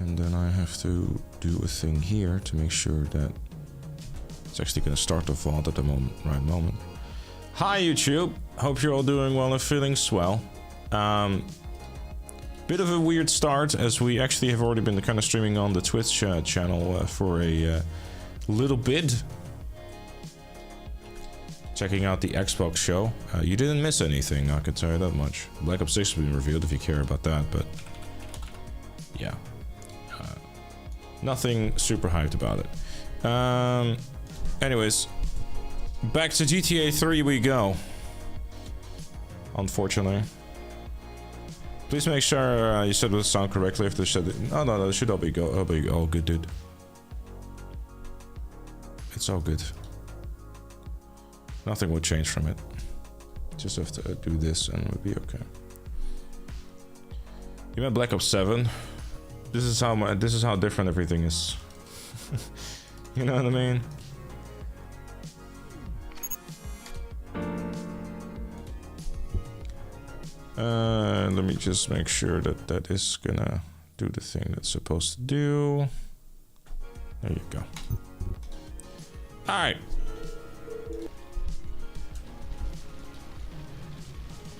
And then I have to do a thing here to make sure that it's actually going to start the vault at the right moment. Hi YouTube, hope you're all doing well and feeling swell. Bit of a weird start, as we actually have already been kind of streaming on the Twitch channel for a little bit. Checking out the Xbox show. You didn't miss anything, I can tell you that much. Black Ops 6 has been revealed if you care about that, but yeah. Nothing super hyped about it. Anyways, back to GTA 3 we go. Unfortunately. Please make sure you said the sound correctly if they said it. No, it should all be all good, dude. It's all good. Nothing will change from it. Just have to do this and we'll be okay. You meant Black Ops 7? This is how different everything is. You know what I mean? Let me just make sure that that is gonna do the thing that's supposed to do. There you go. All right.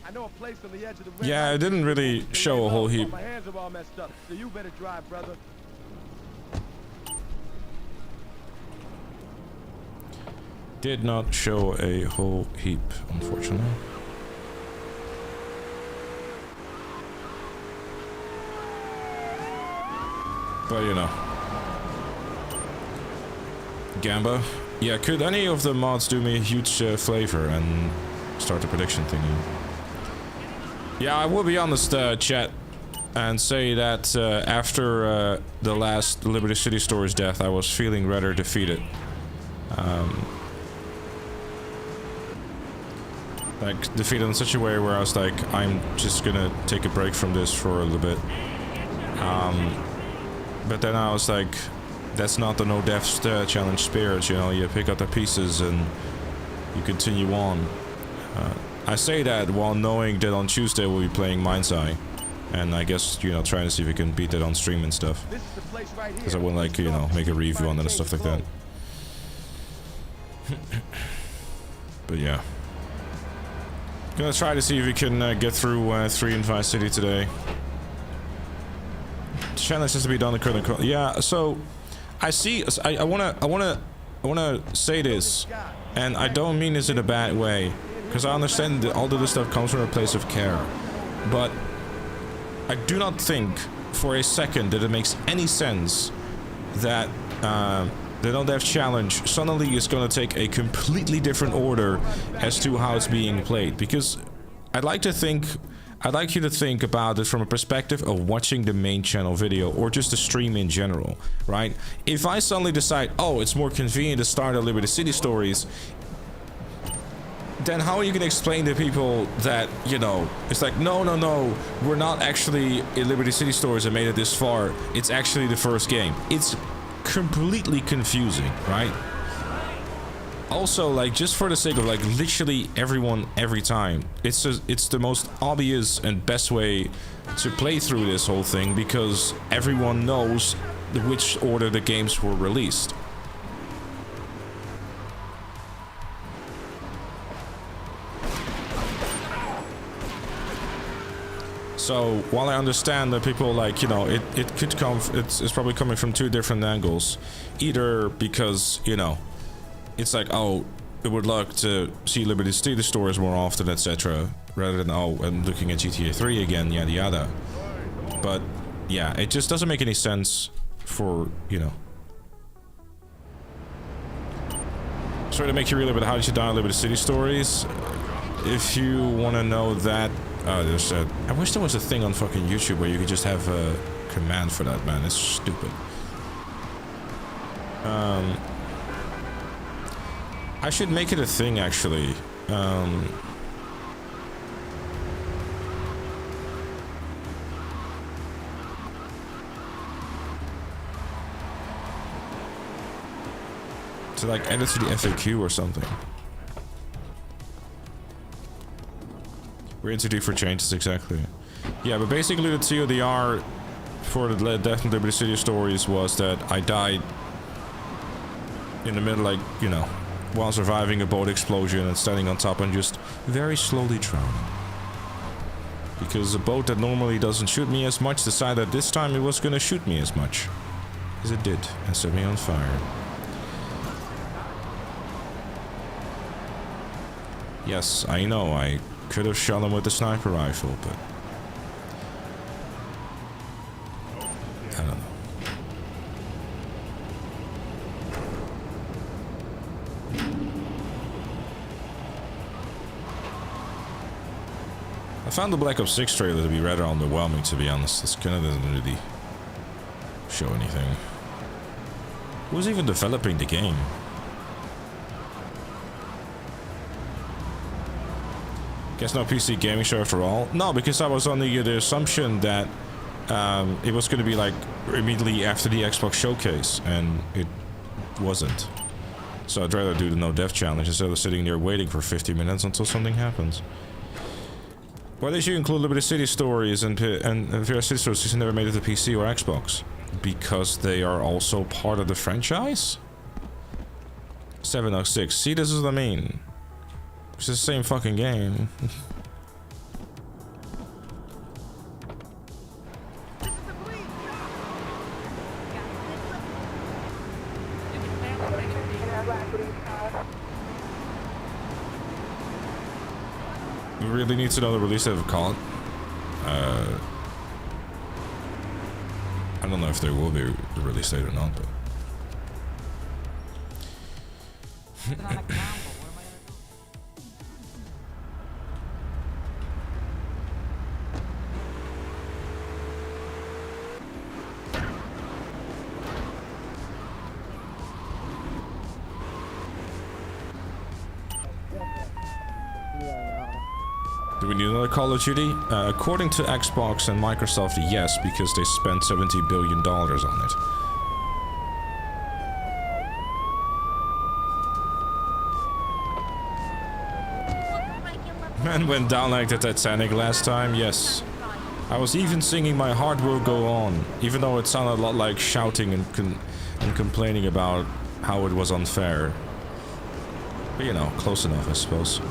I know a place on the edge of the yeah, it didn't really show a whole heap. My hands are all messed up, so you better drive, brother. Did not show a whole heap, unfortunately. But you know. Gamba. Yeah, could any of the mods do me a huge flavor and start the prediction thingy? Yeah, I will be honest, chat, and say that after the last Liberty City Store's death, I was feeling rather defeated. Like, defeated in such a way where I was like, I'm just gonna take a break from this for a little bit. But then I was like, that's not the no death challenge spirit, you know, you pick up the pieces and you continue on. I say that while knowing that on Tuesday we'll be playing Mind's Eye. And I guess, you know, trying to see if we can beat it on stream and stuff. Because I wouldn't like, you know, make a review on it and stuff like that. But yeah. Gonna try to see if we can get through 3 in Vice City today. Challenge has to be done in current. Yeah, so I see. I wanna say this, and I don't mean this in a bad way, because I understand that all of this stuff comes from a place of care, but I do not think for a second that it makes any sense that the No Death Challenge suddenly is going to take a completely different order as to how it's being played, because I'd like you to think about it from a perspective of watching the main channel video or just the stream in general, right? If I suddenly decide, oh, it's more convenient to start at Liberty City Stories, then how are you going to explain to people that, you know, it's like, no, we're not actually in Liberty City Stories and made it this far. It's actually the first game. It's completely confusing, right? Also, like, just for the sake of, like, literally everyone every time, it's the most obvious and best way to play through this whole thing, because everyone knows which order the games were released. So while I understand that people, like, you know, it could come, it's probably coming from 2 different angles. Either because, you know, it's like, oh, I would like to see Liberty City Stories more often, etc. Rather than, oh, I'm looking at GTA 3 again, yada yada. But yeah, it just doesn't make any sense for, you know. Sorry to make you real, but how did you download Liberty City Stories? If you want to know that, there's a, I wish there was a thing on fucking YouTube where you could just have a command for that, man. It's stupid. I should make it a thing, actually. To, like, add it to the FAQ or something. We're into due for changes, exactly. Yeah, but basically the TLDR for the Death and Liberty City stories was that I died in the middle, like, you know, while surviving a boat explosion and standing on top and just very slowly drowning. Because a boat that normally doesn't shoot me as much decided this time it was gonna shoot me as much as it did and set me on fire. Yes, I know, I could have shot him with a sniper rifle, but I don't know. I found the Black Ops 6 trailer to be rather underwhelming, to be honest. This kind of doesn't really show anything. Who's even developing the game? Guess no PC gaming show after all? No, because I was under the assumption that it was going to be like immediately after the Xbox showcase, and it wasn't. So I'd rather do the no death challenge instead of sitting there waiting for 50 minutes until something happens. Why did you include Liberty City stories and Vera City stories since they never made it to PC or Xbox? Because they are also part of the franchise? 706. See, this is what I mean. It's the same fucking game. We really need to know the release date of COD. I don't know if there will be the release date or not, but do we need another Call of Duty? According to Xbox and Microsoft, yes, because they spent $70 billion on it. Man went down like the Titanic last time, yes. I was even singing My Heart Will Go On, even though it sounded a lot like shouting and complaining about how it was unfair. But you know, close enough, I suppose.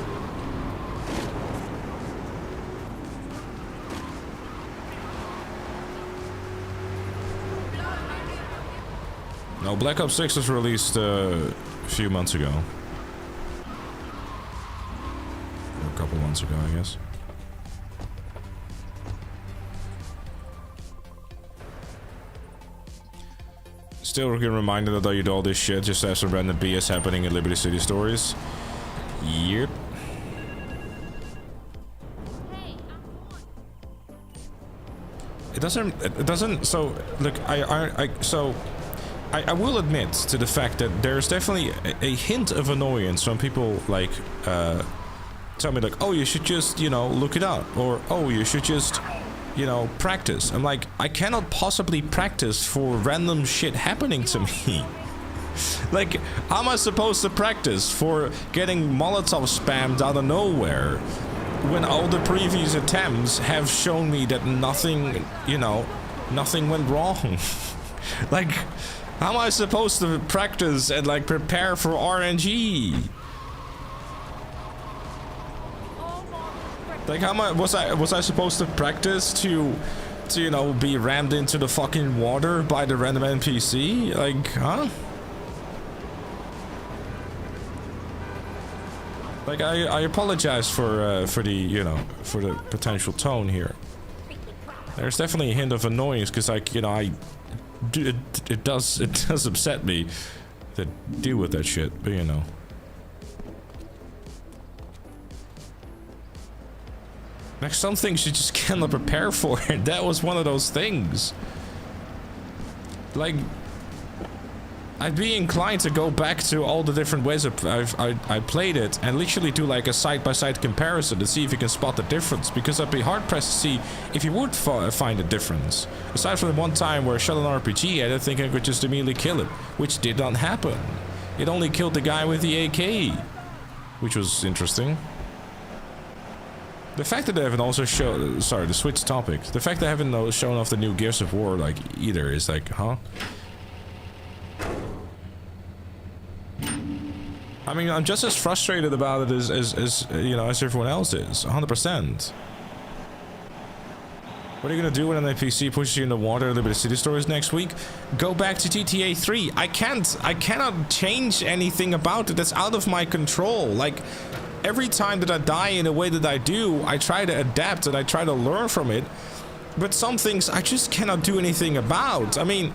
No, Black Ops 6 was released a few months ago. Or a couple months ago, I guess. Still getting reminded that you do all this shit just to have some random BS happening in Liberty City stories. Yep. It doesn't, so, look, I will admit to the fact that there's definitely a hint of annoyance when people, like, tell me, like, oh, you should just, you know, look it up, or, oh, you should just, you know, practice. I'm like, I cannot possibly practice for random shit happening to me. Like, how am I supposed to practice for getting Molotov spammed out of nowhere when all the previous attempts have shown me that nothing, you know, nothing went wrong? Like, how am I supposed to practice and, like, prepare for RNG? Like, how am I, was I supposed to practice to you know, be rammed into the fucking water by the random NPC? Like, huh? Like, I apologize for the, you know, for the potential tone here. There's definitely a hint of annoyance, because, like, you know, it does upset me to deal with that shit, but, you know. Like, some things you just cannot prepare for, and that was one of those things. Like, I'd be inclined to go back to all the different ways I played it and literally do like a side-by-side comparison to see if you can spot the difference, because I'd be hard-pressed to see if you would find a difference. Aside from the one time where I shot an RPG at it thinking I could just immediately kill it, which did not happen. It only killed the guy with the AK, which was interesting. The fact that they haven't also shown, sorry, to switch topics. The fact they haven't shown off the new Gears of War like either is like, huh? I mean, I'm just as frustrated about it as you know, as everyone else is, 100%. What are you gonna do when an NPC pushes you in the water? Liberty City Stories next week? Go back to GTA 3. I cannot change anything about it. That's out of my control. Like, every time that I die in a way that I do, I try to adapt and I try to learn from it. But some things I just cannot do anything about. I mean,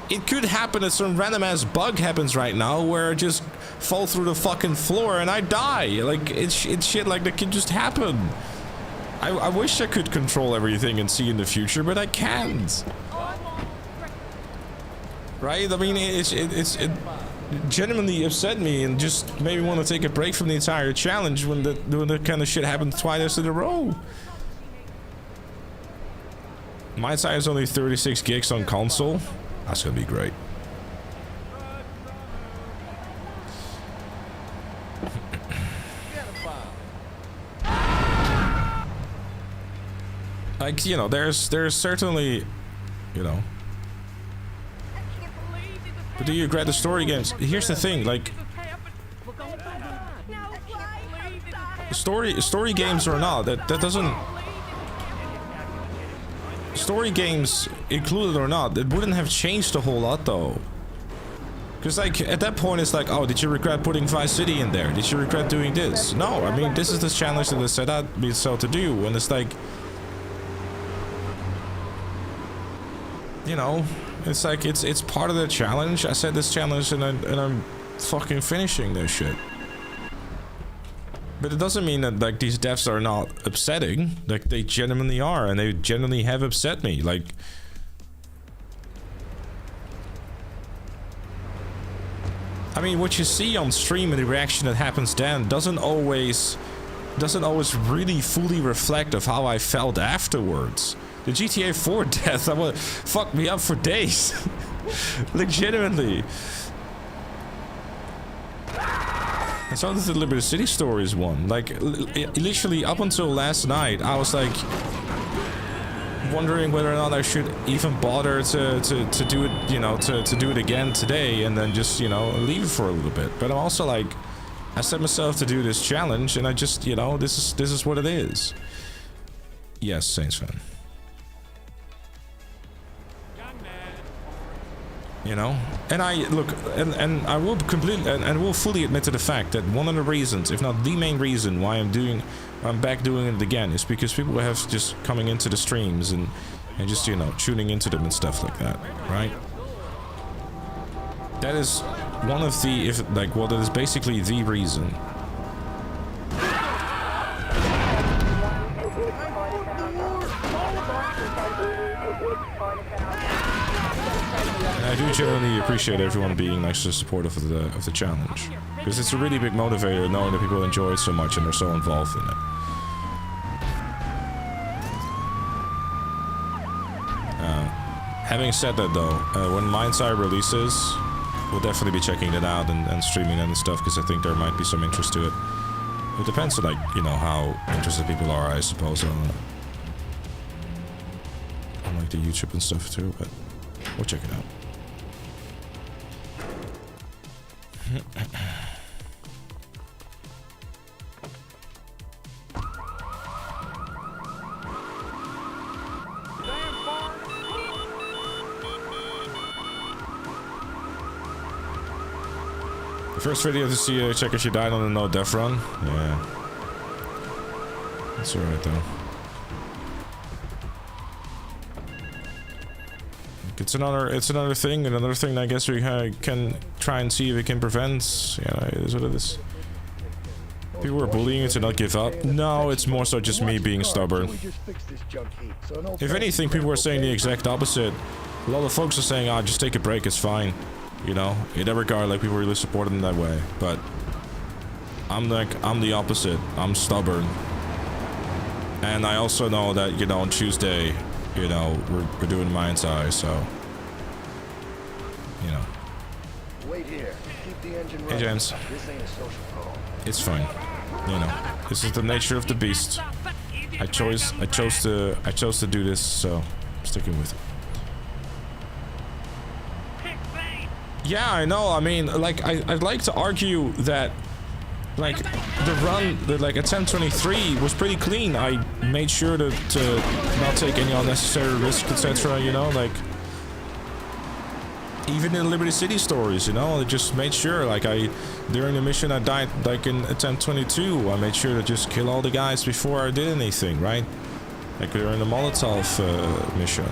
it could happen that some random ass bug happens right now where I just fall through the fucking floor and I die. Like, it's shit like that can just happen. I wish I could control everything and see in the future, but I can't. Right? I mean, it genuinely upset me and just made me want to take a break from the entire challenge when the kind of shit happened twice in a row. My size is only 36 gigs on console. That's gonna be great. Like, you know, there's certainly, you know. But do you regret the story games? Here's the thing, like, story games or not, that doesn't. Story games included or not, it wouldn't have changed a whole lot though. Because like at that point it's like, oh, did you regret putting Vice City in there? Did you regret doing this? No, I mean, this is the challenge that they set out itself to do, and it's like, you know, it's like it's part of the challenge. I said this challenge and I'm fucking finishing this shit. But it doesn't mean that like these deaths are not upsetting. Like, they genuinely are, and they genuinely have upset me. Like, I mean, what you see on stream and the reaction that happens then doesn't always really fully reflect of how I felt afterwards. The GTA 4 death, fucked me up for days. Legitimately. And so did the Liberty City Stories one. Like, literally up until last night, I was like wondering whether or not I should even bother to do it, you know, to do it again today and then just, you know, leave it for a little bit. But I'm also like, I set myself to do this challenge and I just, you know, this is what it is. Yes, Saints fan. You know, and I look, and I will completely and will fully admit to the fact that one of the reasons, if not the main reason, why I'm back doing it again is because people have just coming into the streams and just, you know, tuning into them and stuff like that, right? That is one of the, that is basically the reason. I do generally appreciate everyone being like so supportive of the challenge, because it's a really big motivator knowing that people enjoy it so much and are so involved in it. Having said that though, when Mind's Eye releases, we'll definitely be checking it out and streaming it and stuff, because I think there might be some interest to it. It depends on, like, you know, how interested people are, I suppose, on like the YouTube and stuff too, but we'll check it out. The first video to see check if she died on the no death run. Yeah, that's alright though. It's another thing, I guess we can try and see if we can prevent. Yeah, it is what it is. People are bullying you to not give up. No, it's more so just me being stubborn. If anything, people are saying the exact opposite. A lot of folks are saying, "Ah, just take a break, it's fine." You know, in that regard, like, people really support them that way. But I'm the opposite. I'm stubborn, and I also know that, you know, on Tuesday, you know, we're doing Mind's Eye, so, you know. Wait here. Keep the engine running. Hey, James. This ain't a social call. It's fine. You know, this is the nature of the beast. I chose to do this, so I'm sticking with it. Yeah, I know. I mean, like, I'd like to argue that, like, the run, like, attempt 23 was pretty clean. I made sure to not take any unnecessary risk, etc. You know, like, even in Liberty City stories, you know, I just made sure, like, during the mission I died, like, in attempt 22, I made sure to just kill all the guys before I did anything, right? Like, during the Molotov mission.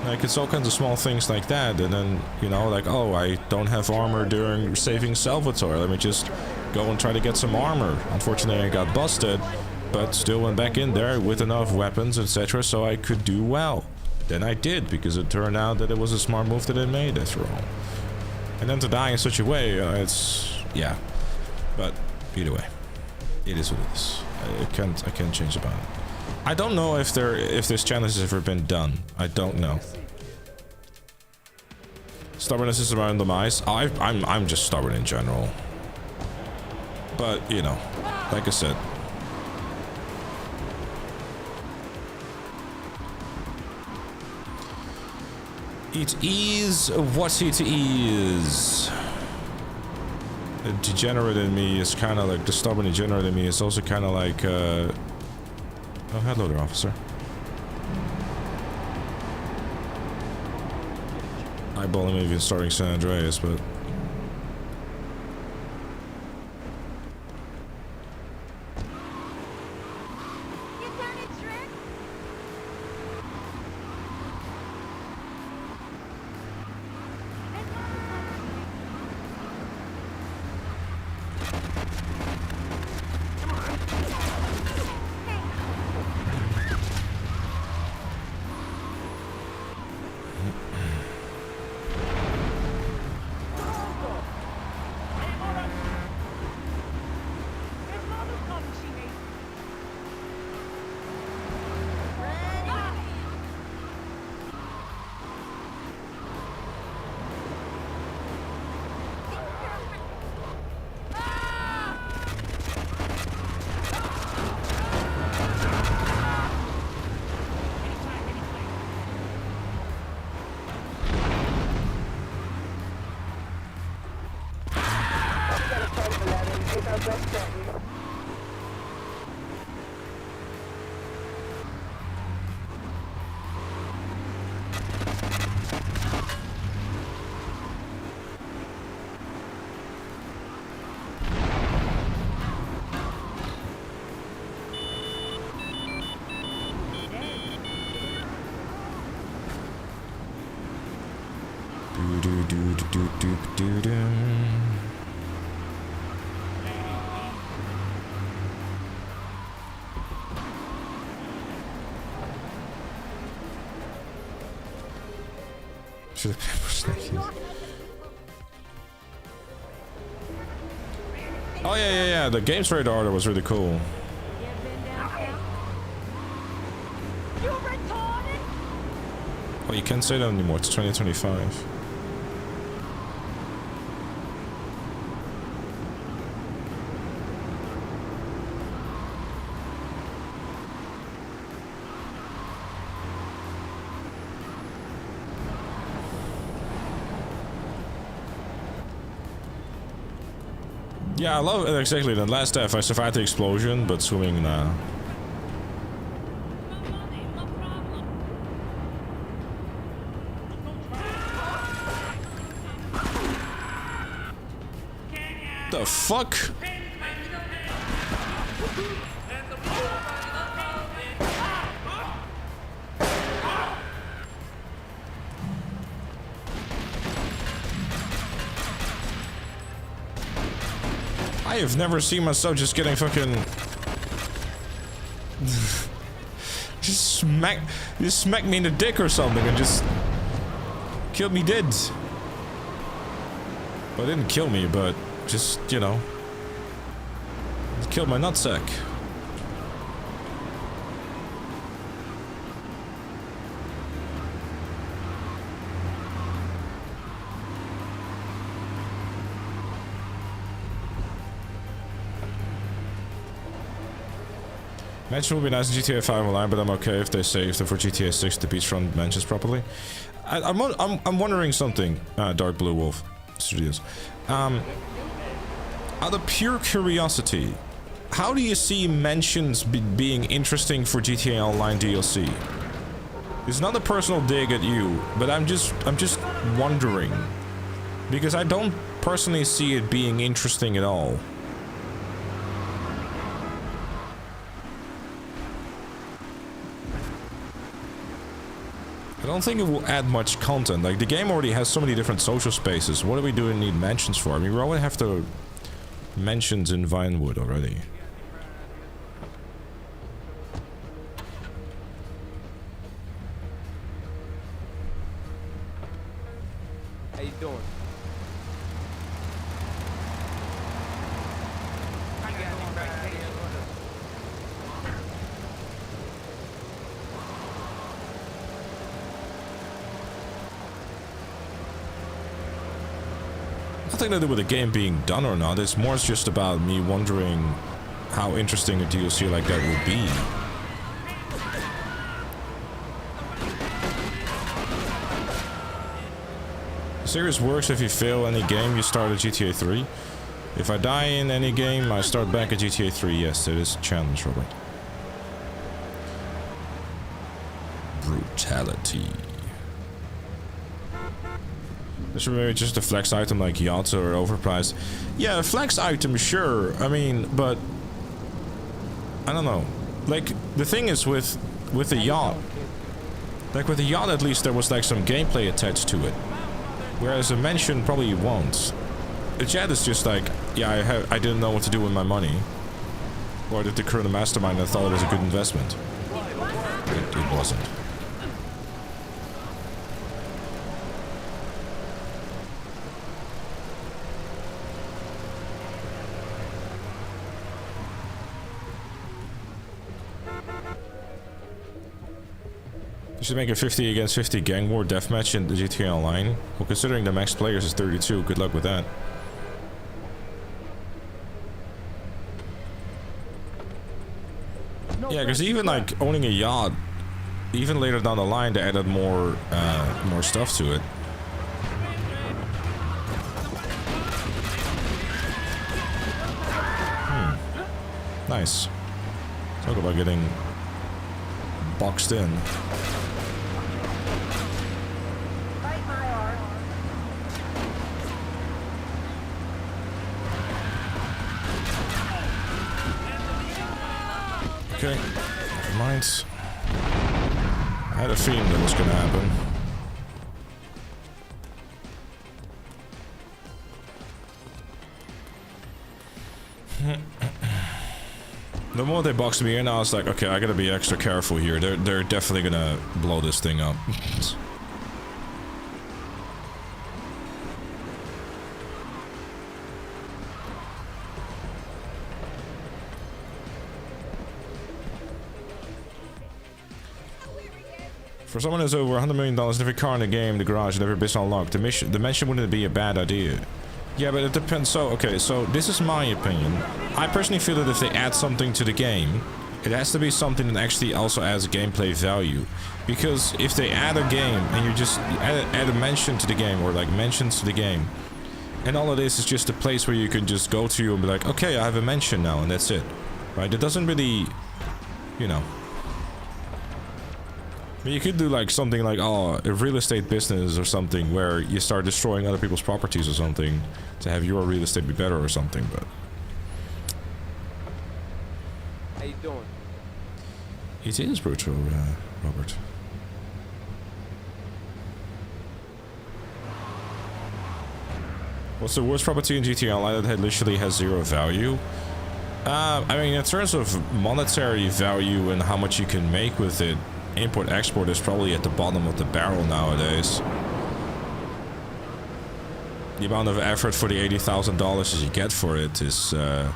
Like, it's all kinds of small things like that, and then, you know, like, oh, I don't have armor during saving Salvatore, let me just go and try to get some armor. Unfortunately, I got busted, but still went back in there with enough weapons, etc., so I could do well. Then I did, because it turned out that it was a smart move that I made, after all. And then to die in such a way, it's... yeah. But, either way. It is what it is. I can't change about it. I don't know if this challenge has ever been done. I don't know. Stubbornness is around demise. I'm just stubborn in general. But, you know, like I said. It is what it is. The degenerate in me is kind of like, the stubborn degenerate in me is also kind of like, oh, hello there, officer. Eyeballing maybe starting San Andreas, but... Should have pepper snake. Oh yeah. The games radar order was really cool. Oh, you can't say that anymore. It's 2025. Yeah, I love it. Exactly. The last death, I survived the explosion, but swimming, nah. The fuck? I have never seen myself just getting fucking just smack me in the dick or something and just kill me dead. Well, it didn't kill me, but just, you know, it killed my nutsack. Mansion would be nice in GTA 5 Online, but I'm okay if they save them for GTA 6 to beachfront mansions properly. I'm wondering something, Dark Blue Wolf Studios. Out of pure curiosity, how do you see mansions being interesting for GTA Online DLC? It's not a personal dig at you, but I'm just wondering, because I don't personally see it being interesting at all. I don't think it will add much content. Like, the game already has so many different social spaces. What do we do and need mansions for? I mean, we already have the mansions in Vinewood already. How you doing? Nothing to do with the game being done or not. It's more just about me wondering how interesting a DLC like that would be. The series works if you fail any game, you start at GTA 3. If I die in any game, I start back at GTA 3. Yes, it is a challenge, Robert. Brutality. This should be just a flex item like yachts or overpriced. Yeah, a flex item, sure. I mean, but I don't know. Like, the thing is with the yacht, like with the yacht, at least there was like some gameplay attached to it, whereas a mansion probably won't. The jet is just like, yeah, I didn't know what to do with my money, or did the crew of the mastermind and thought it was a good investment. It wasn't. You should make a 50 against 50 gang war deathmatch in the GTA Online. Well, considering the max players is 32, good luck with that. Yeah, because even like owning a yacht, even later down the line, they added more stuff to it. Nice. Talk about getting boxed in. Okay, never mind. I had a feeling that was gonna happen. The more they boxed me in, I was like, okay, I gotta be extra careful here. They're definitely gonna blow this thing up. For someone who's over $100 million in every car in the game, the garage, and every business unlocked, the mansion wouldn't be a bad idea. Yeah, but it depends. So, okay, so this is my opinion. I personally feel that if they add something to the game, it has to be something that actually also adds gameplay value. Because if they add a game and you just add a mention to the game, or like mentions to the game, and all it is just a place where you can just go to and be like, okay, I have a mention now, and that's it. Right? It doesn't really, you know. I mean, you could do like something like, oh, a real estate business or something where you start destroying other people's properties or something to have your real estate be better or something, but... How you doing? It is brutal, Robert. What's the worst property in GTA Online that literally has zero value? I mean, in terms of monetary value and how much you can make with it, import-export is probably at the bottom of the barrel nowadays. The amount of effort for the $80,000 you get for it is an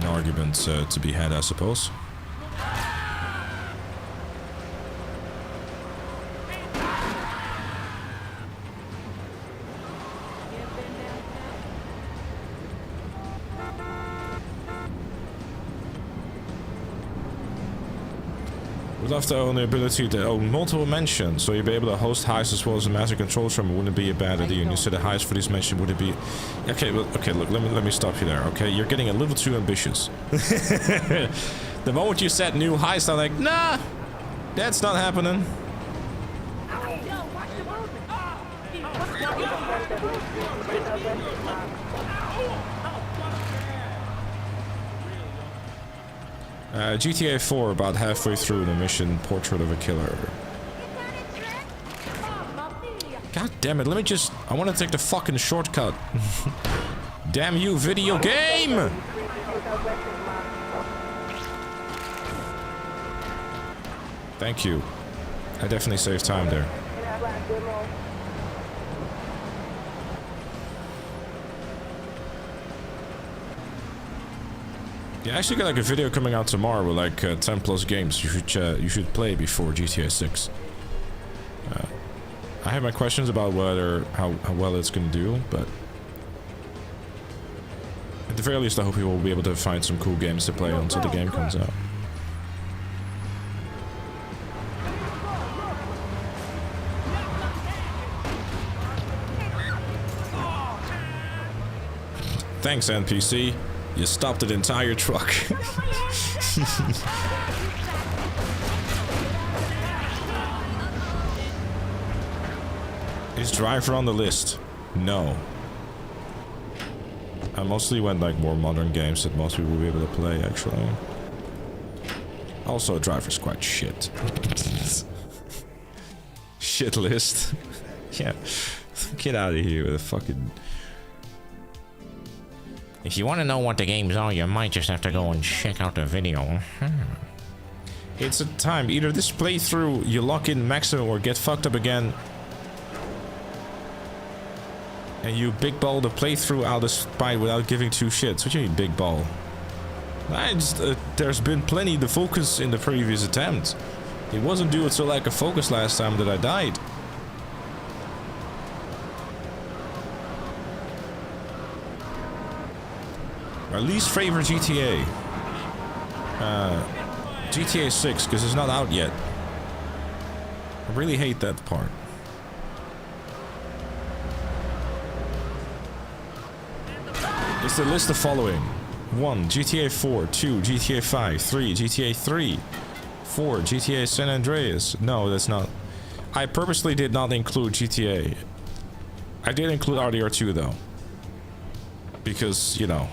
argument to be had, I suppose. love to own the ability to own multiple mentions, so you'll be able to host heists as well as a master control room. Wouldn't be a bad idea. And you said the heist for this mention would it be? Okay, well, okay. Look, let me stop you there. Okay, you're getting a little too ambitious. The moment you said new heist, I'm like, nah, that's not happening. GTA 4, about halfway through the mission, Portrait of a Killer. God damn it, let me just... I want to take the fucking shortcut. Damn you, video game! Thank you. I definitely saved time there. Yeah, I actually got like a video coming out tomorrow with like 10 plus games you should play before GTA 6. I have my questions about how well it's gonna do, but at the very least I hope we will be able to find some cool games to play until the game comes out. Thanks, NPC. You stopped an entire truck. Is driver on the list? No. I mostly went like more modern games that most people will be able to play, actually. Also, driver's quite shit. Shit list. Yeah. Get out of here with a fucking... If you want to know what the games are, you might just have to go and check out the video. It's a time. Either this playthrough, you lock in maximum, or get fucked up again. And you big ball the playthrough out of spite without giving two shits. What do you mean big ball? There's been plenty to focus in the previous attempt. It wasn't due to lack of focus last time that I died. My least favorite GTA. GTA 6, because it's not out yet. I really hate that part. It's the list of following. 1. GTA 4. 2. GTA 5. 3. GTA 3. 4. GTA San Andreas. No, that's not. I purposely did not include GTA. I did include RDR2 though. Because, you know,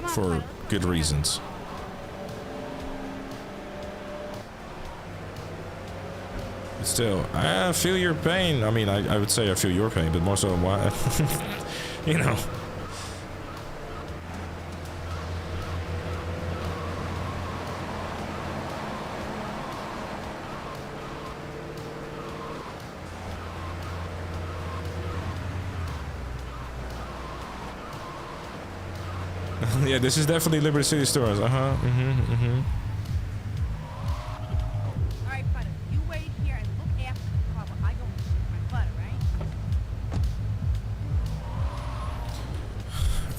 for good reasons. But still, I feel your pain. I mean, I would say I feel your pain, but more so why, you know. Yeah, this is definitely Liberty City Stores. Alright, butter. You wait here and look after the car while I go and shoot my butter,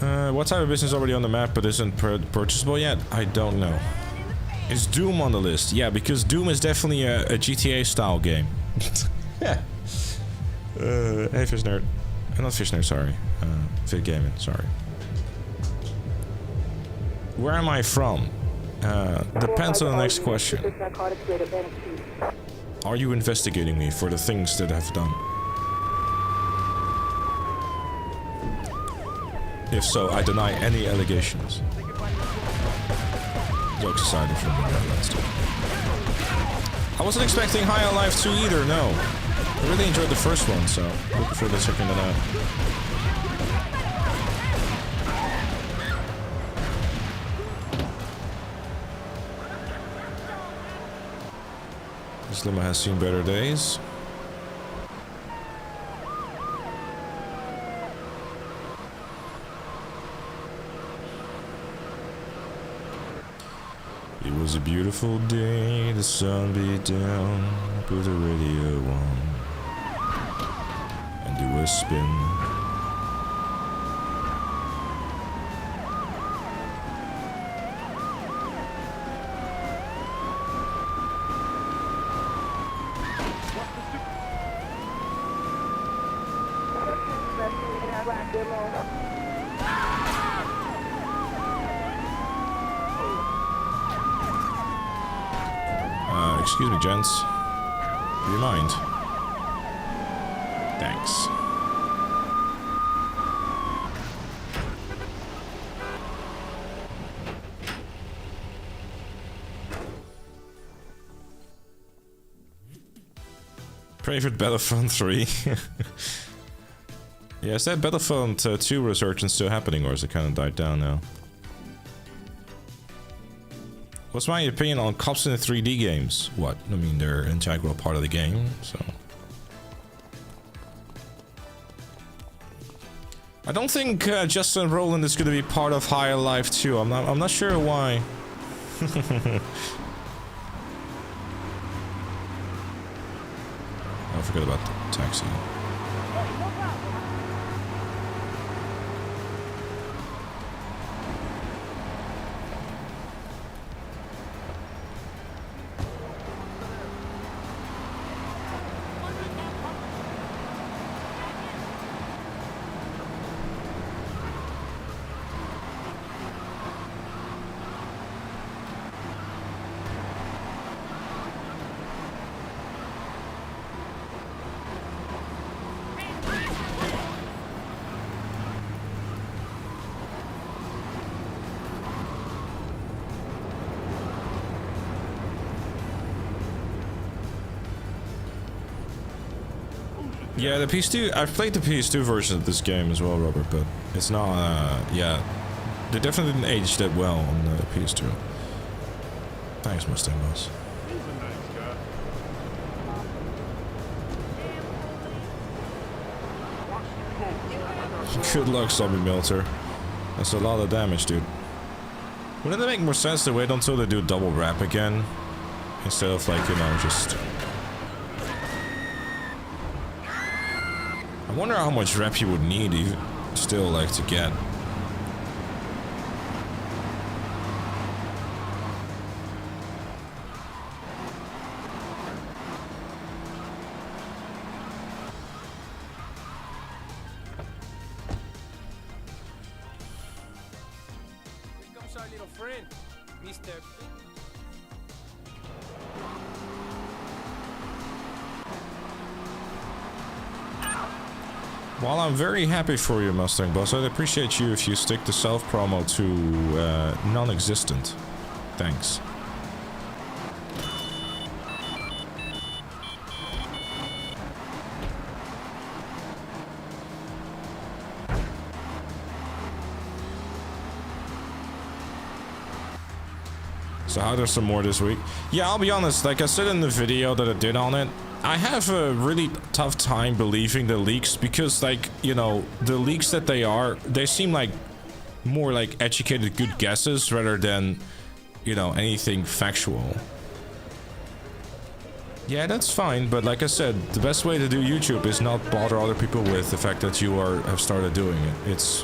right? What type of business is already on the map but isn't purchasable yet? I don't know. Is Doom on the list? Yeah, because Doom is definitely a GTA style game. Yeah. Hey, Fish Nerd. Not Fish Nerd, sorry. Fit Gaming, sorry. Where am I from? Depends on the next question. Are you investigating me for the things that I've done? If so, I deny any allegations. Jokes aside, I'm from the Netherlands too. I wasn't expecting High on Life 2 either, no. I really enjoyed the first one, so looking forward to checking it out. This limo has seen better days. It was a beautiful day, the sun beat down, put the radio on, and do a spin. Excuse me, gents. Do you mind? Thanks. Favorite Battlefront 3? Yeah, is that Battlefront 2 resurgence still happening, or is it kind of died down now? What's my opinion on cops in the 3D games? What? I mean, they're an integral part of the game, so... I don't think Justin Roland is going to be part of Higher Life 2. I'm not sure why. I forgot about the taxi. Yeah, the PS2, I've played the PS2 version of this game as well, Robert, but it's not, yeah. They definitely didn't age that well on the PS2. Thanks, Mustang Boss. Good luck, Zombie Melter. That's a lot of damage, dude. Wouldn't it make more sense to wait until they do double wrap again? Instead of, like, you know, just... I wonder how much rep you would need even still, like, to get. Here comes our little friend, Mr. While I'm very happy for you, Mustang Boss, I'd appreciate you if you stick the self-promo to non-existent. Thanks. So how there's some more this week? Yeah, I'll be honest, like I said in the video that I did on it, I have a really tough time believing the leaks because, like, you know, the leaks that they seem like more like educated good guesses rather than, you know, anything factual. Yeah, that's fine, but like I said, the best way to do YouTube is not bother other people with the fact that you have started doing it. It's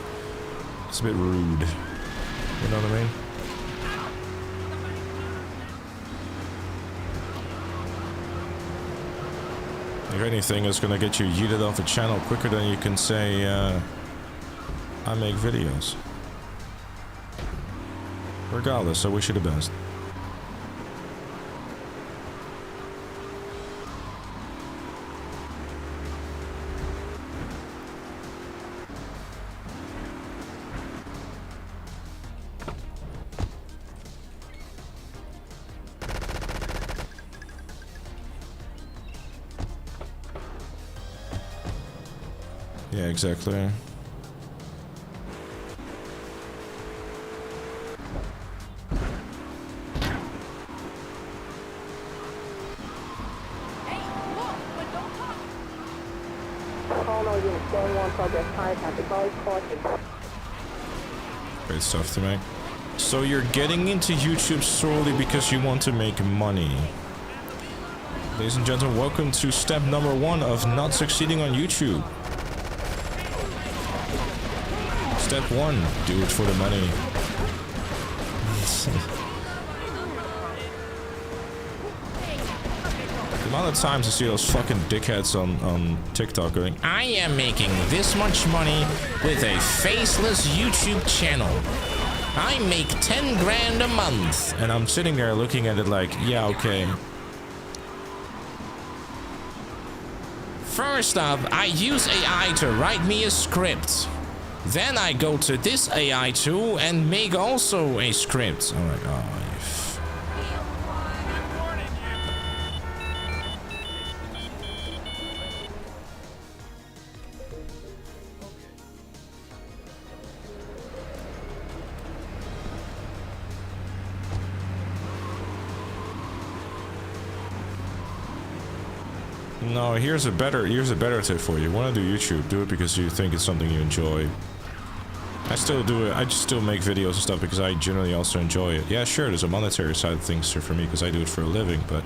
a bit rude. You know what I mean? If anything, it's gonna get you yeeted off a channel quicker than you can say, I make videos. Regardless, I wish you the best. Yeah, exactly. Hey, look, but don't talk. Call all units, going on progress, contact, advise caution. Great stuff to make. So you're getting into YouTube solely because you want to make money. Ladies and gentlemen, welcome to step number 1 of not succeeding on YouTube. Step 1, do it for the money. amount of times I see those fucking dickheads on TikTok going, I am making this much money with a faceless YouTube channel. I make 10 grand a month. And I'm sitting there looking at it like, yeah, okay. First up, I use AI to write me a script. Then I go to this AI tool and make also a script. I'm like, oh, no, here's a better tip for you. You want to do YouTube, do it because you think it's something you enjoy. I still do it. I just still make videos and stuff because I generally also enjoy it. Yeah, sure, there's a monetary side of things for me because I do it for a living, but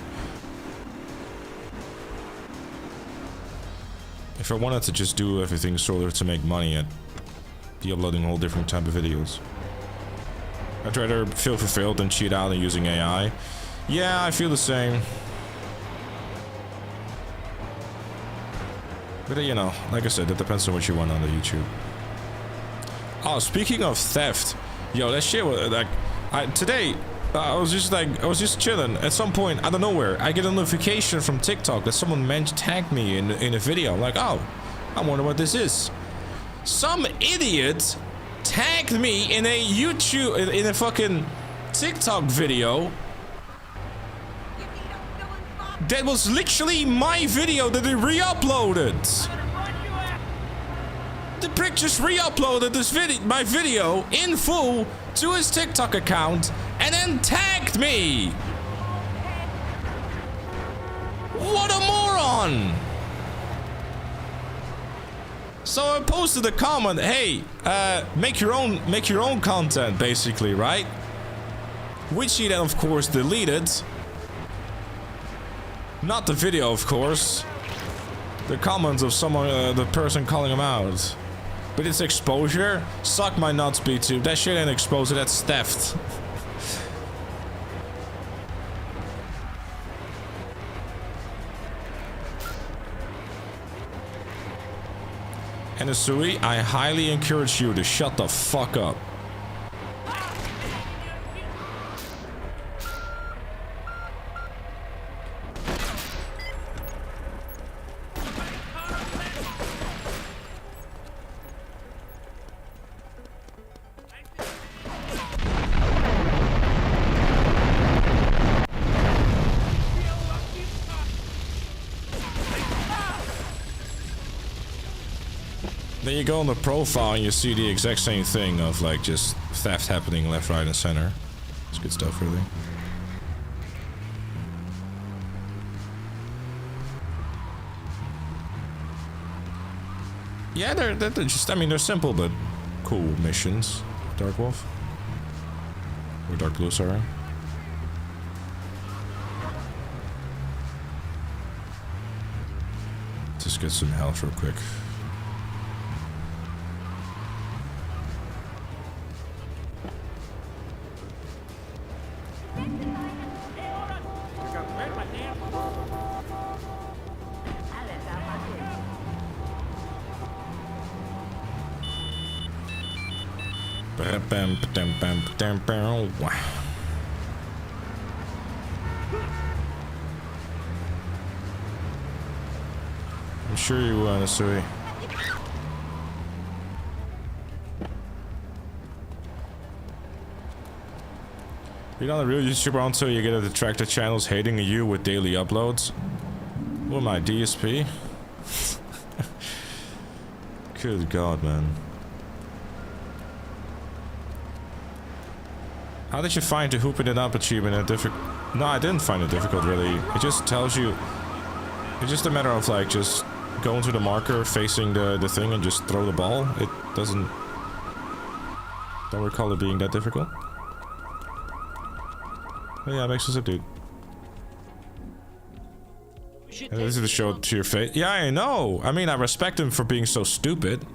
if I wanted to just do everything sort of to make money, I'd be uploading a whole different type of videos. I'd rather feel fulfilled than cheat out and using AI. Yeah, I feel the same. But you know, like I said, it depends on what you want on the YouTube. Oh, speaking of theft, yo, that shit was like, today I was just chilling. At some point, out of nowhere, I get a notification from TikTok that someone tagged me in a video. I'm like, oh, I wonder what this is. Some idiot tagged me in a YouTube, in a fucking TikTok video. That was literally my video that they re-uploaded. The prick just re-uploaded my video in full to his TikTok account and then tagged me. What a moron! So I posted a comment, hey, make your own content, basically, right? Which he then of course deleted. Not the video, of course. The comments of someone, the person calling him out. But it's exposure. Suck my nuts, B2. That shit ain't exposure, that's theft. And Asui, I highly encourage you to shut the fuck up. Then you go on the profile and you see the exact same thing of like just theft happening left, right, and center. It's good stuff, really. Yeah, they're just, I mean, they're simple but cool missions. Dark Wolf. Or Dark Blue, sorry. Just get some health real quick. I'm sure you will, Nasui. You're not a real YouTuber until you get a detractor channels hating you with daily uploads. What am I, DSP? Good God, man. How did you find the hooping it up achievement a difficult? No, I didn't find it difficult, really. It just tells you... It's just a matter of, like, just going to the marker, facing the thing, and just throw the ball. It doesn't... Don't recall it being that difficult. But yeah, it makes sense, dude. And this is to show it to your face. Yeah, I know. I mean, I respect him for being so stupid.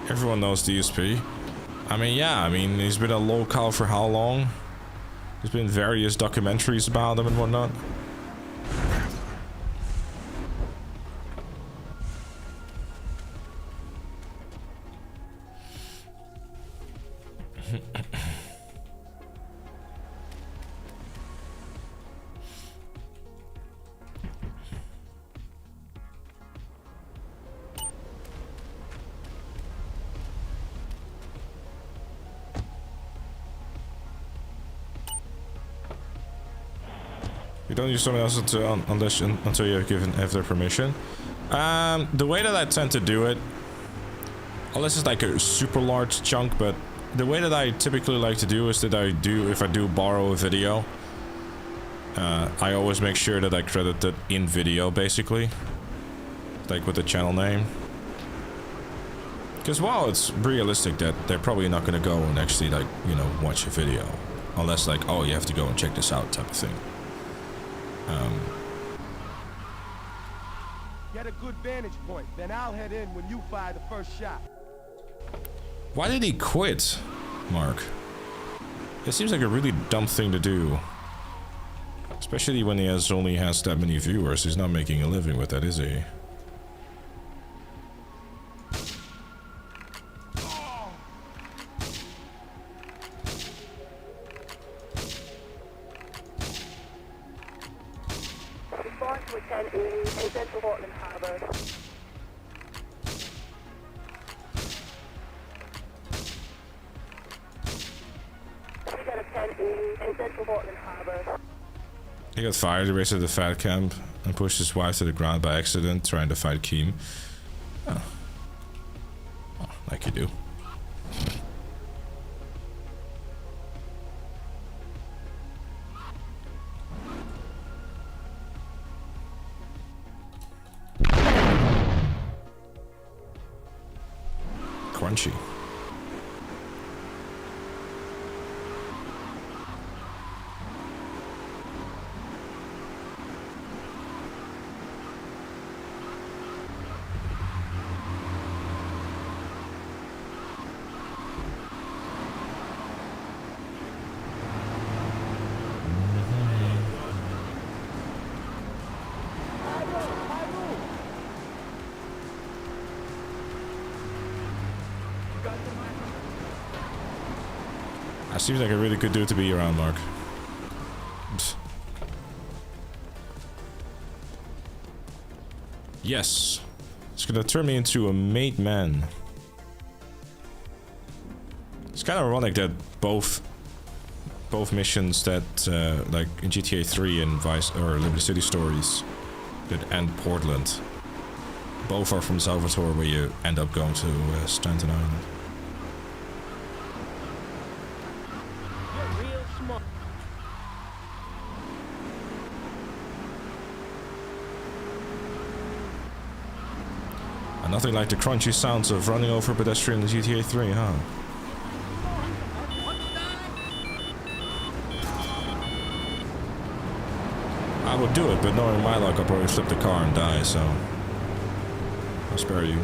Everyone knows DSP. I mean, yeah, I mean, he's been a locale for how long? There's been various documentaries about him and whatnot. You don't use someone else until you have given their permission. The way that I tend to do it, unless it's like a super large chunk, but the way that I typically like to do is that if I do borrow a video, I always make sure that I credit it in video, basically, like with the channel name. Because while it's realistic that they're probably not gonna go and actually, like, you know, watch a video, unless like, oh, you have to go and check this out type of thing. Get a good vantage point, then I'll head in when you fire the first shot. Why did he quit, Mark? It seems like a really dumb thing to do. Especially when he only has that many viewers. He's not making a living with that, is he? Response to a 10 in Central Portland Harbour. We got a 10 in Central Portland Harbour. He got fired, he raced at the fat camp and pushed his wife to the ground by accident trying to fight Keem. Oh. Oh, like you do. Crunchy. That seems like a really good dude to be around, Mark. Psst. Yes. It's gonna turn me into a made man. It's kind of ironic that both missions that like in GTA 3 and Liberty City Stories that end Portland, both are from Salvatore, where you end up going to Stanton Island. And nothing like the crunchy sounds of running over a pedestrian in GTA 3, huh? I would do it, but knowing my luck, I'll probably flip the car and die, so I'll spare you.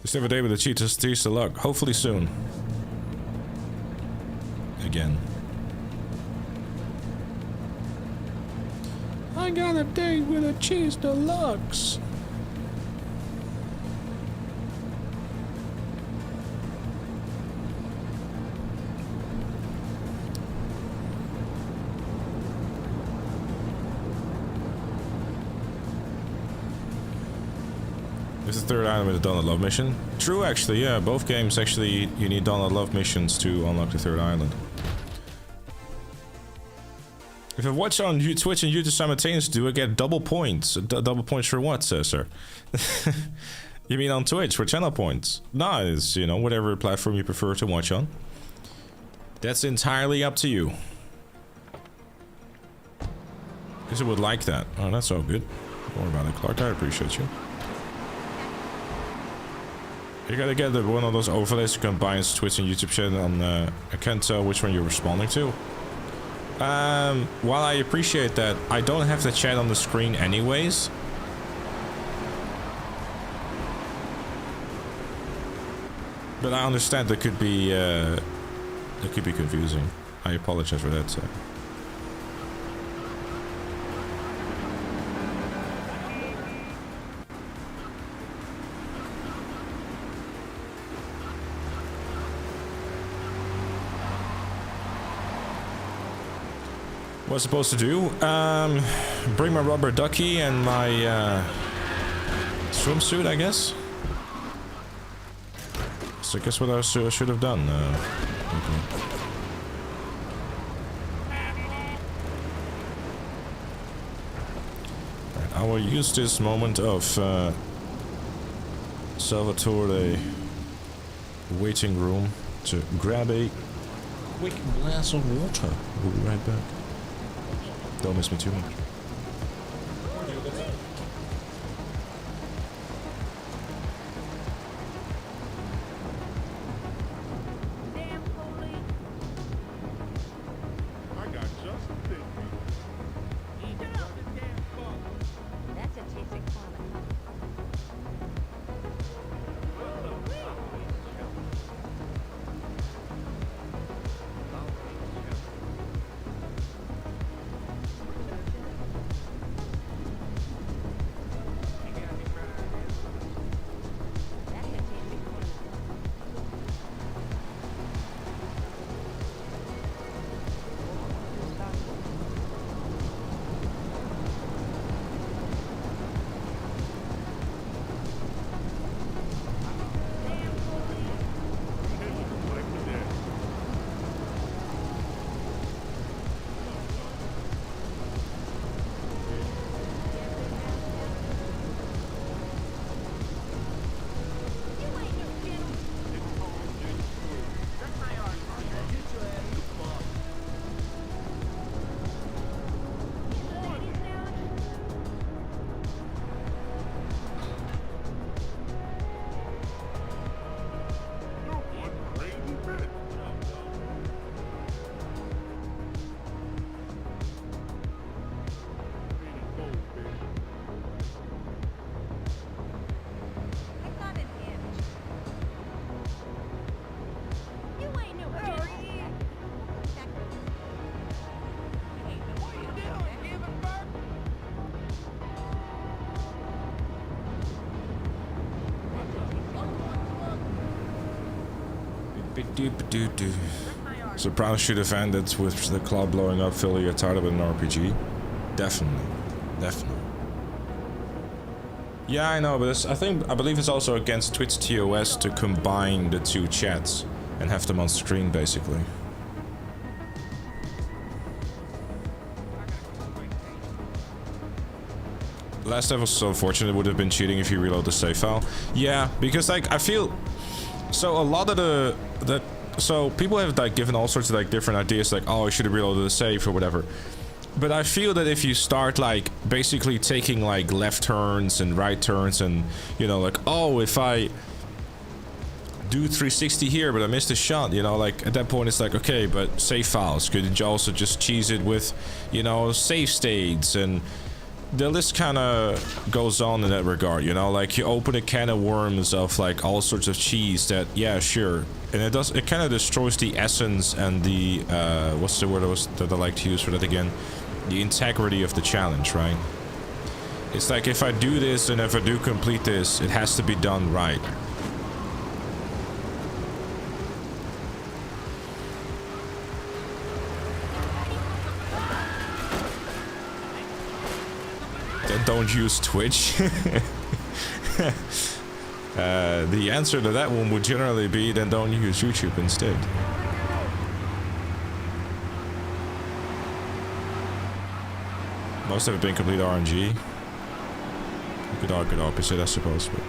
Just every day with the cheaters, tease the luck. Hopefully soon. Again. I got a date with a cheese deluxe. This is the third item with the Donut Love mission. True, actually, yeah. Both games, actually, you need Donut Love missions to unlock the third island. If I watch on Twitch and YouTube simultaneously, do I get double points? Double points for what, sir? You mean on Twitch for channel points? No, it's, you know, whatever platform you prefer to watch on. That's entirely up to you. Because I would like that. Oh, that's all good. Don't worry about it, Clark. I appreciate you. You gotta get one of those overlays that combines Twitch and YouTube chat on, I can't tell which one you're responding to. While I appreciate that, I don't have the chat on the screen anyways. But I understand that could be confusing. I apologize for that. What was I supposed to do? Bring my rubber ducky and my swimsuit, I guess. So I guess what I should have done. Okay. Right, I will use this moment of Salvatore waiting room to grab a quick glass of water. We'll be right back. Don't miss me too much. So Brown should have ended with the club blowing up, Philly you're tired of an RPG. Definitely. Definitely. Yeah, I know, but I believe it's also against Twitch TOS to combine the two chats and have them on screen, basically. Last time was so fortunate, it would have been cheating if you reload the save file. Yeah, because like I feel so a lot of so people have like given all sorts of like different ideas, like, oh, I should have reloaded the save or whatever. But I feel that if you start like basically taking like left turns and right turns and, you know, like, oh, if I do 360 here but I missed a shot, you know, like at that point it's like, okay, but save files, couldn't you also just cheese it with, you know, save states? And the list kind of goes on in that regard, you know, like you open a can of worms of like all sorts of cheese that, yeah, sure, and it kind of destroys the essence and the what's the word that I like to use for that again, the integrity of the challenge, right? It's like if I do this and if I do complete this, it has to be done right. Then don't use Twitch. The answer to that one would generally be then don't use YouTube instead. Most of it being complete RNG. You could argue the opposite, I suppose, but...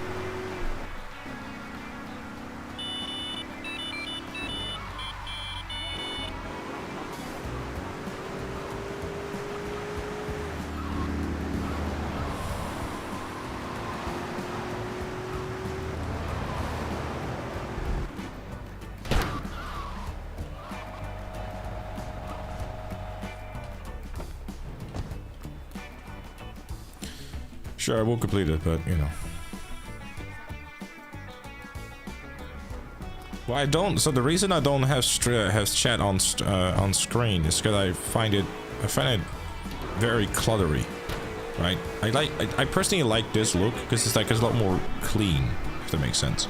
Sure, I will complete it, but you know. Well, I don't. So the reason I don't have chat on screen is because I find it very cluttery, right? I personally like this look because it's like it's a lot more clean, if that makes sense.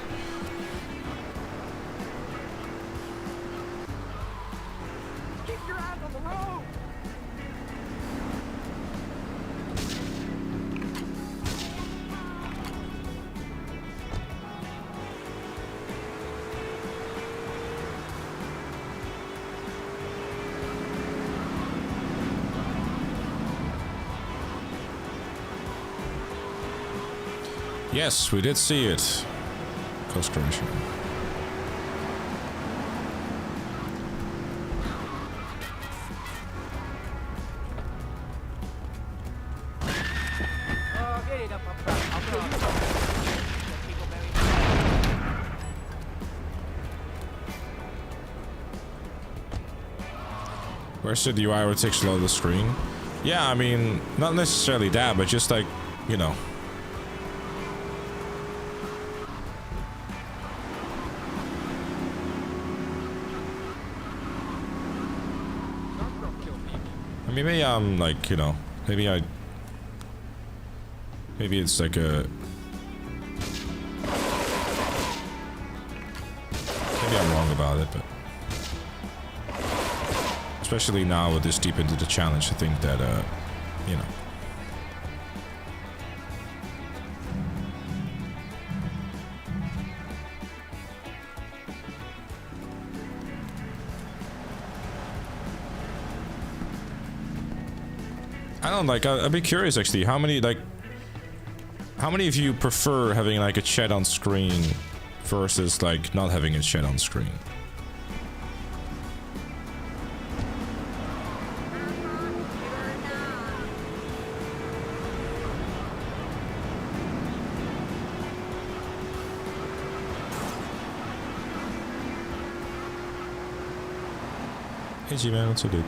Keep your eyes on the road. Yes, we did see it. Coast correction. Get it up, I'll kill you. People very Where's the UI where it takes a lot of the screen? Yeah, I mean, not necessarily that, but just like, you know. I mean, maybe I'm like, you know, maybe it's like a... Maybe I'm wrong about it, but... Especially now with this deep into the challenge, I think that, you know. I don't like, I'd be curious actually, how many of you prefer having like a chat on screen versus like not having a chat on screen? Hey G-Man, what's up, dude?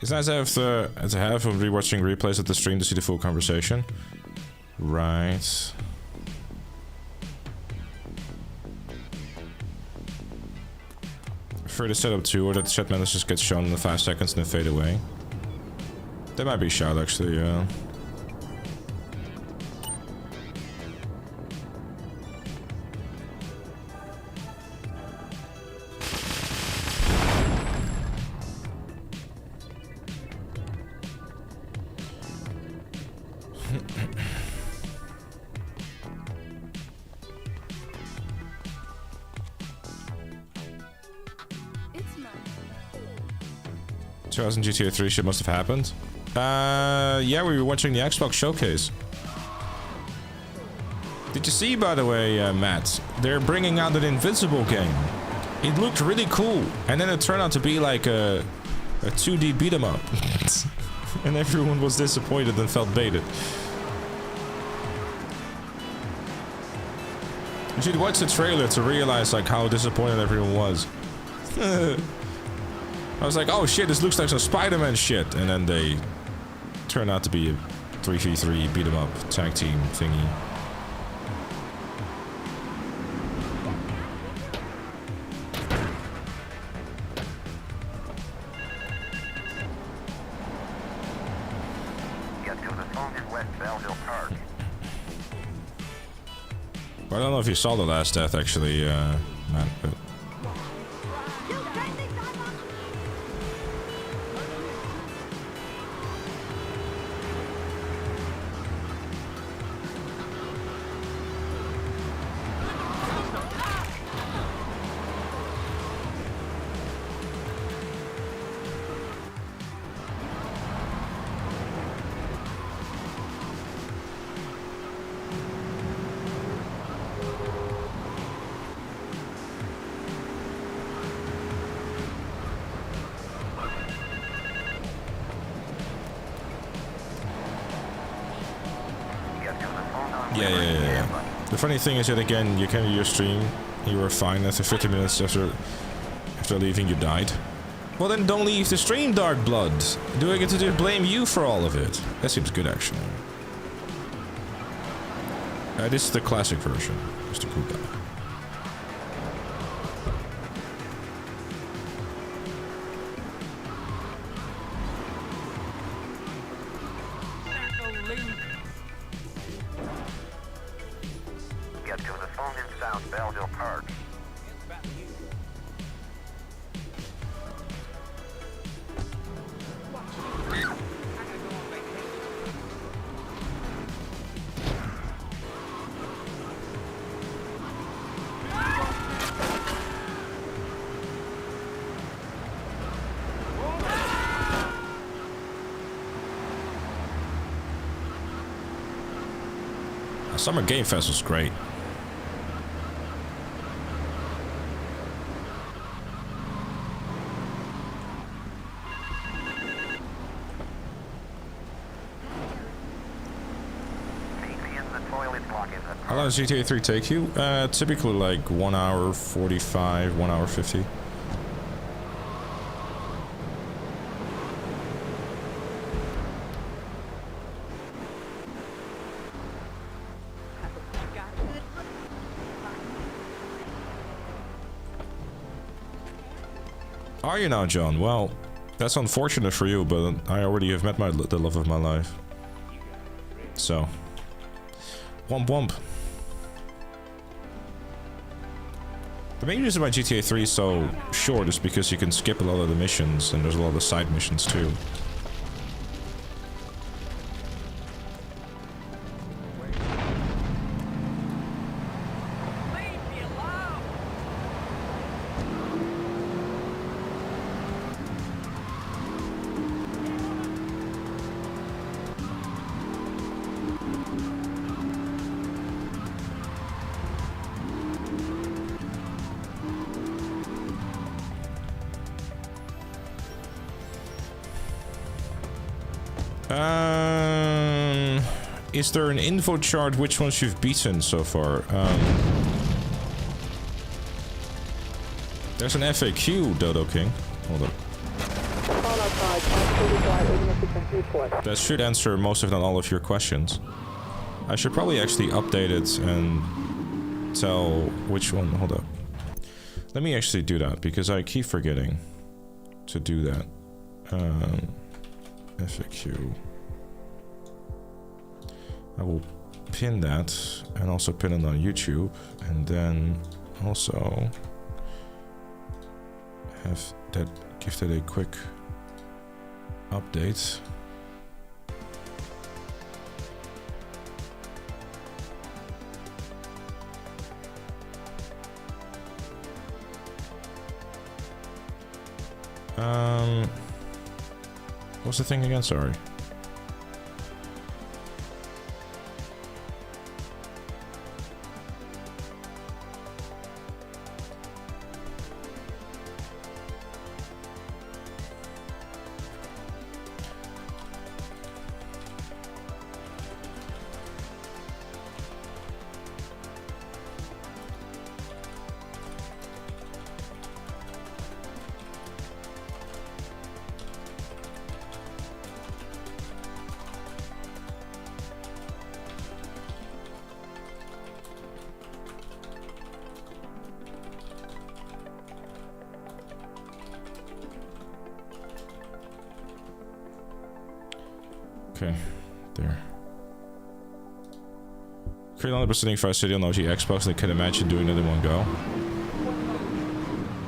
It's nice to have of rewatching replays of the stream to see the full conversation. Right. Prefer the setup too, or that the chat messages get shown in the 5 seconds and then fade away. That might be a shout actually, yeah. It's mine. 2000 GTA 3 shit must have happened. Yeah, we were watching the Xbox showcase. Did you see, by the way, Matt? They're bringing out an Invincible game. It looked really cool, and then it turned out to be like a 2D beat 'em up, and everyone was disappointed and felt baited. You should watch the trailer to realize like how disappointed everyone was. I was like, oh shit, this looks like some Spider-Man shit, and then they turn out to be a 3v3 beat 'em up tag team thingy. I don't know if you saw the last death actually, Matt, but... Yeah. The funny thing is that again, you came to your stream, you were fine. After 50 minutes after leaving, you died. Well then don't leave the stream, Dark Blood. Do I get to just blame you for all of it? That seems good actually. This is the classic version. Just the cool guy. Get to the phone in South Belleville Park. Summer Game Fest was great. How long does GTA 3 take you? Typically like 1 hour 45, 1 hour 50. Are you now, John? Well, that's unfortunate for you, but I already have met the love of my life. So, womp womp. The main reason why GTA 3 is so short is because you can skip a lot of the missions, and there's a lot of side missions too. Is there an info chart which ones you've beaten so far? There's an FAQ, Dodo King. Hold up. That should answer most if not all of your questions. I should probably actually update it and tell which one. Hold up. Let me actually do that because I keep forgetting to do that. FAQ. I will pin that and also pin it on YouTube and then also have that, give that a quick update. What's the thing again? Sorry. Okay, there. Create another presenting Fire City on OG Xbox, and I can imagine doing it in one go.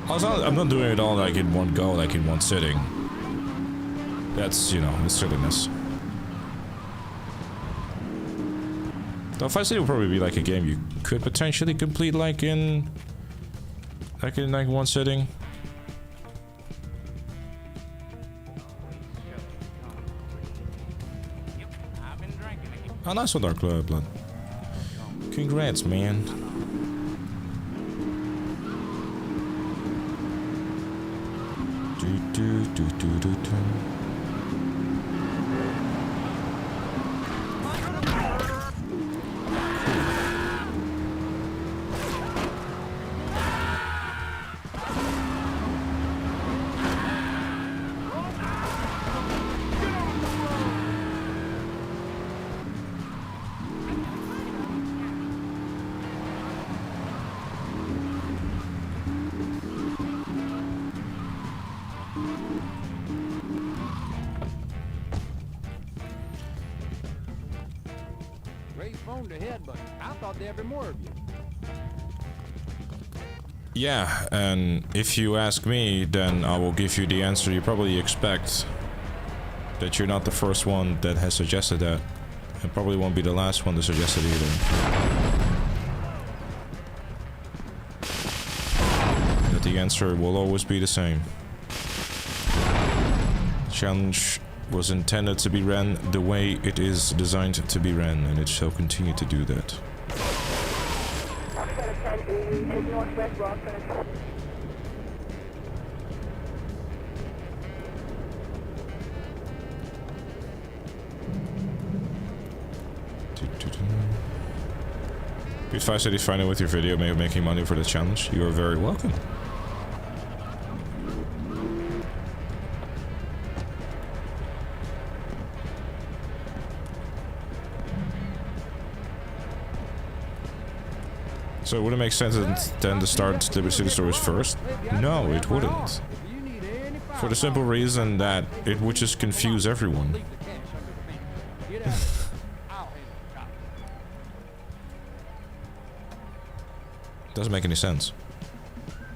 I'm not doing it all like in one go, like in one sitting. That's, you know, it's silliness. Though Fire City will probably be like a game you could potentially complete like in one sitting. Oh, nice one, Dark Blood. Congrats, man. Great phone to head, but I thought there'd be more of you. Yeah, and if you ask me, then I will give you the answer you probably expect. That you're not the first one that has suggested that. And probably won't be the last one to suggest it either. That the answer will always be the same. Challenge was intended to be ran the way it is designed to be ran, and it shall continue to do that. We got a 10 in northwest Rockford. Be advised that if finding with your video may be making money for the challenge, you are very welcome. So would it make sense then to start Liberty City Stories first? No, it wouldn't. For the simple reason that it would just confuse everyone. Doesn't make any sense.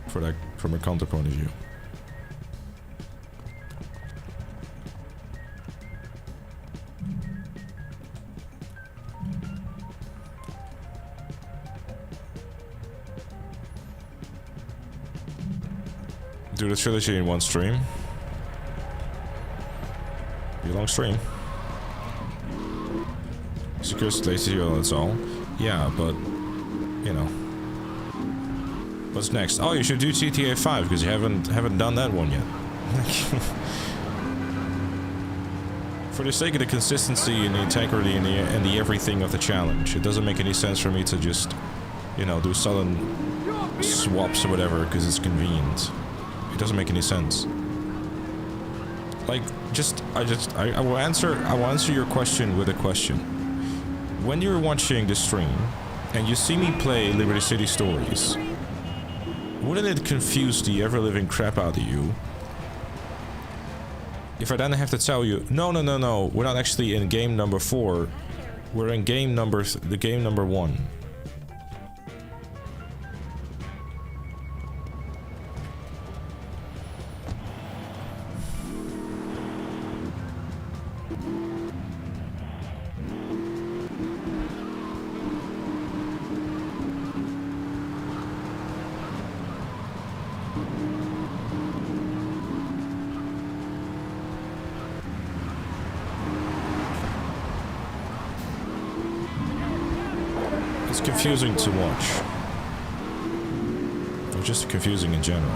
From a content point of view. Do the trilogy in one stream. Be a long stream. Secure lazy, well, that's all. Yeah, but you know. What's next? Oh, you should do GTA 5 because you haven't done that one yet. For the sake of the consistency and the integrity and the everything of the challenge, it doesn't make any sense for me to just, you know, do sudden swaps or whatever because it's convenient. It doesn't make any sense. Like, I will answer your question with a question. When you're watching the stream and you see me play Liberty City Stories, wouldn't it confuse the ever-living crap out of you if I then have to tell you, no, we're not actually in game number 4, we're in game number 1. Confusing to watch. Or just confusing in general.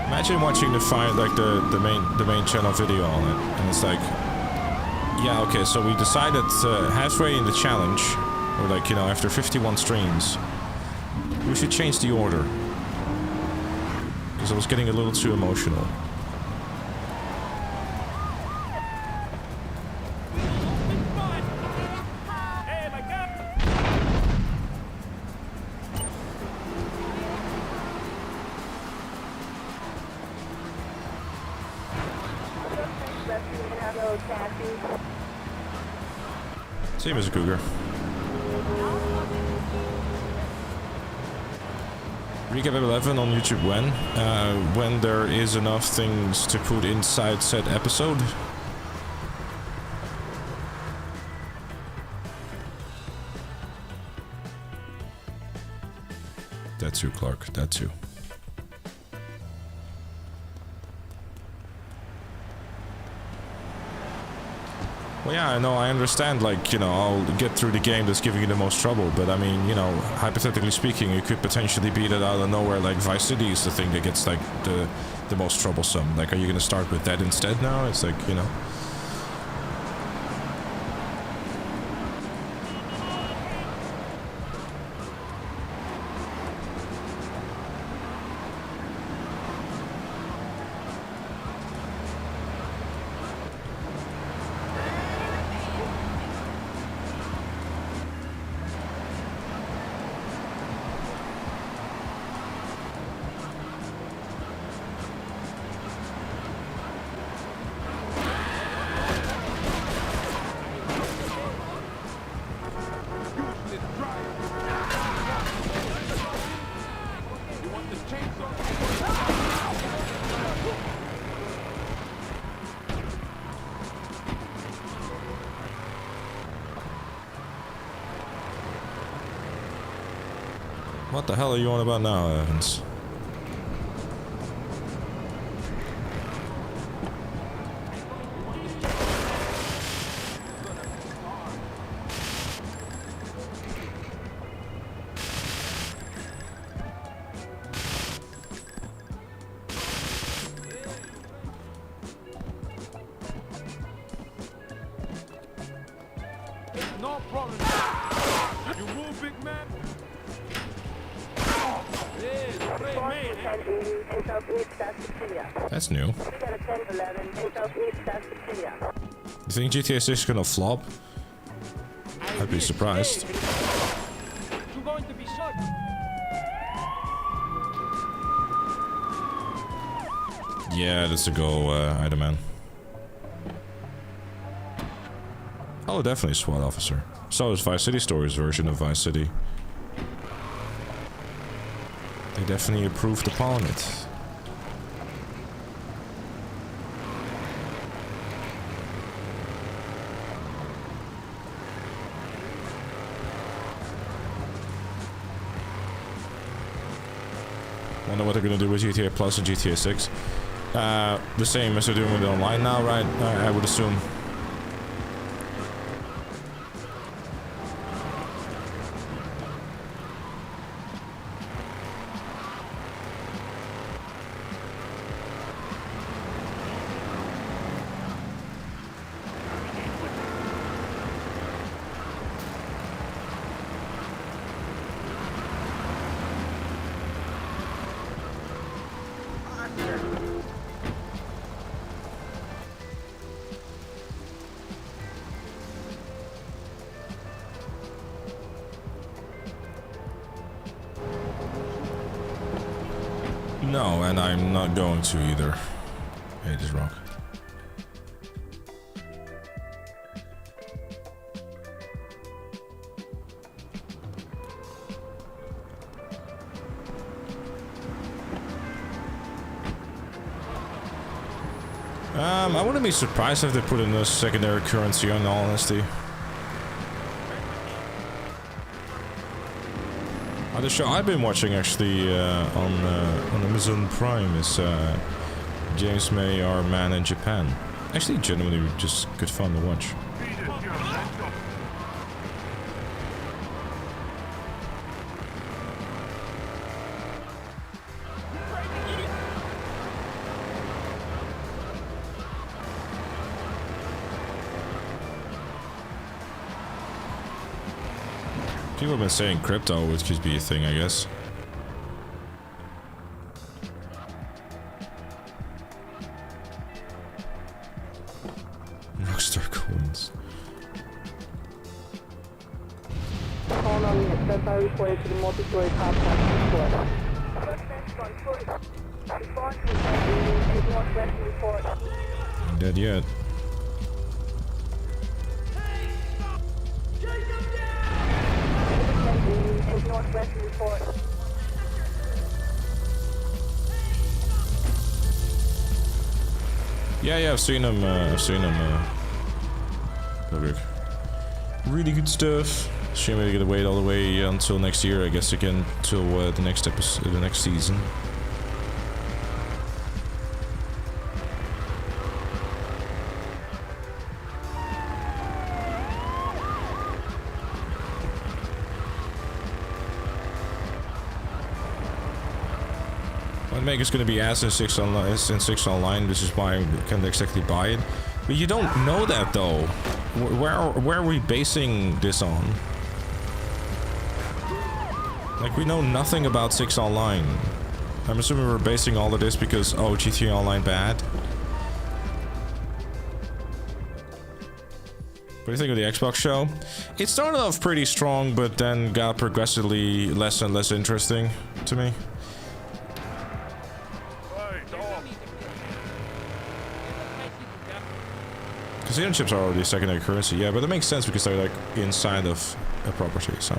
Imagine watching the fight, like the main channel video on it, and it's like, yeah, okay, so we decided halfway in the challenge, or like, you know, after 51 streams, we should change the order. Because I was getting a little too emotional. See you, Mr. Cougar. Recap 11 on YouTube when? When there is enough things to put inside said episode. That too, Clark. That too. Well, yeah, I know, I understand, like, you know, I'll get through the game that's giving you the most trouble, but I mean, you know, hypothetically speaking, you could potentially beat it out of nowhere, like Vice City is the thing that gets, like, the most troublesome. Like, are you gonna start with that instead now? It's like, you know... What the hell are you on about now, Evans? No problem. You move, big man. Yeah, great man. 10 EU to southeast, that's clear. That's new. We got a 10-11 to southeast, that's clear. You think GTA 6 is gonna flop? I'd be surprised. You're going to be shot. Yeah, that's a go, Item Man. Oh, definitely SWAT officer. So is Vice City Stories' version of Vice City. They definitely improved upon it. Wonder what they're gonna do with GTA Plus and GTA 6. The same as they're doing with it online now, right? I would assume. No, and I'm not going to either. Hey, this rock. I wouldn't be surprised if they put in a secondary currency, in all honesty. The show I've been watching actually on Amazon Prime is James May, Our Man in Japan. Actually, genuinely just good fun to watch. People have been saying crypto, which could be a thing, I guess. Rockstar coins. Call on the express reported to the multi-story complex report. Suspect on foot. Response to 10 EU to northwest report. Not dead yet. Northwest report. Yeah, I've seen him. Okay. Really good stuff. Shame we gotta wait all the way until next year, I guess, again, till the next episode, the next season. It's going to be as in 6 online, which is why I can't exactly buy it. But you don't know that though. Where are we basing this on? Like, we know nothing about 6 online. I'm assuming we're basing all of this because, oh, GTA Online bad. What do you think of the Xbox show? It started off pretty strong, but then got progressively less and less interesting to me. Casino chips are already secondary currency, yeah, but it makes sense because they're like inside of a property, so.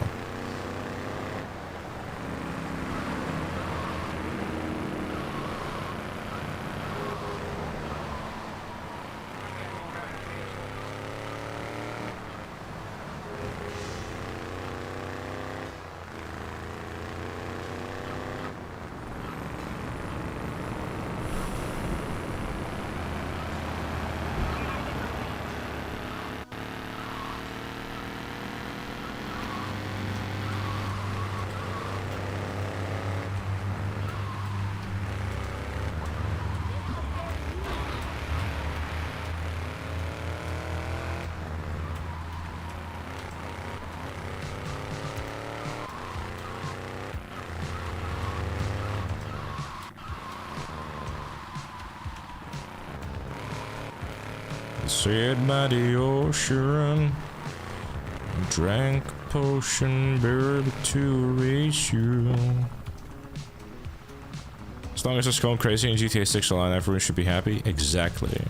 Sit by the ocean, drank a potion, baby, to erase you. As long as it's going crazy in GTA 6 Online, everyone should be happy. Exactly.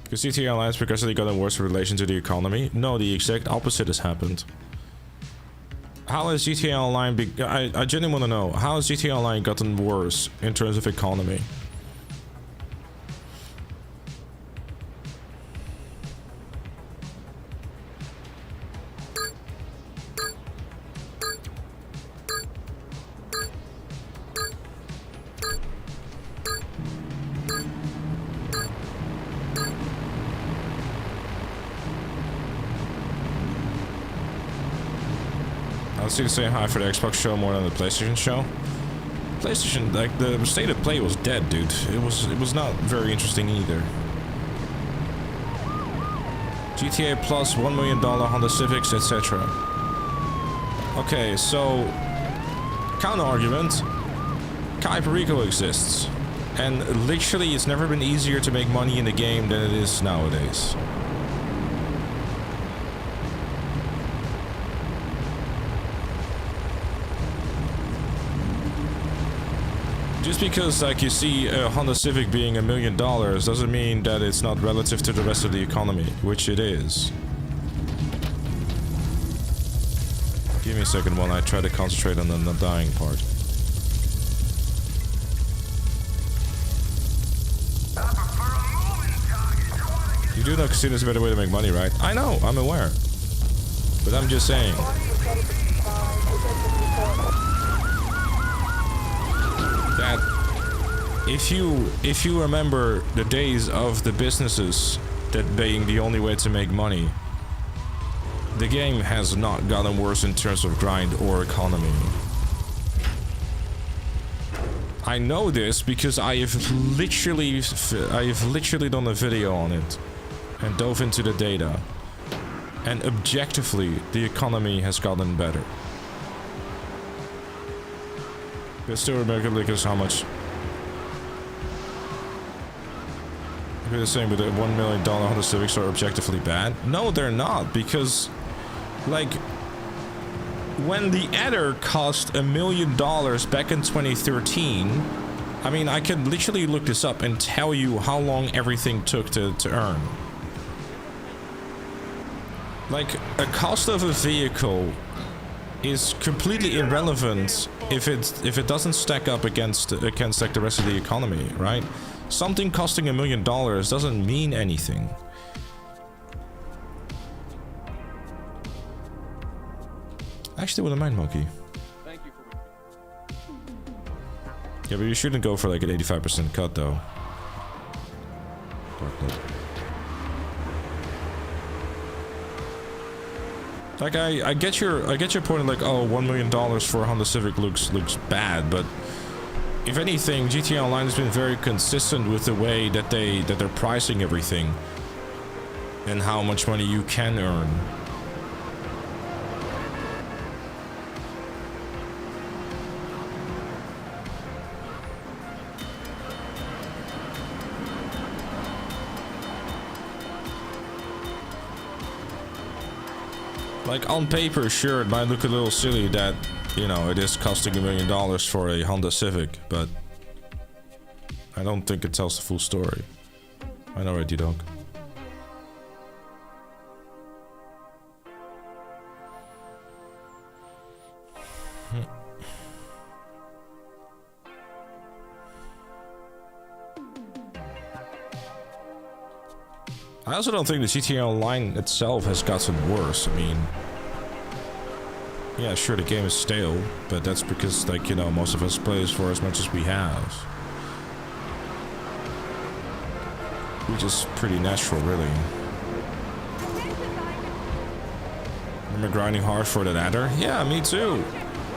Because GTA Online has progressively gotten worse in relation to the economy. No, the exact opposite has happened. How has GTA Online I genuinely want to know, how has GTA Online gotten worse in terms of economy? Let's see, say hi for the Xbox show more than the PlayStation show. PlayStation, like, the state of play was dead, dude. It was not very interesting either. GTA Plus, $1 million Honda Civics, etc. Okay, so counter argument. Kai Perico exists, and literally, it's never been easier to make money in the game than it is nowadays. Just because, like, you see a Honda Civic being $1 million doesn't mean that it's not relative to the rest of the economy, which it is. Give me a second while I try to concentrate on the dying part. You do know casino's a better way to make money, right? I know, I'm aware. But I'm just saying. That if you remember the days of the businesses that being the only way to make money, the game has not gotten worse in terms of grind or economy. I know this because I have literally done a video on it and dove into the data, and objectively the economy has gotten better. But still remember, because how much? You're the same with the $1 million Honda Civics are objectively bad? No, they're not, because, like, when the Adder cost $1 million back in 2013, I mean, I can literally look this up and tell you how long everything took to earn. Like, a cost of a vehicle is completely irrelevant if it doesn't stack up against like the rest of the economy, right? Something costing $1 million doesn't mean anything. Actually, wouldn't mind, Monkey. Thank you for Yeah, but you shouldn't go for like an 85% cut, though. Like, I get your point, like, oh, $1 million for a Honda Civic looks bad, but if anything, GTA Online has been very consistent with the way that they're pricing everything and how much money you can earn. Like, on paper, sure, it might look a little silly that, you know, it is costing $1 million for a Honda Civic, but I don't think it tells the full story. I know, right, D-Dog? I also don't think the GTA Online itself has gotten worse. I mean, yeah, sure, the game is stale, but that's because, like, you know, most of us play this for as much as we have. Which is pretty natural, really. Remember grinding hard for that Adder? Yeah, me too.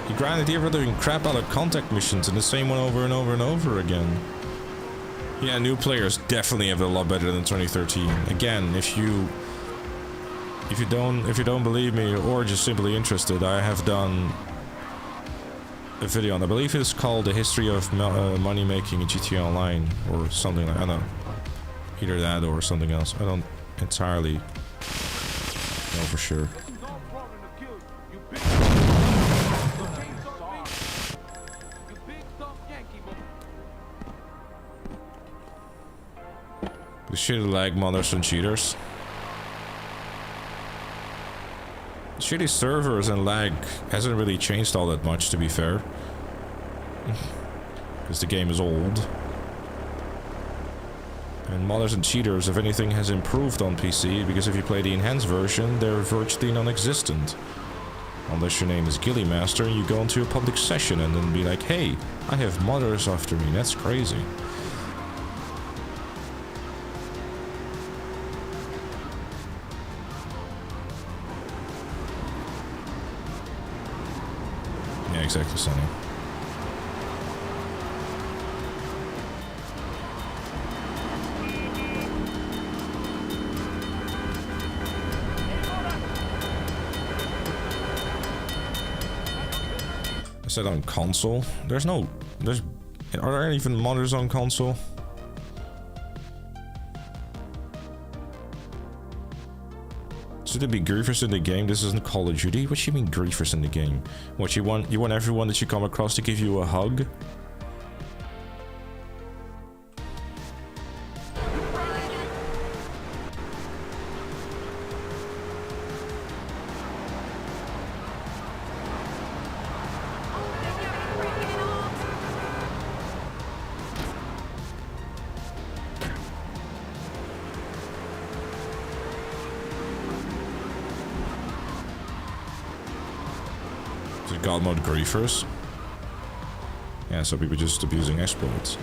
You grinded the ever-living crap out of contact missions and the same one over and over and over again. Yeah, new players definitely have it a lot better than 2013. Again, if you if you don't believe me or just simply interested, I have done a video on, I believe it's called The History of Money Making in GTA Online or something like, I don't know, either that or something else. I don't entirely know for sure. The shit like modders and cheaters. Shitty servers and lag hasn't really changed all that much, to be fair. Because the game is old. And modders and cheaters, if anything, has improved on PC, because if you play the enhanced version, they're virtually non-existent. Unless your name is Gilly Master and you go into a public session and then be like, hey, I have modders after me, that's crazy. Yeah, exactly, Sonny. I said on console. Are there even modders on console? Should there be griefers in the game? This isn't Call of Duty. What do you mean griefers in the game? What you want everyone that you come across to give you a hug? God mode griefers. Yeah, so people just abusing exploits.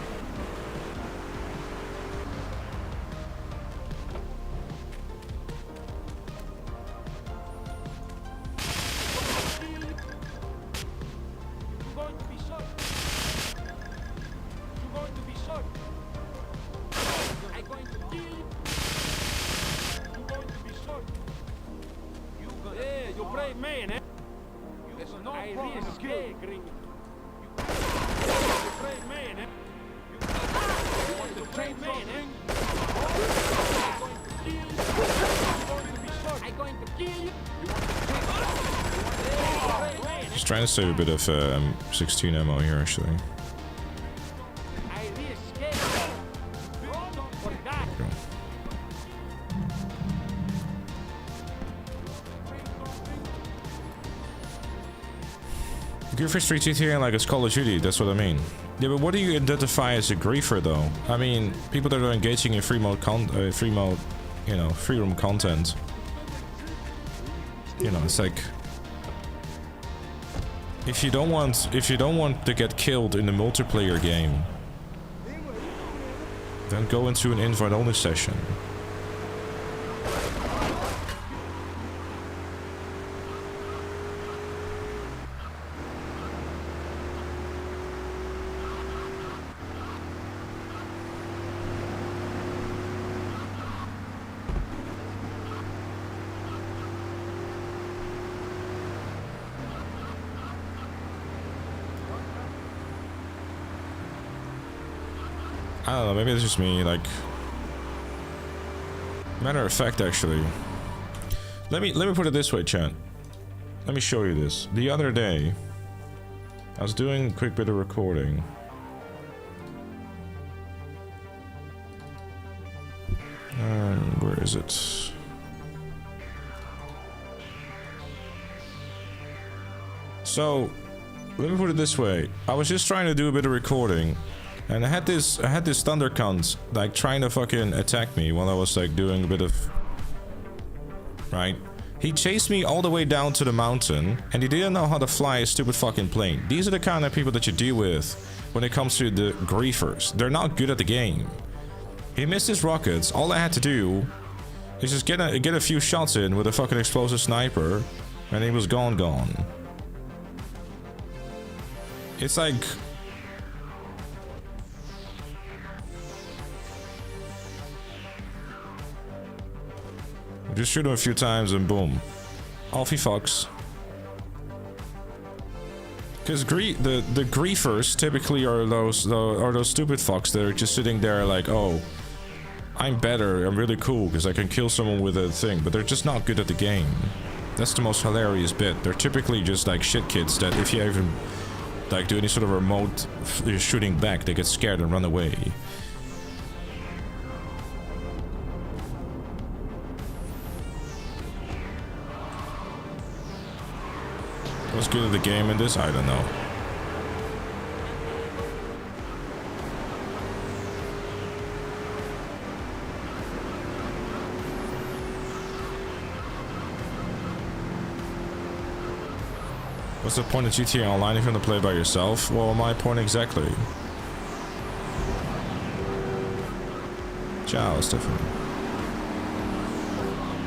Just trying to save a bit of 16 ammo here, actually. Griefers treat GTA like it's Call of Duty, that's what I mean. Yeah, but what do you identify as a griefer, though? I mean, people that are engaging in free room content. You know, it's like, if you don't want to get killed in the multiplayer game, then go into an invite-only session. I don't know, maybe it's just me, like... Matter of fact, actually. Let me put it this way, chat. Let me show you this. The other day, I was doing a quick bit of recording. Where is it? So, let me put it this way. I was just trying to do a bit of recording. And I had this thunder cunt, like, trying to fucking attack me while I was, like, doing a bit of... Right? He chased me all the way down to the mountain, and he didn't know how to fly a stupid fucking plane. These are the kind of people that you deal with when it comes to the griefers. They're not good at the game. He missed his rockets. All I had to do is just get a few shots in with a fucking explosive sniper, and he was gone. It's like... Just shoot him a few times and boom. Off he fucks. Because the griefers typically are those stupid fucks that are just sitting there like, oh, I'm better, I'm really cool because I can kill someone with a thing, but they're just not good at the game. That's the most hilarious bit. They're typically just like shit kids that if you even like do any sort of remote shooting back, they get scared and run away. What's good at the game in this? I don't know. What's the point of GTA Online if you're gonna play by yourself? Well, my point exactly. Ciao, Stefan.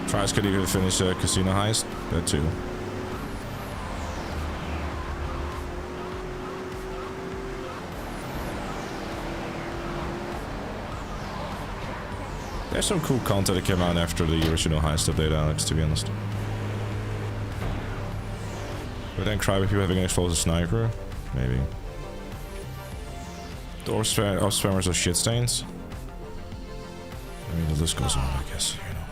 Tries could even finish a casino heist? That too. There's some cool content that came out after the original heist update, Alex, to be honest. But then Crybaby having an explosive sniper? Maybe. The spammers are shit stains? I mean, the list goes on, I guess, you know.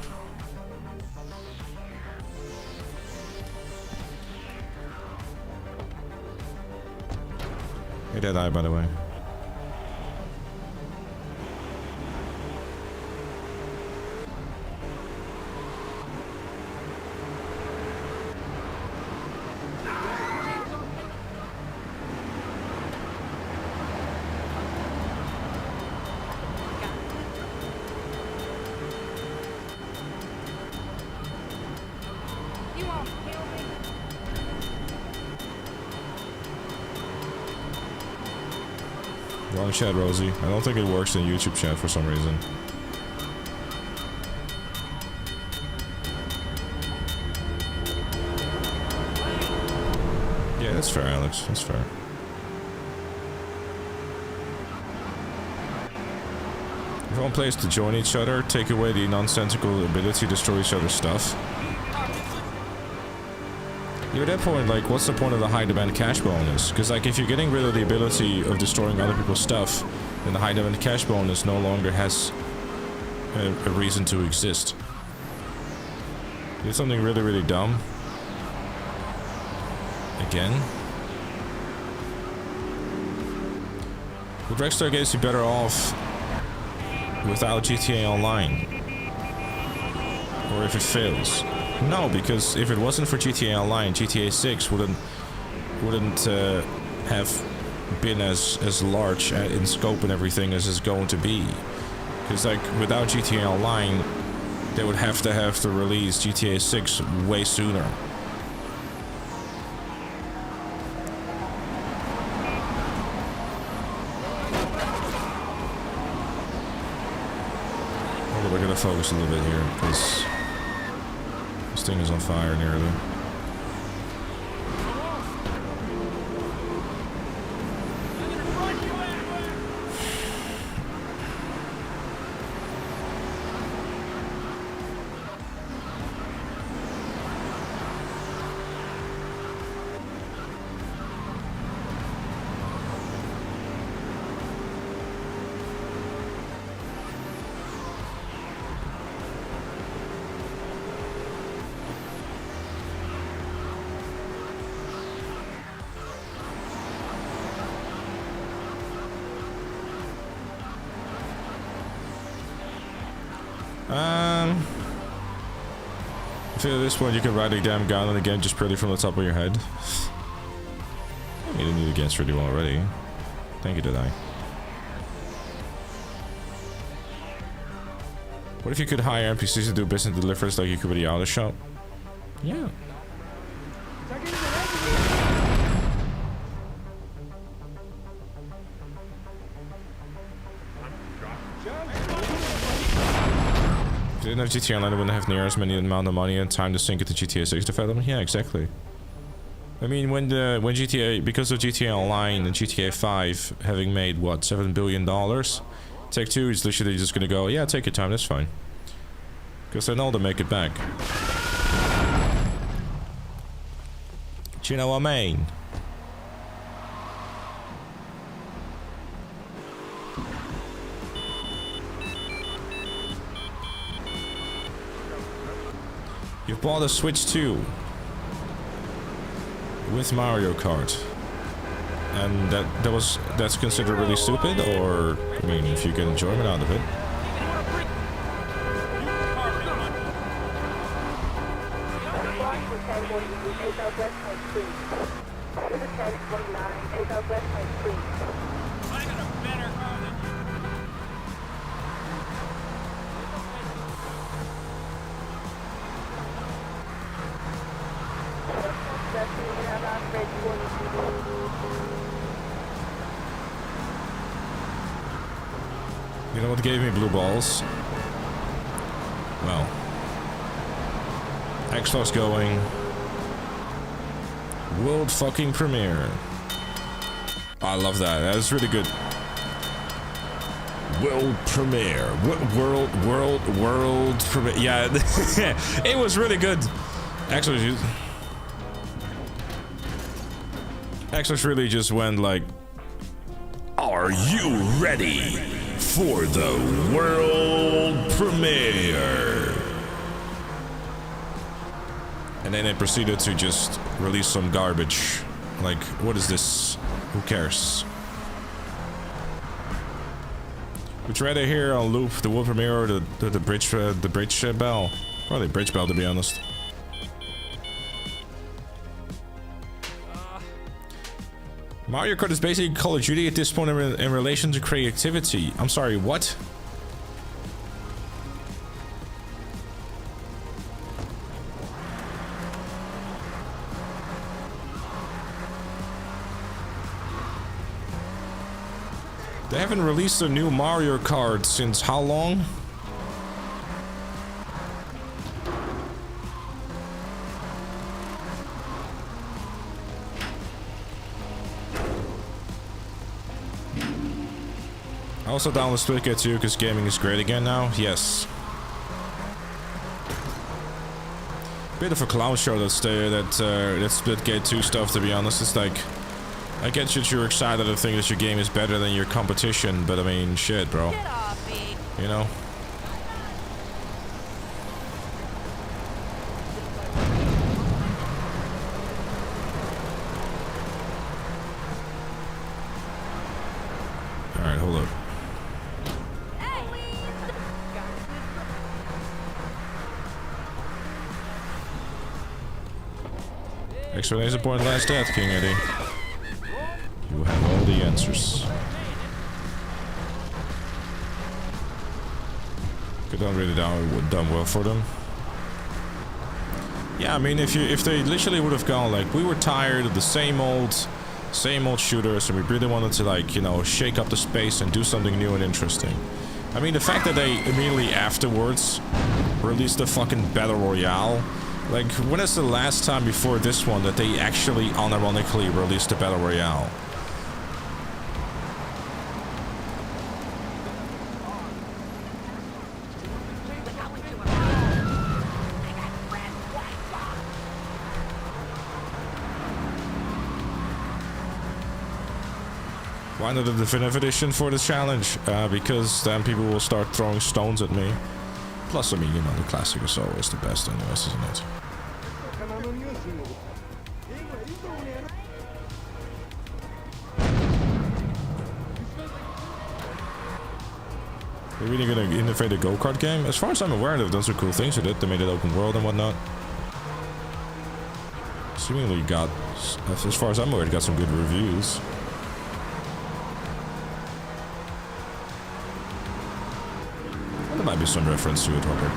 Hey, Deadeye, by the way. You won't kill me. Wrong chat, Rosie. I don't think it works in YouTube chat for some reason. Yeah, that's fair, Alex. That's fair. If everyone plays to join each other, take away the nonsensical ability to destroy each other's stuff. Yeah, at that point, like, what's the point of the high demand cash bonus? Because, like, if you're getting rid of the ability of destroying other people's stuff, then the high demand cash bonus no longer has a reason to exist. Did something really, really dumb. Again. Would Rockstar gets you better off without GTA Online? Or if it fails? No, because if it wasn't for GTA Online, GTA 6 wouldn't have been as large in scope and everything as it's going to be. Because, like, without GTA Online, they would have to release GTA 6 way sooner. Well, we're gonna focus a little bit here, because this thing is on fire nearly. I feel at this point you can ride a damn gun again just purely from the top of your head. You didn't need against really well already. Thank you, did I? What if you could hire NPCs to do business deliveries like you could with the auto shop? Yeah. If you didn't have GTA Online, it wouldn't have near as many amount of money and time to sink into GTA 6 development. Yeah, exactly. I mean, when GTA, because of GTA Online and GTA 5 having made what, $7 billion, Take-Two is literally just gonna go, yeah, take your time, that's fine. Because I know they'll make it back. Do you know what I mean? You've bought a Switch 2 with Mario Kart, and that's considered really stupid, or I mean, if you get enjoyment out of it. You know what gave me blue balls? Well, Xbox going world fucking premiere. I love that. That's really good. World premiere. World premiere. Yeah, it was really good. Xbox really just went like, "Are you ready for the world premiere?" And then they proceeded to just release some garbage. Like, what is this? Who cares? Would you rather hear on loop the world premiere or the bridge bell? Probably bridge bell, to be honest. Mario Kart is basically Call of Duty at this point in relation to creativity. I'm sorry, what? They haven't released a new Mario Kart since how long? I also downloaded Splitgate 2 because gaming is great again now. Yes. Bit of a clown show that Splitgate 2 stuff, to be honest. It's like, I get that you're excited to think that your game is better than your competition, but I mean, shit, bro. Get off me. You know? Alright, hold up. Explanation point last death, King Eddie. You have all the answers. Could done really done well for them. Yeah, I mean, if they literally would have gone like, we were tired of the same old shooters, and we really wanted to, like, you know, shake up the space and do something new and interesting. I mean, the fact that they immediately afterwards released the fucking battle royale. Like, when is the last time before this one that they actually unironically released the battle royale? Why not a definitive edition for this challenge? Because then people will start throwing stones at me. Plus, I mean, you know, the classic is always the best anyways, isn't it? They're really gonna innovate a go-kart game? As far as I'm aware, they've done some cool things with it. They made it open world and whatnot. Seemingly got, as far as I'm aware, it got some good reviews. There might be some reference to it, Robert.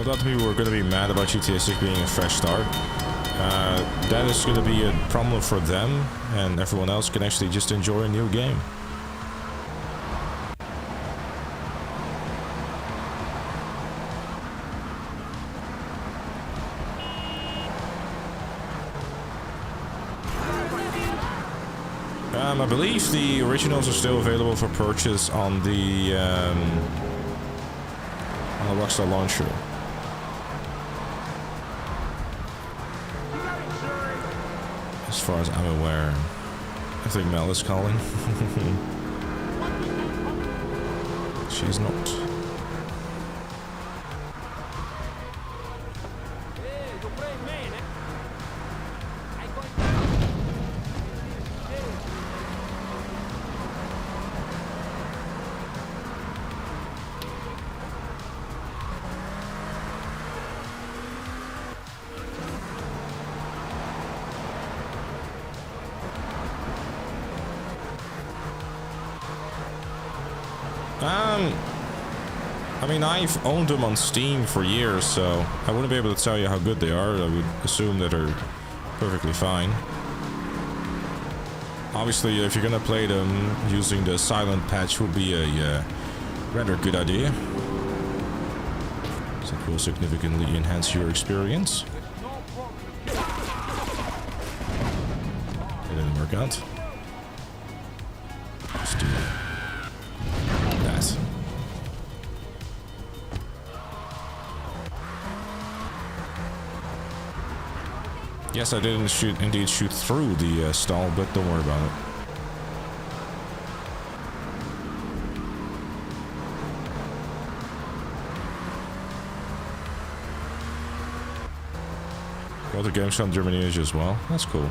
A lot of people were going to be mad about GTA 6 being a fresh start. That is going to be a problem for them, and everyone else can actually just enjoy a new game. I believe the originals are still available for purchase on the Rockstar launcher. As far as I'm aware. I think Mel is calling. She's not. I mean, I've owned them on Steam for years, so I wouldn't be able to tell you how good they are. I would assume that they're perfectly fine. Obviously, if you're gonna play them, using the silent patch would be a rather good idea. So it will significantly enhance your experience. It didn't work out. Let's do that. Yes, I didn't indeed shoot through the stall, but don't worry about it. Got the games from Germany as well. That's cool.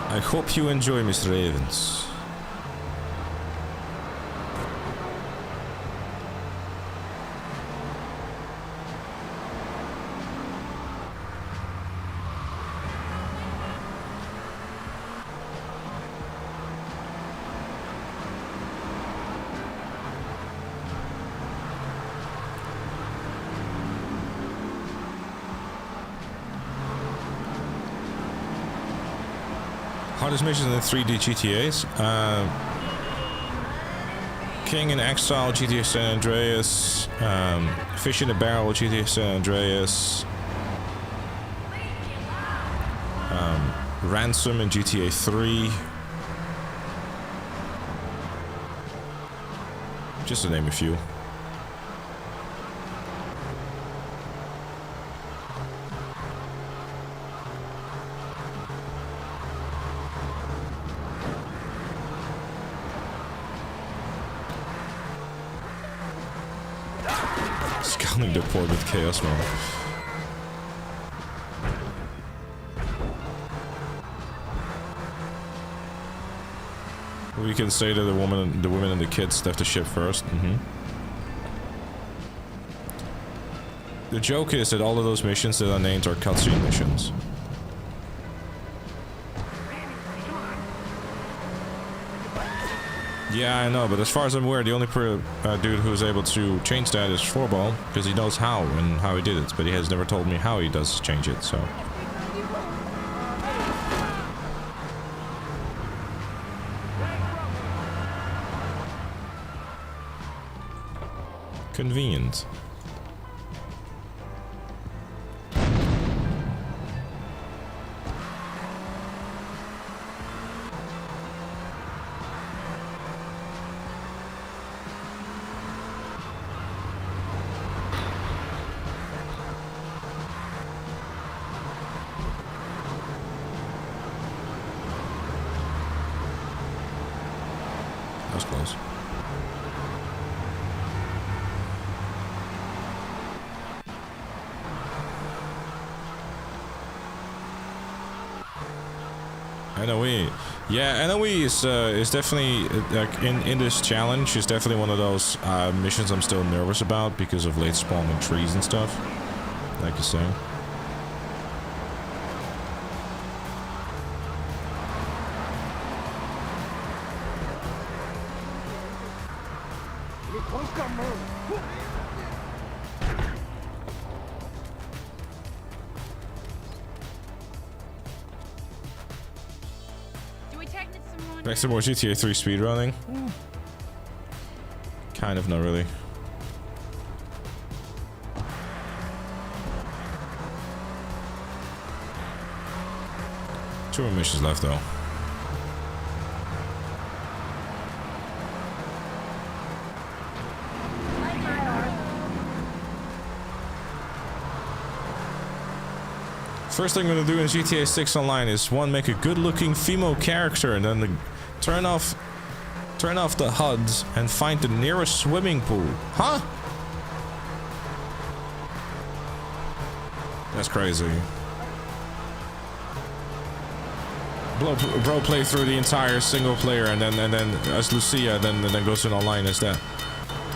I hope you enjoy, Mr. Evans. Hardest missions in the 3D GTAs. King in Exile, GTA San Andreas. Fish in a Barrel, GTA San Andreas. Ransom in GTA 3. Just to name a few. Scaling the port with chaos mode. We can say that the women and the kids left the ship first. The joke is that all of those missions that are named are cutscene missions. Yeah, I know, but as far as I'm aware, the only dude who's able to change that is Forball, because he knows how and how he did it, but he has never told me how he does change it, so... Convenient. That was close. NOE. Yeah, NOE is definitely like in this challenge is definitely one of those missions I'm still nervous about because of late spawning trees and stuff. Like you say. Do we technic someone? Back to more GTA 3 speedrunning? Kind of, not really. 2 more missions left though. First thing I'm gonna do in GTA 6 Online is one, make a good-looking female character, and then turn off the HUDs and find the nearest swimming pool. Huh? That's crazy. Bro play through the entire single player and then as Lucia, then goes in online as that.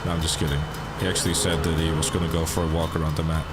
No, I'm just kidding. He actually said that he was gonna go for a walk around the map.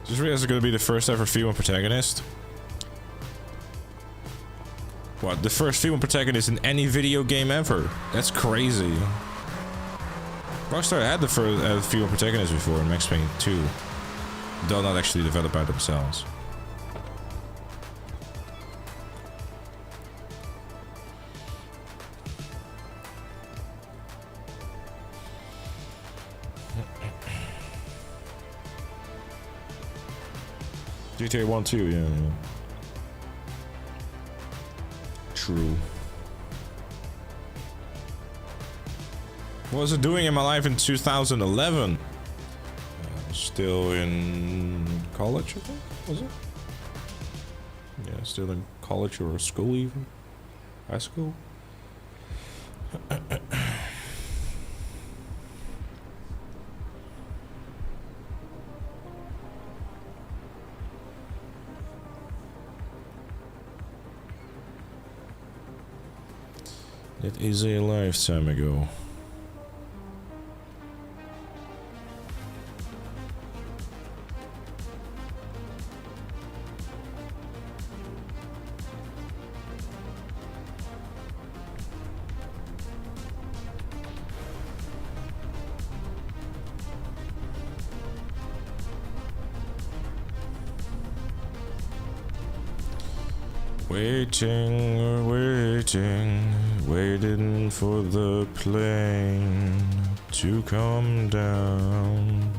Just realized it's gonna be the first ever female protagonist. What? The first female protagonist in any video game ever? That's crazy. Rockstar had the first female protagonist before in Max Payne 2, though not actually developed by themselves. GTA 1 too, yeah. True. What was I doing in my life in 2011? Still in college, I think, was it? Yeah, still in college or school even. High school. It is a lifetime ago. Waiting for the plane to come down.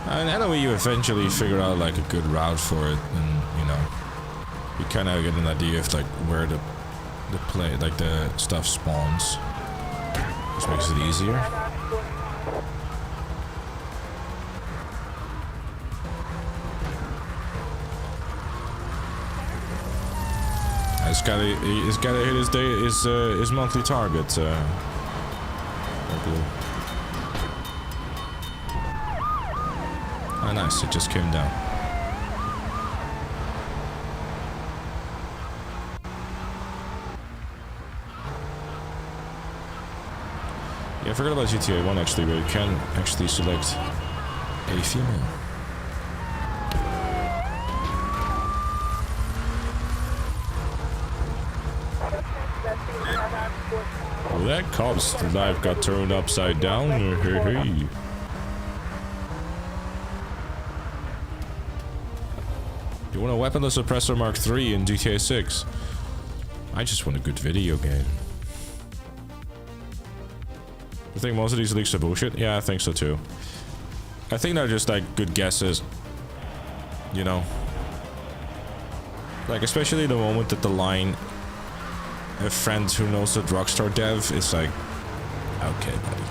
And anyway, you eventually figure out like a good route for it, and you know, you kind of get an idea of like where the play, like the stuff spawns, which makes it easier. He's gotta hit his monthly target. Hopefully. Oh, nice, it just came down. Yeah, I forgot about GTA 1 actually, where you can actually select a female. Well, that cop's life got turned upside down. Hey. You want a weaponless suppressor Mark III in GTA 6? I just want a good video game. I think most of these leaks are bullshit. Yeah, I think so too. I think they're just like good guesses. You know? Like, especially the moment that the line, a friend who knows the drugstore dev, is like, okay, buddy.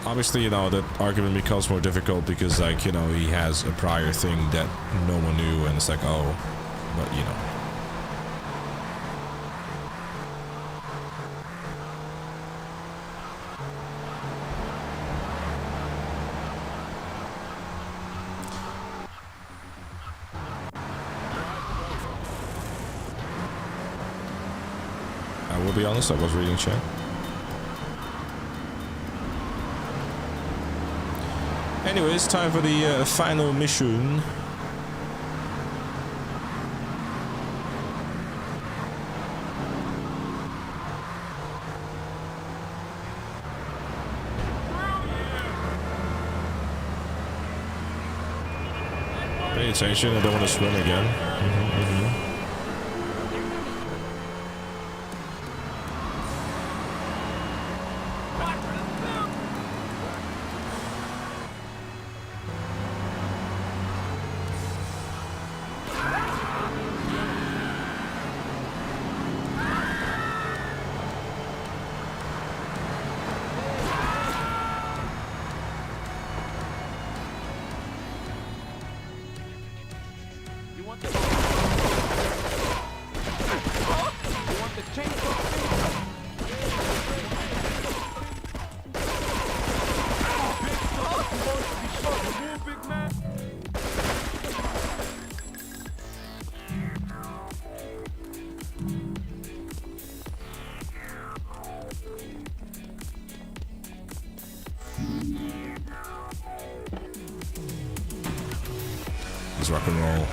Obviously, you know, that argument becomes more difficult because, like, you know, he has a prior thing that no one knew, and it's like, oh, but, you know. I will be honest, I was reading chat. Anyways, time for the final mission. Pay attention, I don't want to swim again. Let's rock and roll.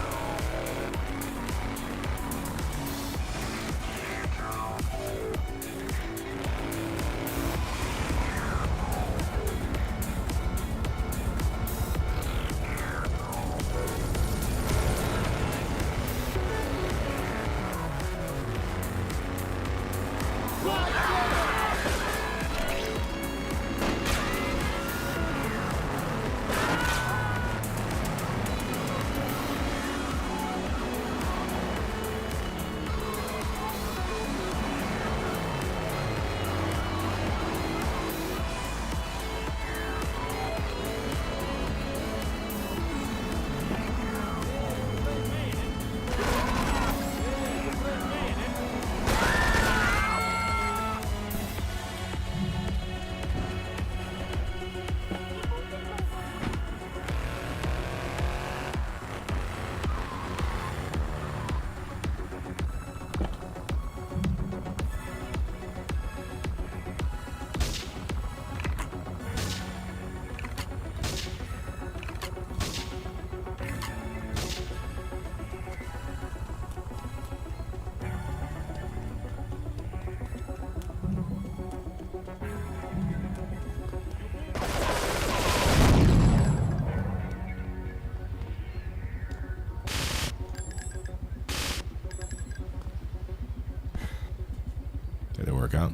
Did it work out?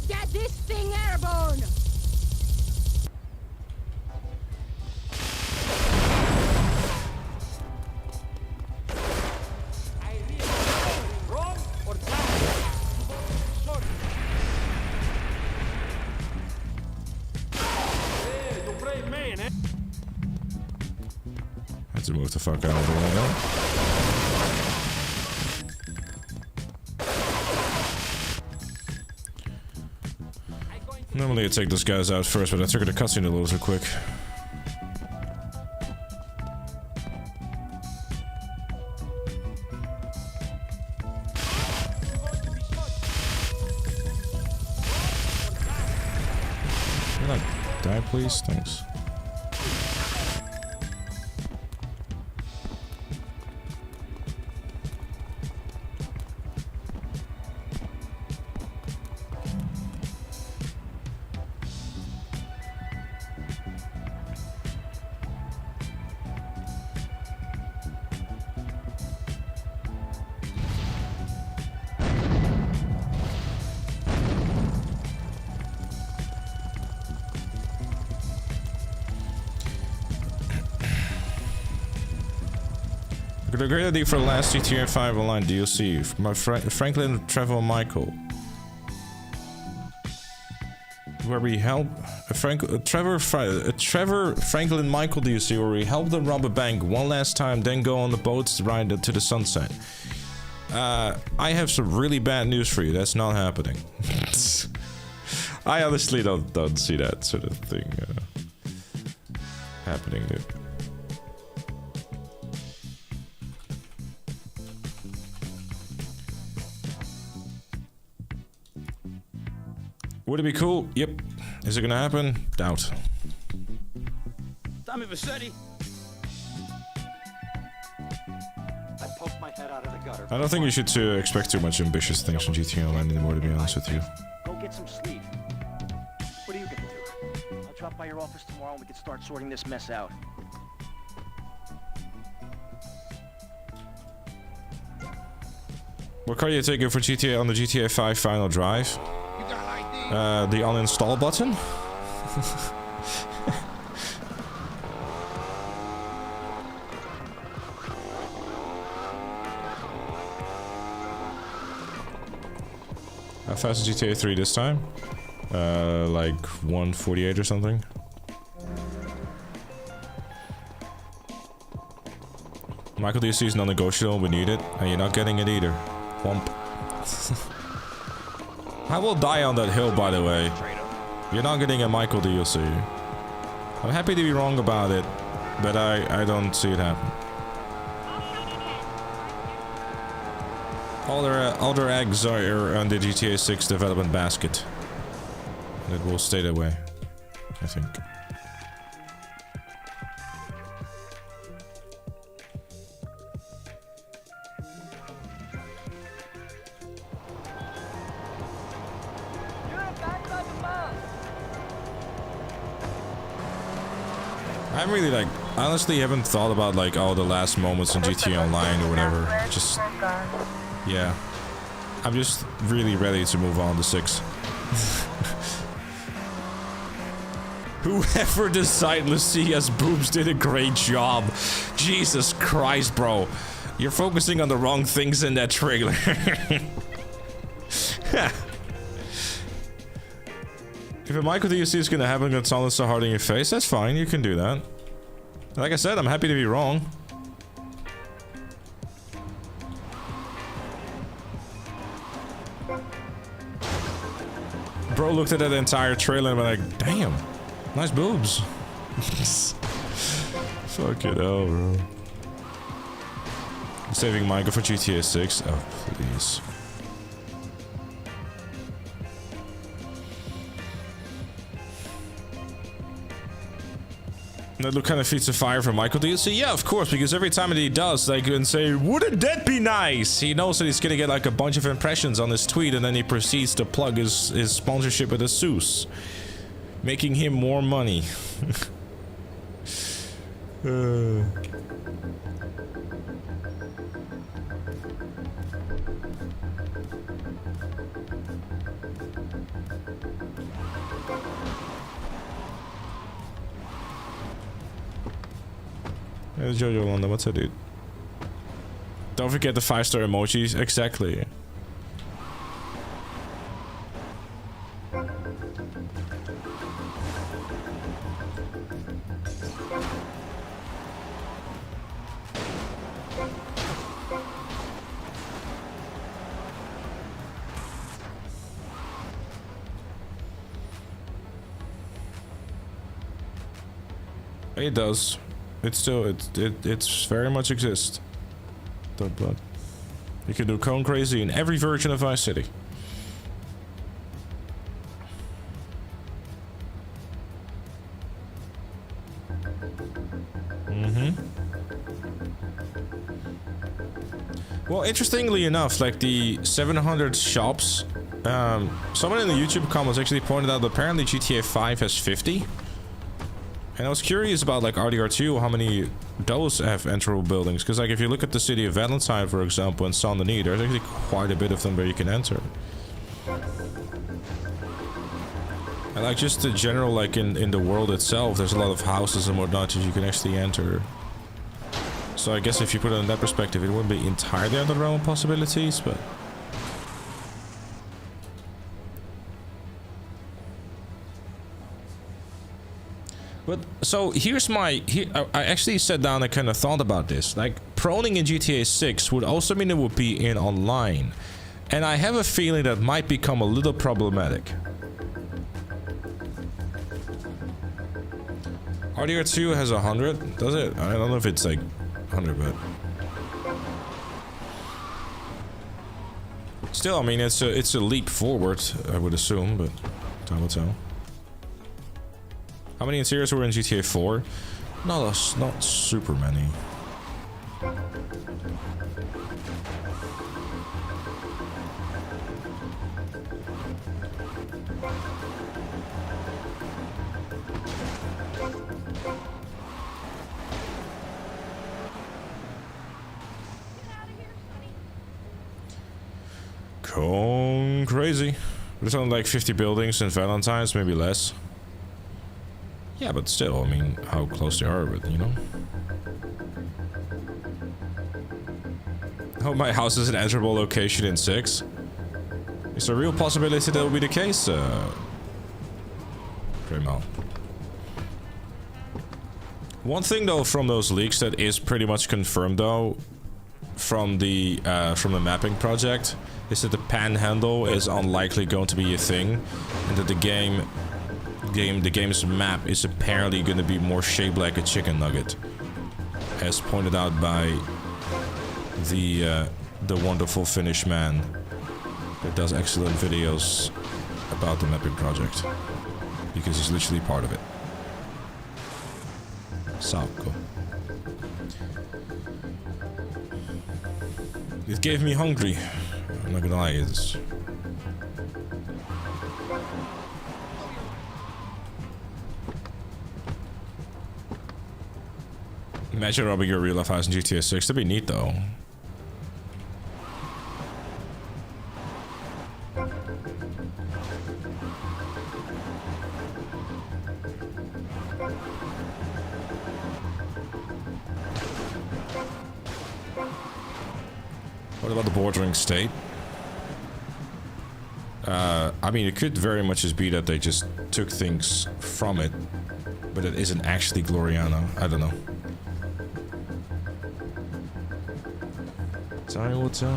Get this thing airborne! Had to move the fuck out of the window. Normally I take those guys out first, but I triggered the cutscene a little too quick. Can I die, please? Thanks. The great idea for the last GTA 5 Online DLC from my Franklin, Trevor, Michael, where we help Trevor Franklin Michael DLC, where we help them rob a bank one last time, then go on the boats ride to the sunset. I have some really bad news for you. That's not happening. I honestly don't see that sort of thing happening, dude. Would it be cool? Yep. Is it gonna happen? Doubt. Tommy Vassetti. I poked my head out of the gutter. I don't think you should expect too much ambitious things from GTA Online anymore, to be honest with you. Go get some sleep. What are you gonna do? I'll drop by your office tomorrow and we can start sorting this mess out. What car are you taking for GTA on the GTA 5 final drive? The uninstall button? How fast is GTA 3 this time? Like 148 or something? Michael DC is non-negotiable, we need it, and you're not getting it either. Womp. I will die on that hill, by the way. You're not getting a Michael DLC. I'm happy to be wrong about it, but I don't see it happen. All their eggs are on the GTA 6 development basket. And it will stay that way, I think. I'm really like, honestly haven't thought about like all the last moments in GTA Online or whatever. Just, yeah. I'm just really ready to move on to 6. Whoever designed Lucia's boobs did a great job. Jesus Christ, bro. You're focusing on the wrong things in that trailer. If a Michael DLC is gonna happen and it's all so hard in your face, that's fine, you can do that. Like I said, I'm happy to be wrong. Bro looked at that entire trailer and went like, damn, nice boobs. Fuck it hell, bro. I'm saving Michael for GTA 6. Oh, please. That look kind of feats of fire for Michael DLC? Yeah, of course, because every time that he does, they can say, wouldn't that be nice? He knows that he's gonna get like a bunch of impressions on his tweet, and then he proceeds to plug his sponsorship with Asus, making him more money. There's Jojo London, what's that, dude? Don't forget the 5-star emojis, exactly. It does. It's still it's very much exists. But you can do cone crazy in every version of Vice City. Well, interestingly enough, like the 700 shops, someone in the YouTube comments actually pointed out that apparently GTA 5 has 50. And I was curious about like RDR2, how many those have enterable buildings, because like if you look at the city of Valentine, for example, and Saint Denis, there's actually quite a bit of them where you can enter. And like just the general, like in the world itself, there's a lot of houses and whatnot that you can actually enter. So I guess if you put it in that perspective, it wouldn't be entirely out of the realm of possibilities, but... But, so here's my... I actually sat down and kind of thought about this. Like, proning in GTA 6 would also mean it would be in online. And I have a feeling that might become a little problematic. RDR2 has 100, does it? I don't know if it's like 100, but... Still, I mean, it's a leap forward, I would assume, but time will tell. How many interiors were in GTA 4? Not super many. Going crazy. There's only like 50 buildings in Valentine's, maybe less. Yeah, but still, I mean, how close they are with, you know? Oh, my house is an enterable location in 6. Is there a real possibility that will be the case? Primo. One thing though from those leaks that is pretty much confirmed though, from the mapping project, is that the panhandle is unlikely going to be a thing, and that the game's map is apparently going to be more shaped like a chicken nugget, as pointed out by the wonderful Finnish man that does excellent videos about the mapping project, because he's literally part of it. Saukko. It gave me hungry. I'm not gonna lie, it's... Imagine robbing your real life house in GTA 6. That'd be neat though. What about the bordering state? I mean, it could very much just be that they just took things from it, but it isn't actually Gloriana. I don't know. Time will tell.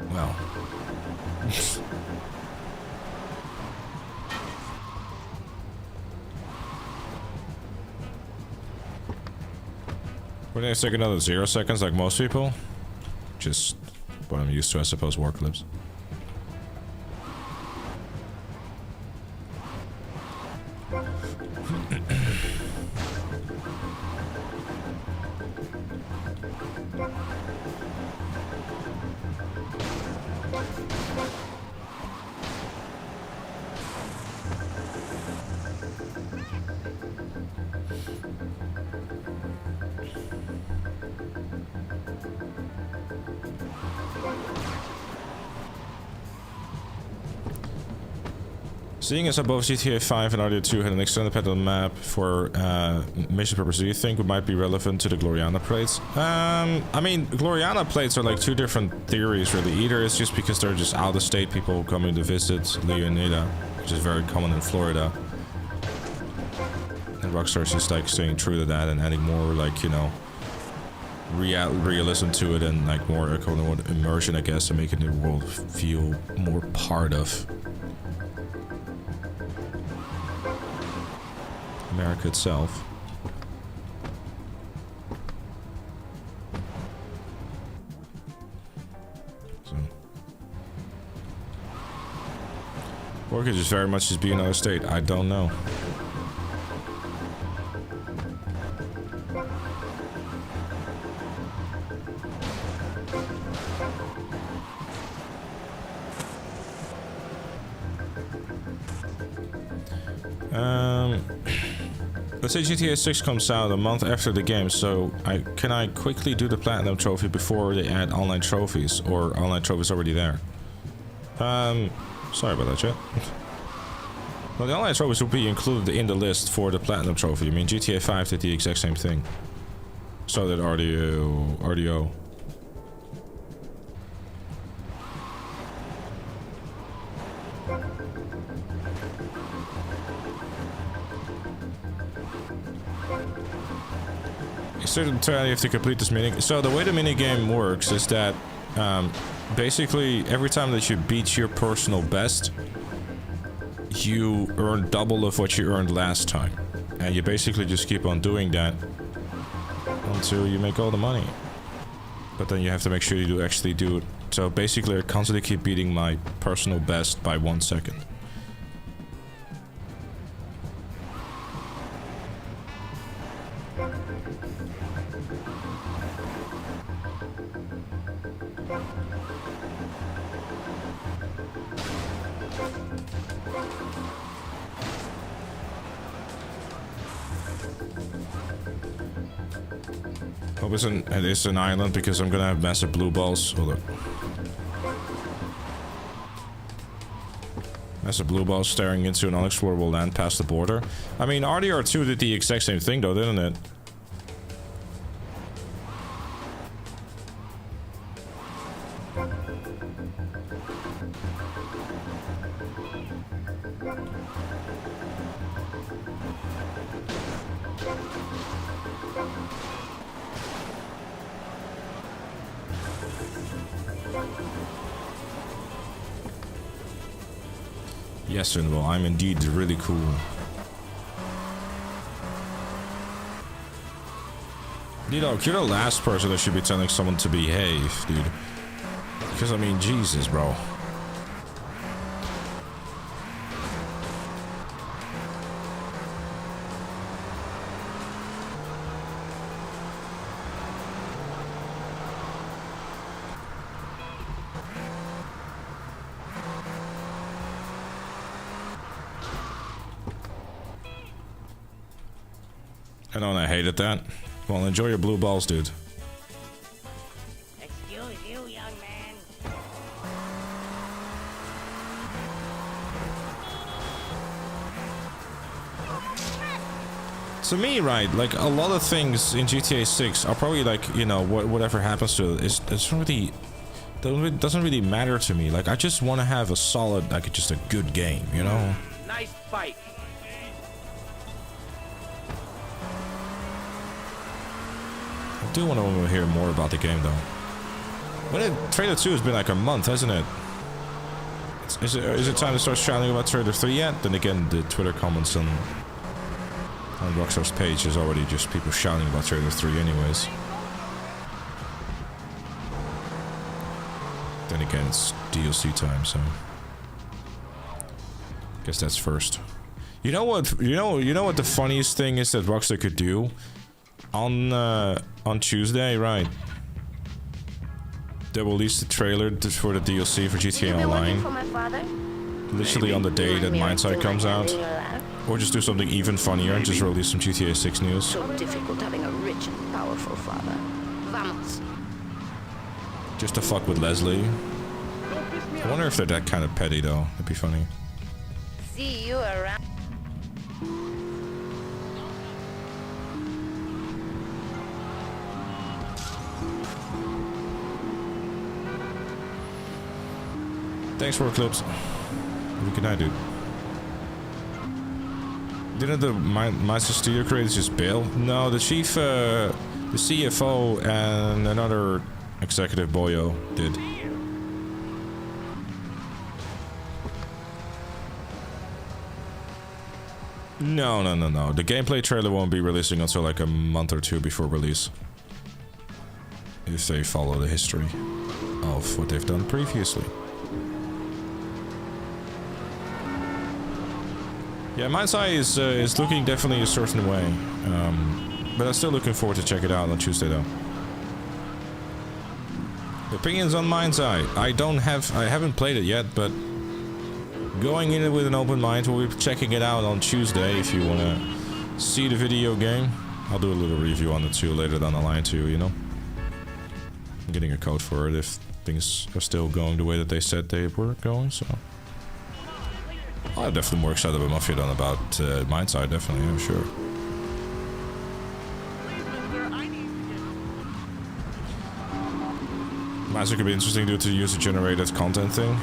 Well. We're gonna take another 0 seconds like most people. Just what I'm used to, I suppose, war clips. Seeing as both GTA 5 and RDR 2 had an extended path on the map for mission purposes, do you think it might be relevant to the Gloriana plates? I mean, Gloriana plates are like two different theories, really. Either it's just because they're just out-of-state people coming to visit Leonida, which is very common in Florida. And Rockstar's just like staying true to that and adding more, like, you know, realism to it and like more immersion, I guess, and making the world feel more part of America itself. So, or it could just very much just be another state. I don't know. Let's say GTA 6 comes out a month after the game, so can I quickly do the Platinum Trophy before they add online trophies, or online trophies already there? Sorry about that, chat. Well, the online trophies will be included in the list for the Platinum Trophy. I mean, GTA 5 did the exact same thing. So did RDO. Certain time you have to complete this mini. So the way the mini game works is that basically every time that you beat your personal best, you earn double of what you earned last time, and you basically just keep on doing that until you make all the money. But then you have to make sure you actually do it. So basically I constantly keep beating my personal best by 1 second. Hope it is an island because I'm gonna have massive blue balls. Hold up. Massive blue balls staring into an unexplorable land past the border. I mean, RDR 2 did the exact same thing though, didn't it? Yes, Inval, I'm indeed really cool. You know, you're the last person that should be telling someone to behave, dude. Because, I mean, Jesus, bro. I know, and I hated that. Well, enjoy your blue balls, dude. Excuse you, young man. To me, right, like, a lot of things in GTA 6 are probably like, you know, whatever happens to it, it's really... doesn't really matter to me. Like, I just want to have a solid, like, just a good game, you know? Nice fight. I do want to hear more about the game, though. Trailer 2 has been like a month, hasn't it? Is it time to start shouting about Trailer 3 yet? Then again, the Twitter comments on Rockstar's page is already just people shouting about Trailer 3 anyways. Then again, it's DLC time, so guess that's first. You know what? You know what the funniest thing is that Rockstar could do on Tuesday, right? They released the trailer for the DLC for GTA Online. Literally on the day that Mindside comes out. Or just do something even funnier and just release some GTA 6 news. So difficult having a rich and powerful father. Vamos. Just to fuck with Leslie. I wonder if they're that kind of petty though. That'd be funny. see you around. Thanks for clips. What can I do? Didn't the Master Studio creators just bail? No, the chief, the CFO and another executive boyo did. No. The gameplay trailer won't be releasing until like a month or two before release. If they follow the history of what they've done previously. Yeah, Mind's Eye is looking definitely a certain way. But I'm still looking forward to check it out on Tuesday though. Opinions on Mind's Eye. I haven't played it yet, but going in it with an open mind, we'll be checking it out on Tuesday if you want to see the video game. I'll do a little review on it too later down the line too, you know. I'm getting a code for it if things are still going the way that they said they were going, so. I'm definitely more excited about Mafia than about Mind's Eye, definitely, I'm sure. Might could be interesting due to the user-generated content thing.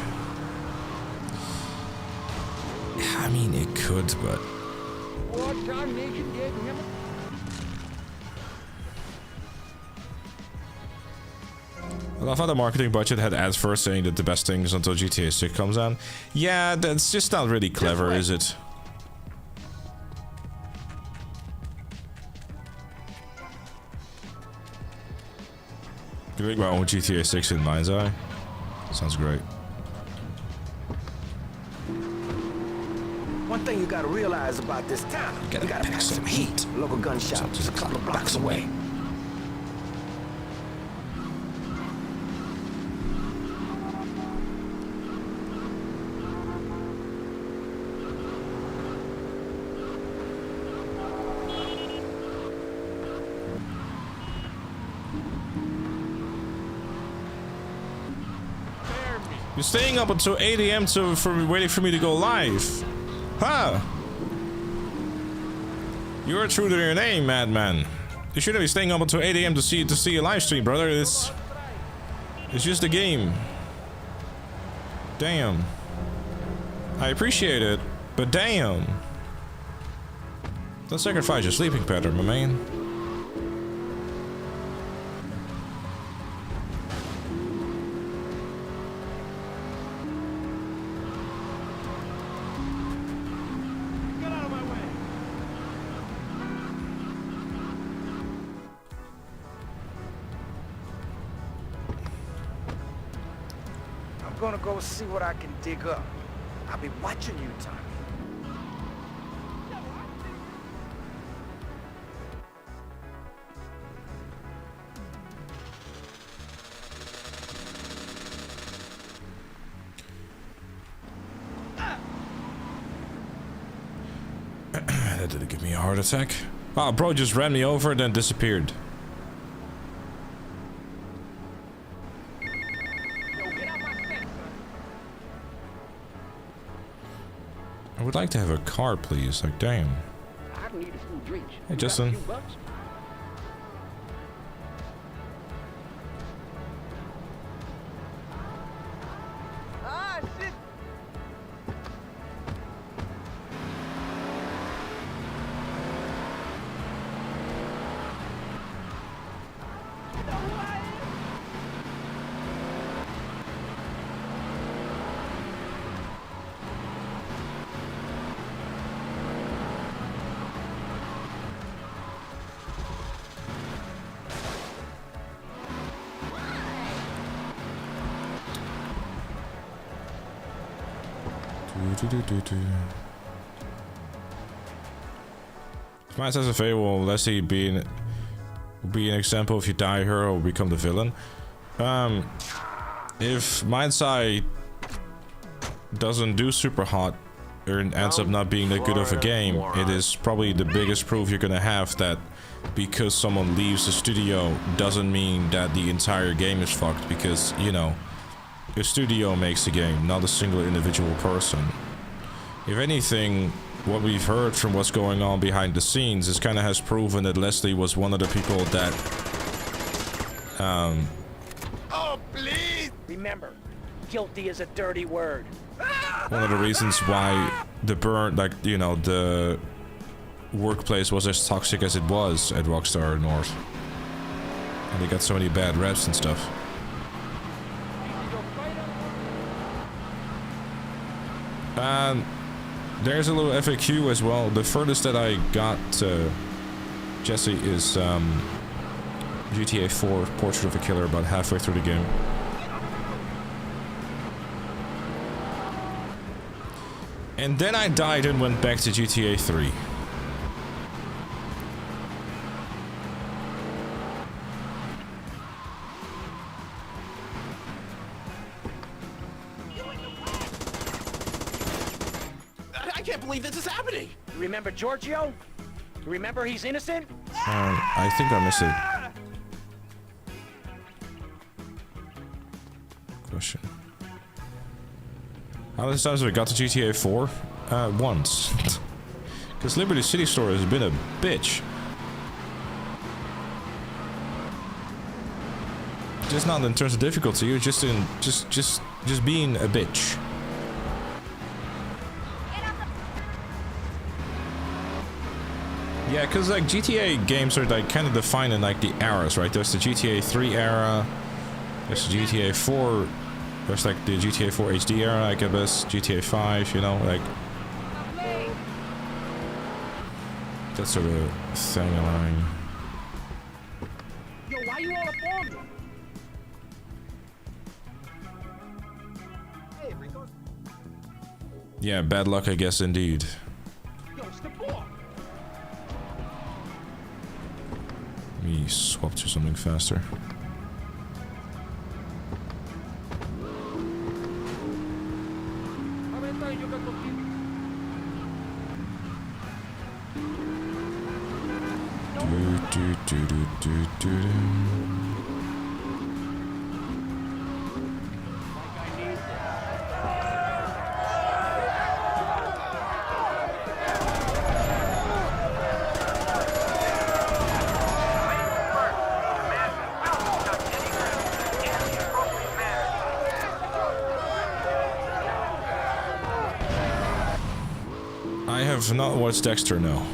I mean, it could, but... Well, I thought the marketing budget had ads first saying that the best things until GTA 6 comes out. Yeah, that's just not really clever, is it? Can I make my own GTA 6 in Mind's Eye? Sounds great. One thing you gotta realize about this town, you gotta pack some heat. Local gun shop just a couple of blocks away. You're staying up until 8 AM for waiting for me to go live. Huh? You're true to your name, madman. You shouldn't be staying up until 8 AM to see a live stream, brother. It's just a game. Damn. I appreciate it, but damn. Don't sacrifice your sleeping pattern, my man. I'm gonna go see what I can dig up. I'll be watching you, Tommy. That didn't give me a heart attack. Wow, bro just ran me over and then disappeared. I would like to have a car, please. Like, damn. Hey, Justin. Ah, shit! If mine says a favor, will Leslie be an example if you die her or become the villain? If Mind's Eye doesn't do super hot or ends up not being that good of a game, it is probably the biggest proof you're gonna have that because someone leaves the studio doesn't mean that the entire game is fucked, because, you know, the studio makes the game, not a single individual person. If anything, what we've heard from what's going on behind the scenes is kind of has proven that Leslie was one of the people that Oh, please! Remember, guilty is a dirty word. one of the reasons why the the workplace was as toxic as it was at Rockstar North. And they got so many bad reps and stuff. And there's a little FAQ as well. The furthest that I got, Jesse, is GTA 4 Portrait of a Killer, about halfway through the game. And then I died and went back to GTA 3. I can't believe this is happening! You remember Giorgio? You remember he's innocent? I think I missed it. Question. How many times have we got to GTA 4? Once. Because Liberty City Store has been a bitch. Just not in terms of difficulty, you're just in just being a bitch. Yeah, because like GTA games are like kind of defined in like the eras, right? There's the GTA 3 era, there's the GTA 4, there's like the GTA 4 HD era, like I guess GTA 5, you know, like that sort of thing. Yo, why you all up on me? Hey, Rico. Yeah, bad luck, I guess, indeed. Yo, step off. Let me swap to something faster. I have not watched Dexter, no.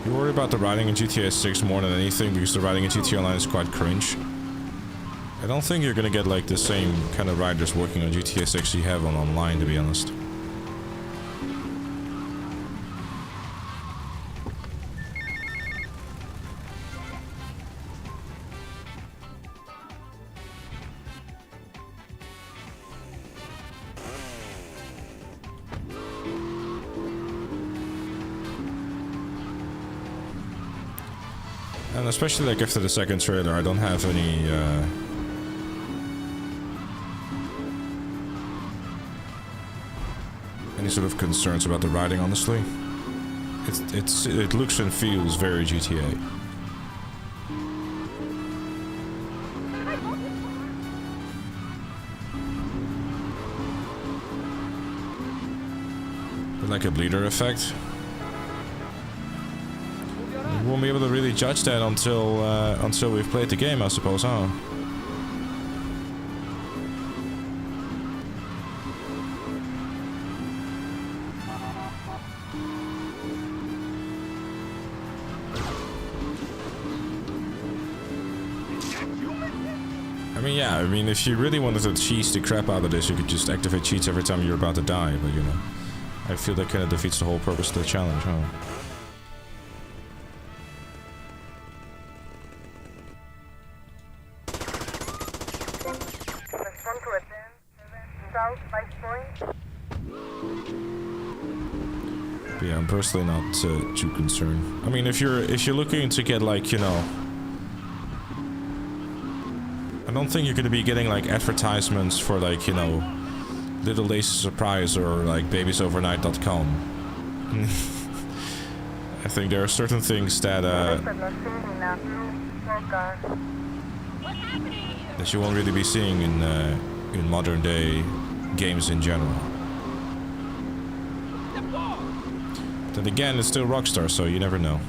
You worry about the writing in GTA 6 more than anything because the writing in GTA Online is quite cringe. I don't think you're gonna get like the same kind of writers working on GTA 6 you have on Online, to be honest. And especially like after the second trailer, I don't have any sort of concerns about the writing, honestly. It looks and feels very GTA. But like a bleeder effect. We won't be able to really judge that until we've played the game, I suppose, huh? I mean, yeah, I mean, if you really wanted to cheese the crap out of this, you could just activate cheats every time you're about to die, but you know, I feel that kind of defeats the whole purpose of the challenge, huh? But yeah, I'm personally not too concerned. I mean, if you're looking to get like, you know, I don't think you're gonna be getting like advertisements for like, you know, Little Lazy Surprise or like babysovernight.com. I think there are certain things that that you won't really be seeing in modern day games in general. Then again, it's still Rockstar, so you never know.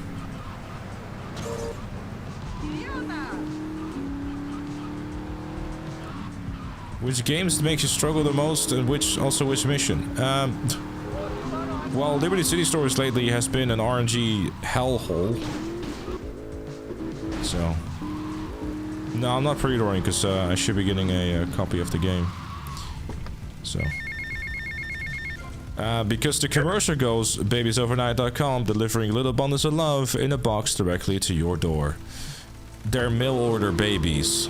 Which games make you struggle the most, and which mission? Well, Liberty City Stories lately has been an RNG hellhole. So, no, I'm not pre-ordering because I should be getting a copy of the game. So, because the commercial goes, babysovernight.com delivering little bundles of love in a box directly to your door. They're mail order babies.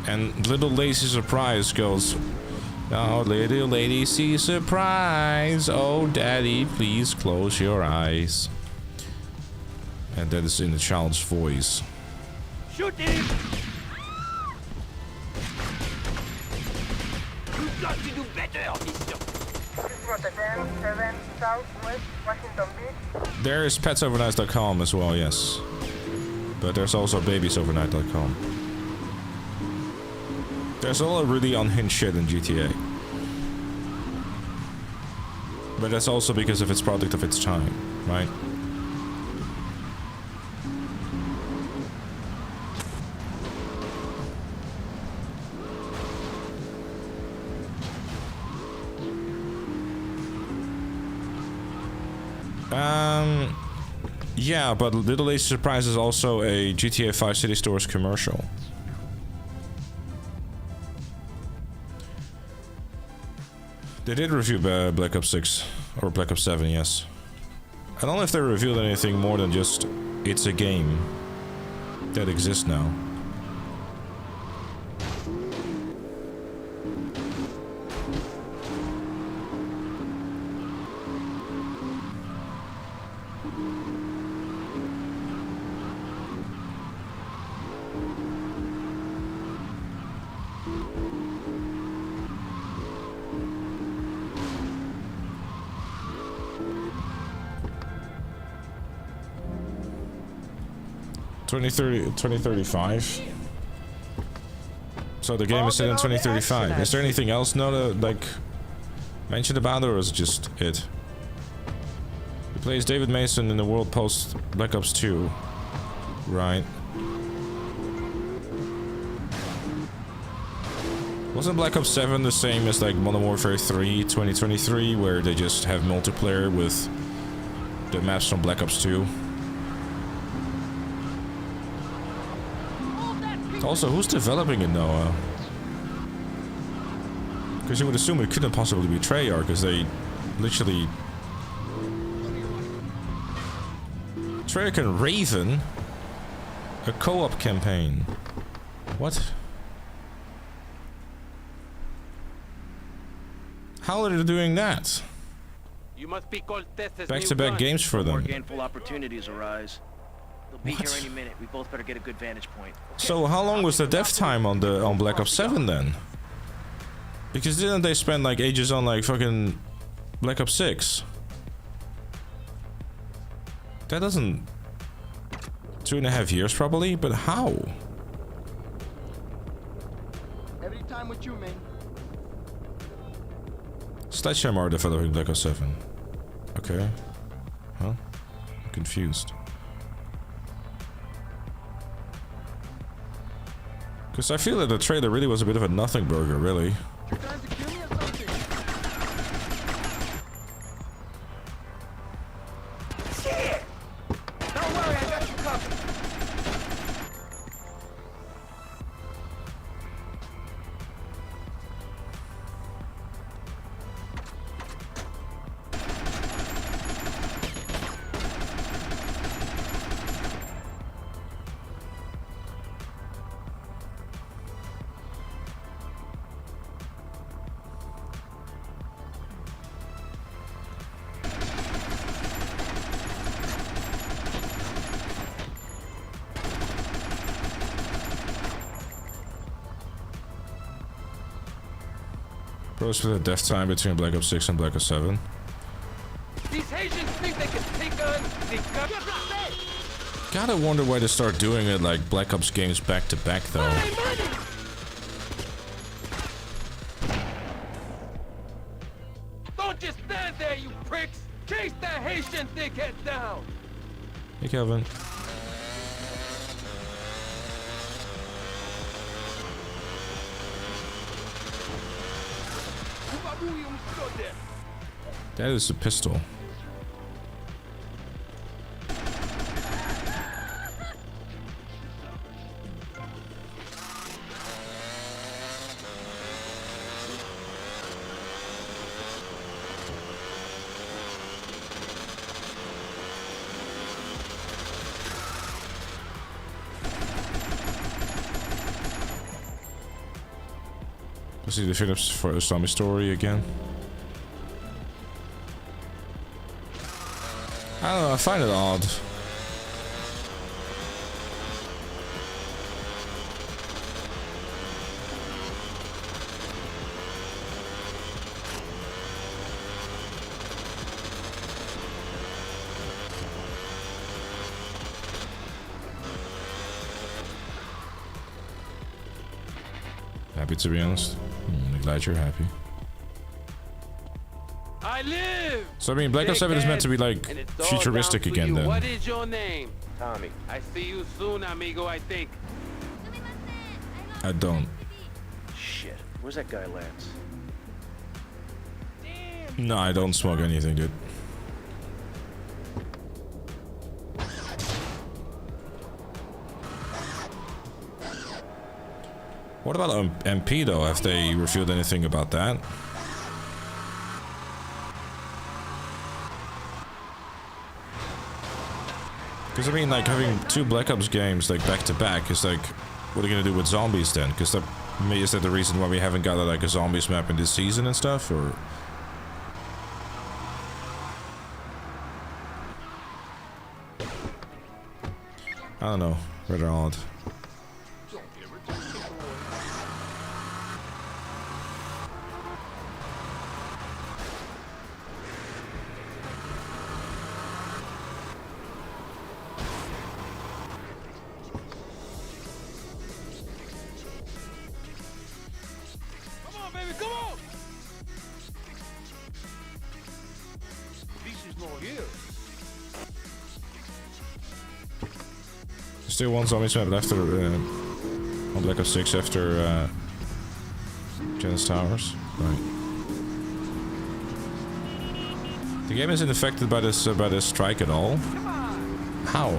And Little Lazy Surprise goes, oh, little lazy surprise. Oh, daddy, please close your eyes. And that is in the child's voice. Shoot him! You've got to do better, mister. Rotterdam, 7 Southwest Washington Beach. There is petsovernight.com as well, yes. But there's also babysovernight.com. There's a lot of really unhinged shit in GTA. But that's also because of its product of its time, right? Yeah, but Little Lazy Surprise is also a GTA 5 City Stores commercial. They did review Black Ops 6, or Black Ops 7, yes. I don't know if they revealed anything more than just, it's a game that exists now. $2030, 2035. So the game is set in 2035. Is there anything else like mentioned about it, or is it just it? He plays David Mason in the world post Black Ops 2. Right. Wasn't Black Ops 7 the same as like Modern Warfare 3 2023, where they just have multiplayer with the maps from Black Ops 2? Also, who's developing it now? Because you would assume it couldn't possibly be Treyarch, because they literally... Treyarch and Raven? A co-op campaign. What? How are they doing that? You must be called Teth's Back-to-back games for More them. gainful opportunities arise. They'll be here any minute. We both better get a good vantage point. So how long was the dev time on Black Ops 7 then? Because didn't they spend like ages on like fucking Black Ops 6? That doesn't... 2.5 years probably, but how? Every time with you, man. Sledgehammer are developing Black Ops 7. Okay. Huh? I'm confused. Because I feel that the trailer really was a bit of a nothing burger, really. You're trying to kill me or something? Shit! Don't worry, I got you covered. Close for the death time between Black Ops 6 and Black Ops 7. These Haitians think they can take on the government. Gotta wonder why they start doing it like Black Ops games back to back though. Don't just stand there, you pricks! Chase that Haitian dickhead down! Hey Kevin. That is a pistol. See the Phillips for a zombie story again. I don't know, I find it odd. Happy to be honest. I'm glad you're happy. I live! So I mean, Black Ops 7 is meant to be like futuristic again then. What is your name? Tommy. I see you soon, amigo, I think. I don't. Shit. Where's that guy, Lance? No, I don't smoke anything, dude. What about MP though? Have they revealed anything about that? Because I mean, like having two Black Ops games like back to back is like, what are you gonna do with zombies then? Because that is that the reason why we haven't got like a zombies map in this season and stuff, or? I don't know. Rather odd. Still one zombies map left on Black Ops 6 after Janus Towers. Right. The game isn't affected by this strike at all. How?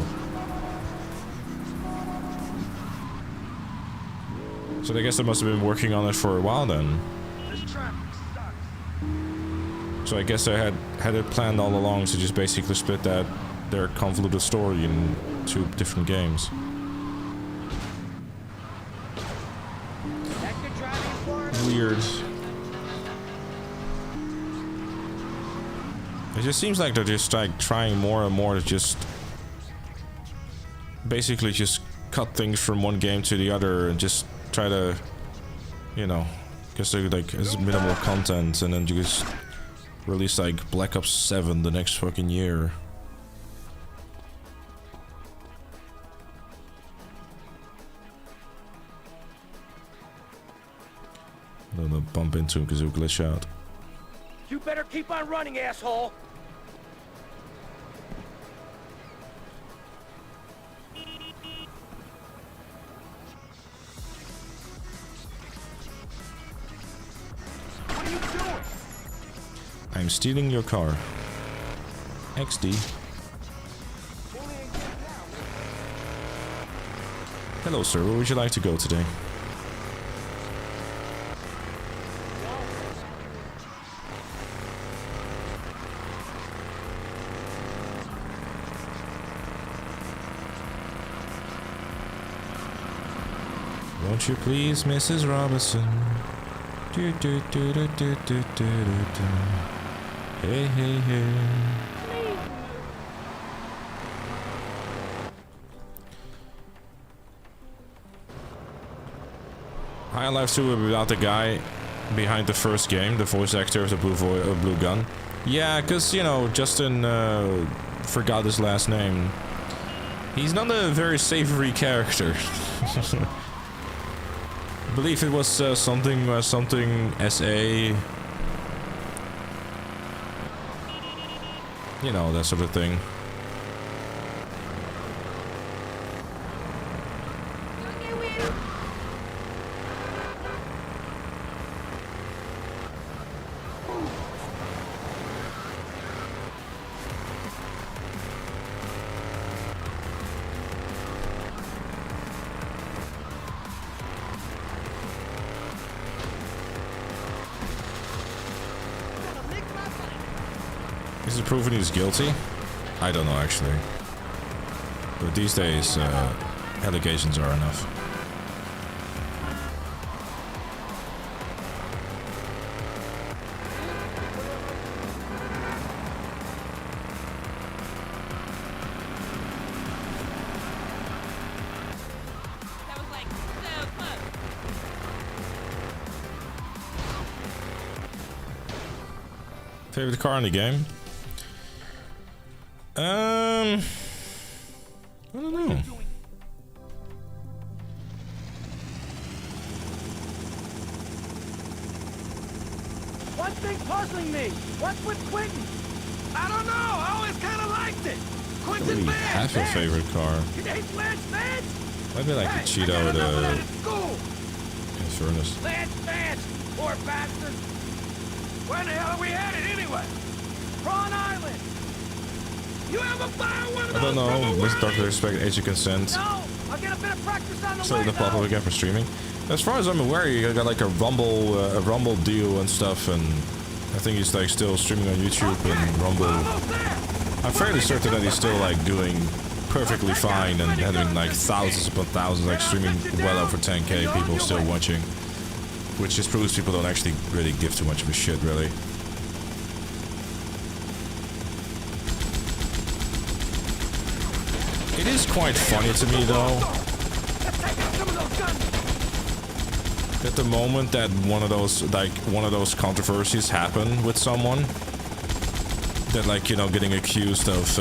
So I guess they must have been working on it for a while then. So I guess they had it planned all along to just basically split their convoluted story in two different games. Weird. It just seems like they're just like trying more and more to just basically just cut things from one game to the other and just try to, you know, because they're like it's minimal content, and then you just release like Black Ops 7 the next fucking year. I don't know, bump into him because he'll glitch out. You better keep on running, asshole! What are you doing? I'm stealing your car. XD. Hello, sir. Where would you like to go today? Won't you please, Mrs. Robinson? Do do do do do do do do. Hey hey hey. High Life 2 without the guy. behind the first game, the voice actor of the blue gun. Yeah, because, you know, Justin forgot his last name. He's not a very savory character. I believe it was something SA. You know, that sort of thing. Is it proven he's guilty? I don't know, actually. But these days, allegations are enough. That was like so close. Favorite car in the game? I don't know. One thing puzzling me. What's with Quentin? I don't know. I always kind of liked it. I Quentin really Vance. have a favorite car. You hate Lance Vance? Maybe like the Hey, Cheeto I or got enough of that the at school. Infernus. Lance Vance, poor bastard. Where the hell are we headed anyway? Prawn Island. You ever fire one of I don't those know. rubber Mr. Doctor wires? Respect Age of Consent. No, I'll get a bit of practice on the So way, the pop up though. again for streaming. As far as I'm aware, you got like a Rumble deal and stuff, and I think he's like still streaming on YouTube and Rumble. Almost there. I'm fairly certain that he's still like doing perfectly fine and having like thousands upon thousands, like streaming well over 10k people still watching, which just proves people don't actually really give too much of a shit, really. It is quite funny to me though that the moment that one of those controversies happen with someone, that like, you know, getting accused of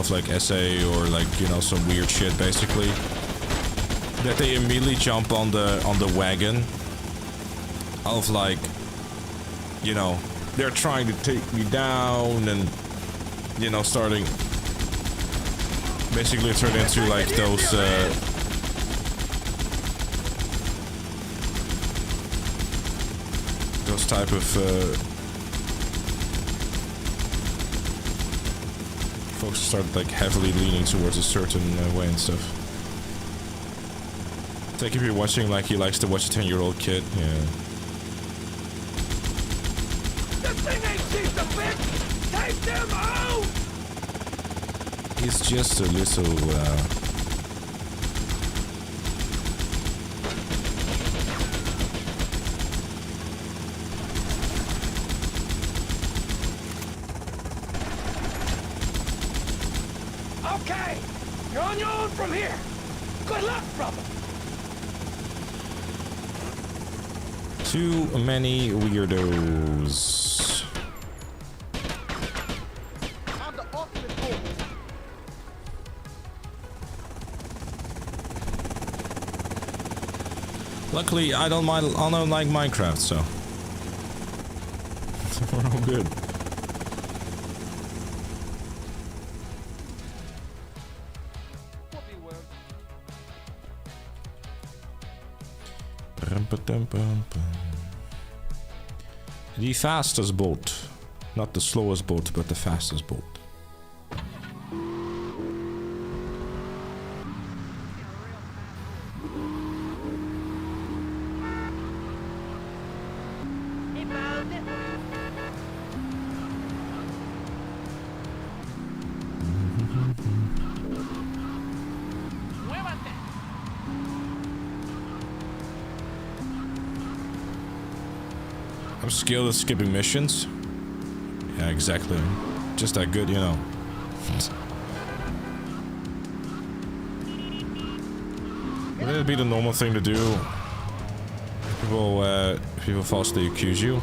like SA or like, you know, some weird shit basically, that they immediately jump on the wagon of like, you know, they're trying to take me down and, you know, starting basically turn into like those type of folks start like heavily leaning towards a certain way and stuff. It's like if you're watching, like he likes to watch a 10-year-old kid, yeah. This thing ain't cheap to fix. Take them out. He's just a little Okay, you're on your own from here. Good luck, brother. too many weirdos. I'm the ultimate bull. Luckily, I don't like Minecraft, so we're all good. The fastest boat. Not the slowest boat, but the fastest boat. I'm skilled at skipping missions. Yeah, exactly. Just that good, you know. Would it be the normal thing to do People falsely accuse you.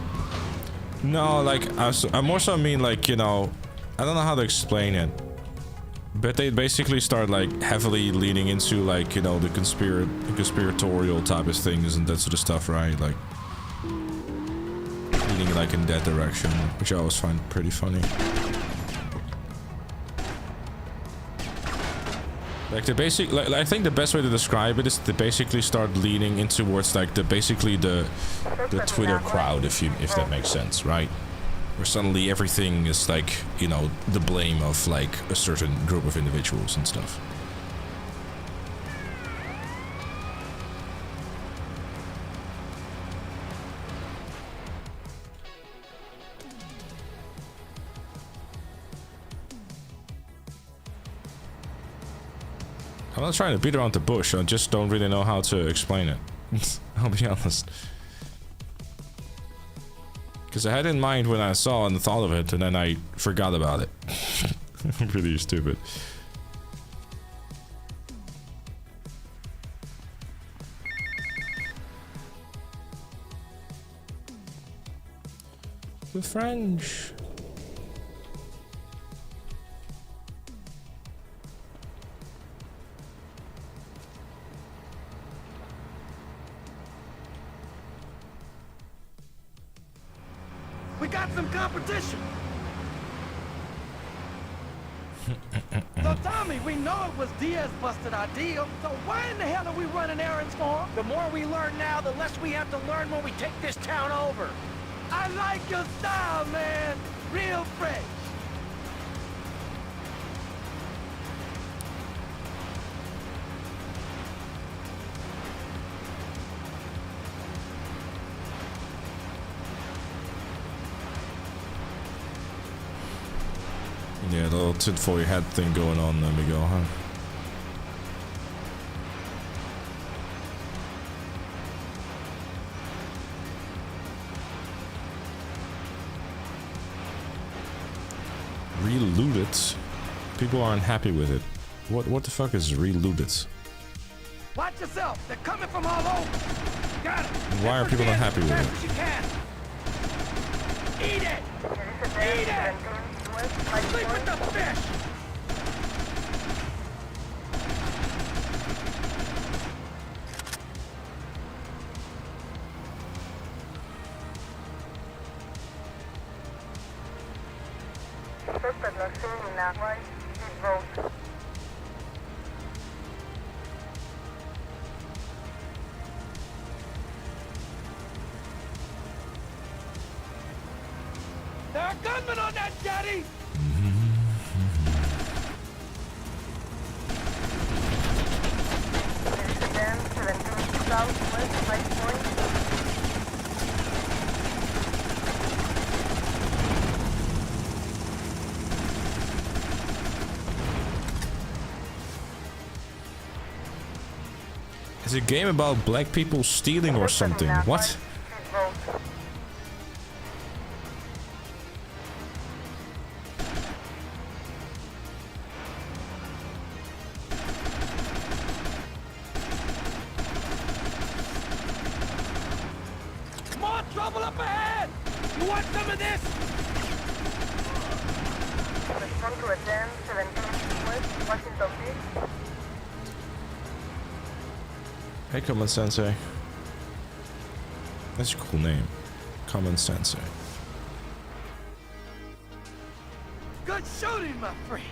No, like I more so mean like, you know, I don't know how to explain it, but they basically start like heavily leaning into like, you know, the conspiratorial type of things and that sort of stuff, right? Like leaning like in that direction, which I always find pretty funny. Like the basic, like I think the best way to describe it is to basically start leaning in towards like the Twitter crowd, if that makes sense, right? Where suddenly everything is like, you know, the blame of like a certain group of individuals and stuff. I'm not trying to beat around the bush, I just don't really know how to explain it. I'll be honest. Because I had it in mind when I saw and thought of it, and then I forgot about it. Pretty stupid. The French. We got some competition. So Tommy, we know it was Diaz busted our deal, so why in the hell are we running errands for him? The more we learn now, the less we have to learn when we take this town over. I like your style, man. Real fresh. Yeah, the little tinfoil hat thing going on, there we go, huh? Relooted? People aren't happy with it. What the fuck is relooted? Watch yourself. They're coming from all over. Got it. Why are people not happy with it? Eat it. Eat it. Sleep with the fish. Suspect not seen in that way. Please vote. There are gunmen on that jetty. Amsterdam 17 Southwest Light Point. It's a game about black people stealing or something. What? Please vote. More trouble up ahead. You want some of this? Respond to Aden 17 West Washington Beach. Hey, Common Sensei. That's a cool name. Common Sensei. Good shooting, my friend.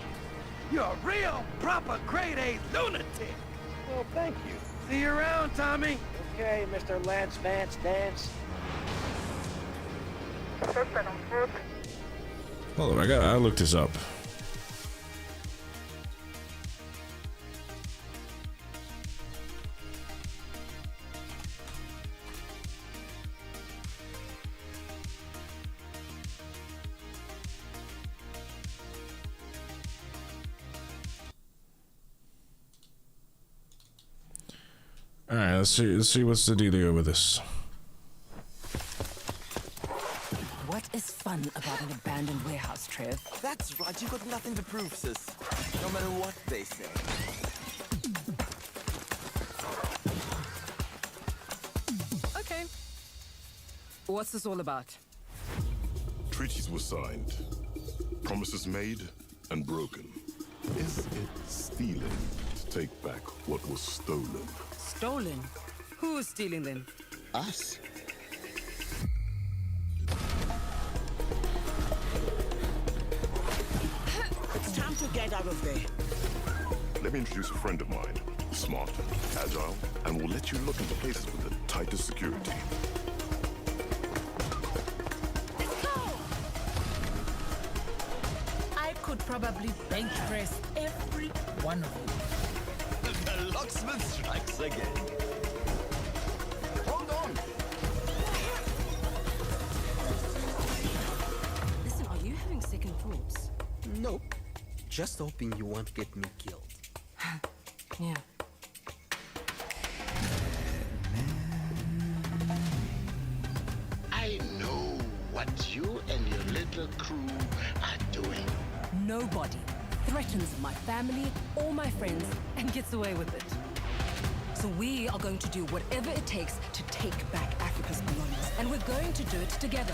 You're a real, proper, grade-A lunatic. Well, thank you. See you around, Tommy. Okay, Mr. Lance Vance Dance. Suspect on foot. Hold on, I looked this up. Alright, let's see what's the dealio with this. What is fun about an abandoned warehouse, Trev? That's right, you got nothing to prove, sis. No matter what they say. Okay, What's this all about? Treaties were signed, promises made and broken. Is it stealing to take back what was stolen? Stolen? Who's stealing then? Us? It's time to get out of there. Let me introduce a friend of mine. Smart, agile, and will let you look into places with the tightest security. I could probably bench press every one of you. The locksmith strikes again. Hold on. Listen, are you having second thoughts? Nope. Just hoping you won't get me killed. Yeah. I know what you and your little crew are doing. Nobody threatens my family or my friends and gets away with it. So we are going to do whatever it takes to take back Africa's belongings, and we're going to do it together.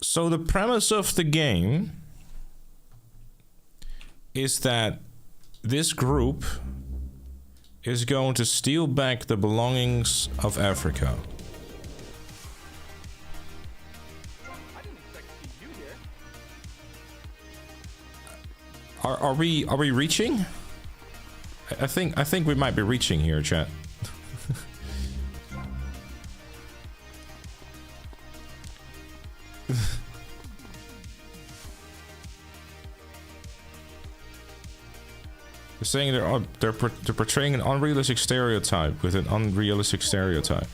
So the premise of the game is that this group is going to steal back the belongings of Africa. Are we reaching? I think we might be reaching here, chat. They're saying they're portraying an unrealistic stereotype with an unrealistic stereotype.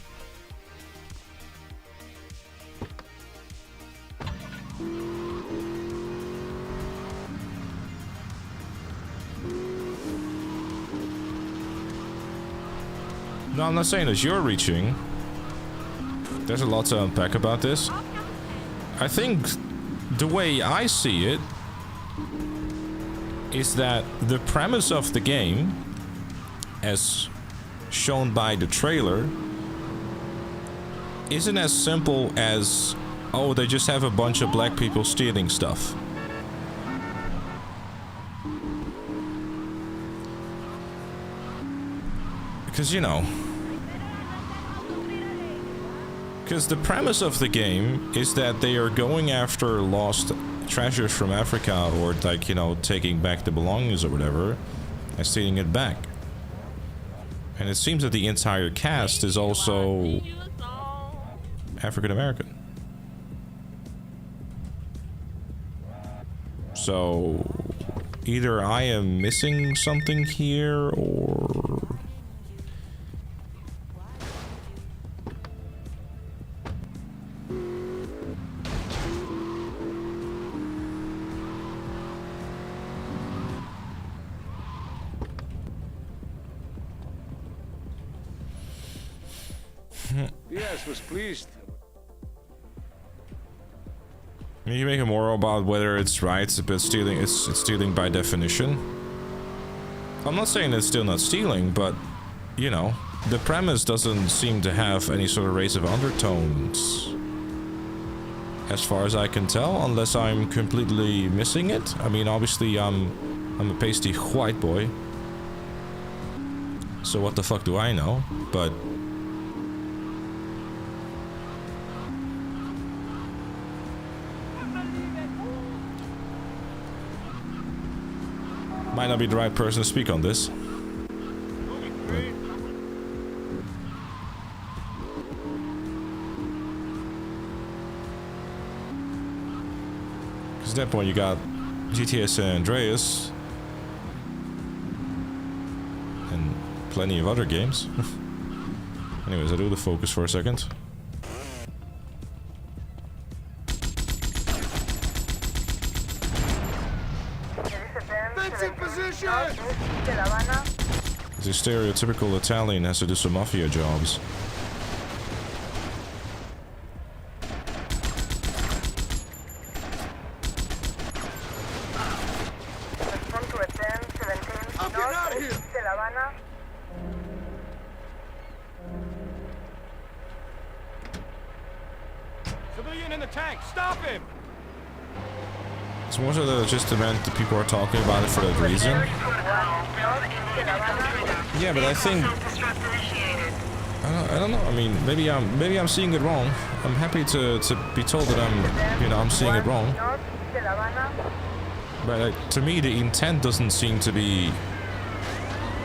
No, I'm not saying that you're reaching. There's a lot to unpack about this. I think the way I see it is that the premise of the game, as shown by the trailer, isn't as simple as, oh, they just have a bunch of black people stealing stuff. Because, you know, because the premise of the game is that they are going after lost treasures from Africa, or like, you know, taking back the belongings or whatever and stealing it back. And it seems that the entire cast is also African American. So either I am missing something here, or Yes, was pleased. you make a moral about whether it's right, but stealing, it's stealing by definition. I'm not saying it's still not stealing, but you know, the premise doesn't seem to have any sort of racial undertones, as far as I can tell, unless I'm completely missing it. I mean, obviously I'm a pasty white boy, so what the fuck do I know? But might not be the right person to speak on this. Because at that point you got GTA San Andreas and plenty of other games. Anyways, I do the focus for a second. The stereotypical Italian has to do some mafia jobs. From to a 10, 17, north, civilian in the tank. Stop him! It's more so that just meant the people are talking about it for that reason. Yeah, but I think I don't know. I mean, maybe I'm seeing it wrong. I'm happy to be told that I'm seeing it wrong. But to me, the intent doesn't seem to be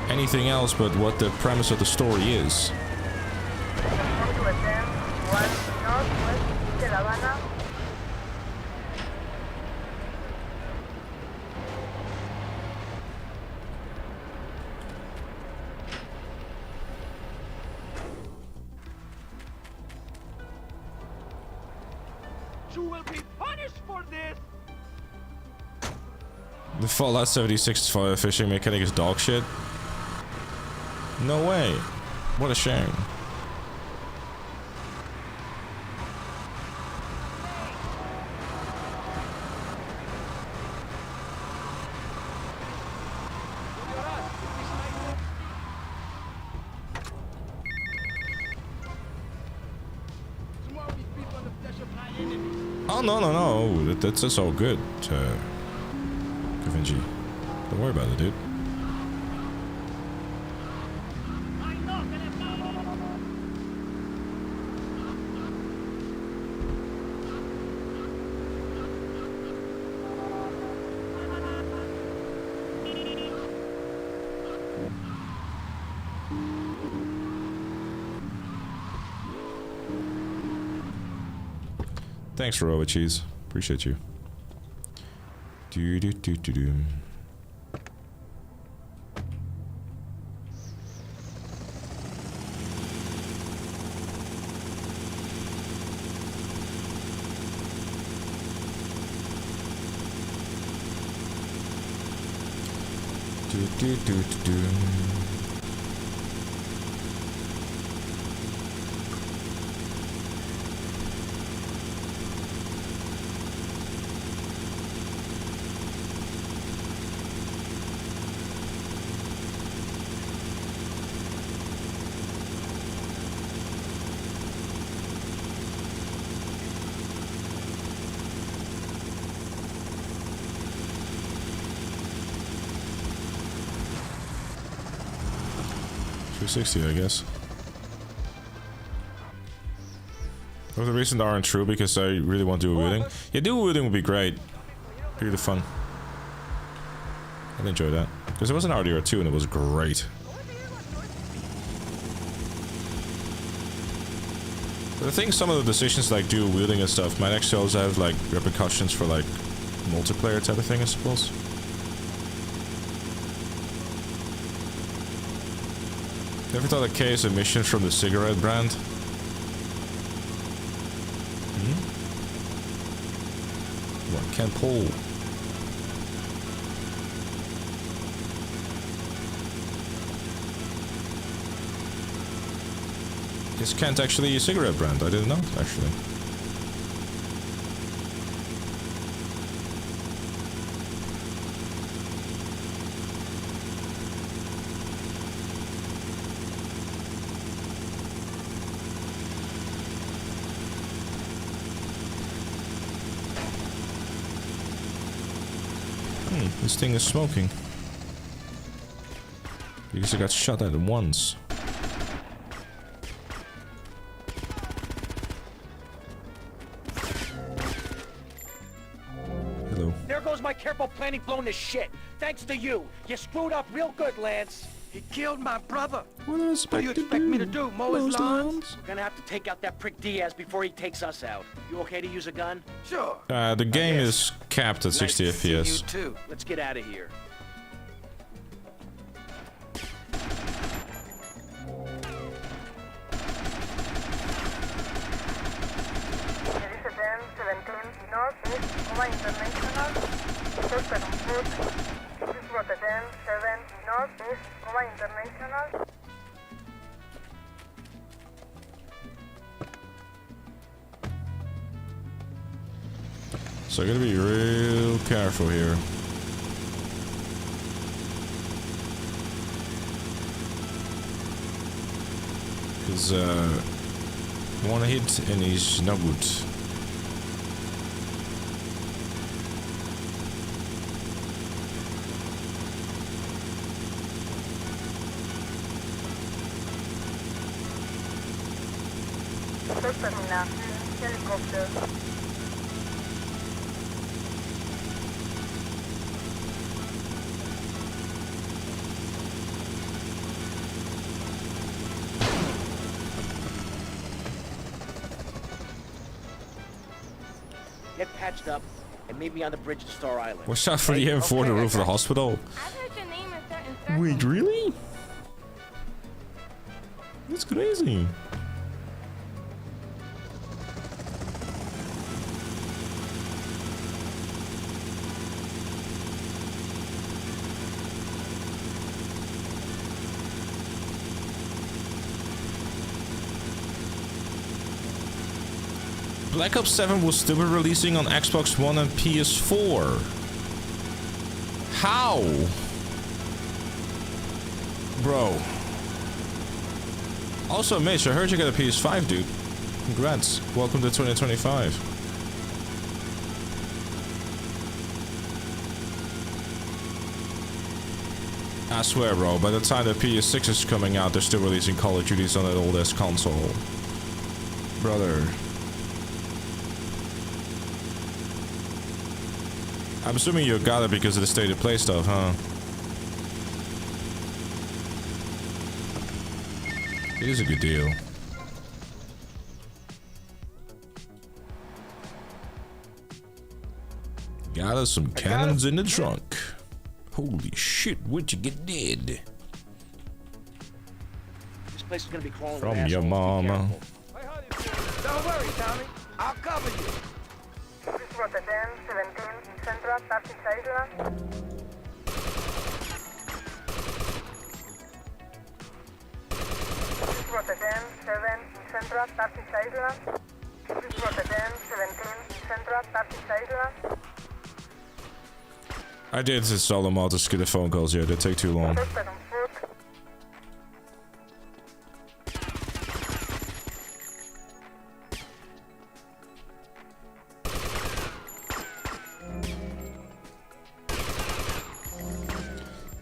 anything else but what the premise of the story is. You will be punished for this! The Fallout 76 fishing mechanic is dog shit. No way. What a shame. Oh no, that's all good. Vinci. Don't worry about it, dude. Thanks for over cheese. Appreciate you. Do do do do do. Do do do do do. $260, I guess. For the reason aren't true, because I really want dual wielding. Yeah, dual wielding would be great. Really fun. I'd enjoy that. Because it was an RDR2 and it was great. But I think some of the decisions like dual wielding and stuff might actually also have like repercussions for like multiplayer type of thing, I suppose. Ever thought of case emissions from the cigarette brand? What, can't pull? This can't actually a cigarette brand. I didn't know, actually. This thing is smoking. Because it got shot at once. Hello. There goes my careful planning blown to shit. Thanks to you. You screwed up real good, Lance. He killed my brother. What do you expect me to do? Mow his lawns? We're gonna have to take out that prick Diaz before he takes us out. You okay to use a gun? Sure. The game is capped at 60 FPS. You too. Let's get out of here. So I gotta be real careful here. Because one hit and he's no good. Helicopter. Get patched up and meet me on the bridge to Star Island. Watch out for the M4 on the roof of the hospital. I've heard your name in certain circles. Wait, really? That's crazy. Black Ops 7 will still be releasing on Xbox One and PS4. How? Bro. Also, Mitch, I heard you got a PS5, dude. Congrats. Welcome to 2025. I swear, bro, by the time the PS6 is coming out, they're still releasing Call of Duties on that old-ass console. Brother. I'm assuming you got it because of the state of play stuff, huh? It is a good deal. Got us some cannons in the trunk. Holy shit, what you get did? This place is gonna be crawling From with your assholes. mama. Don't worry, Tommy. I'll cover you. Rotterdam, 17, Central, Turkish Island. Rotterdam, 7, Central, Turkish Island. Rotterdam, 17, Central, Turkish Island. I did install them all to skip the phone calls, yeah, they take too long.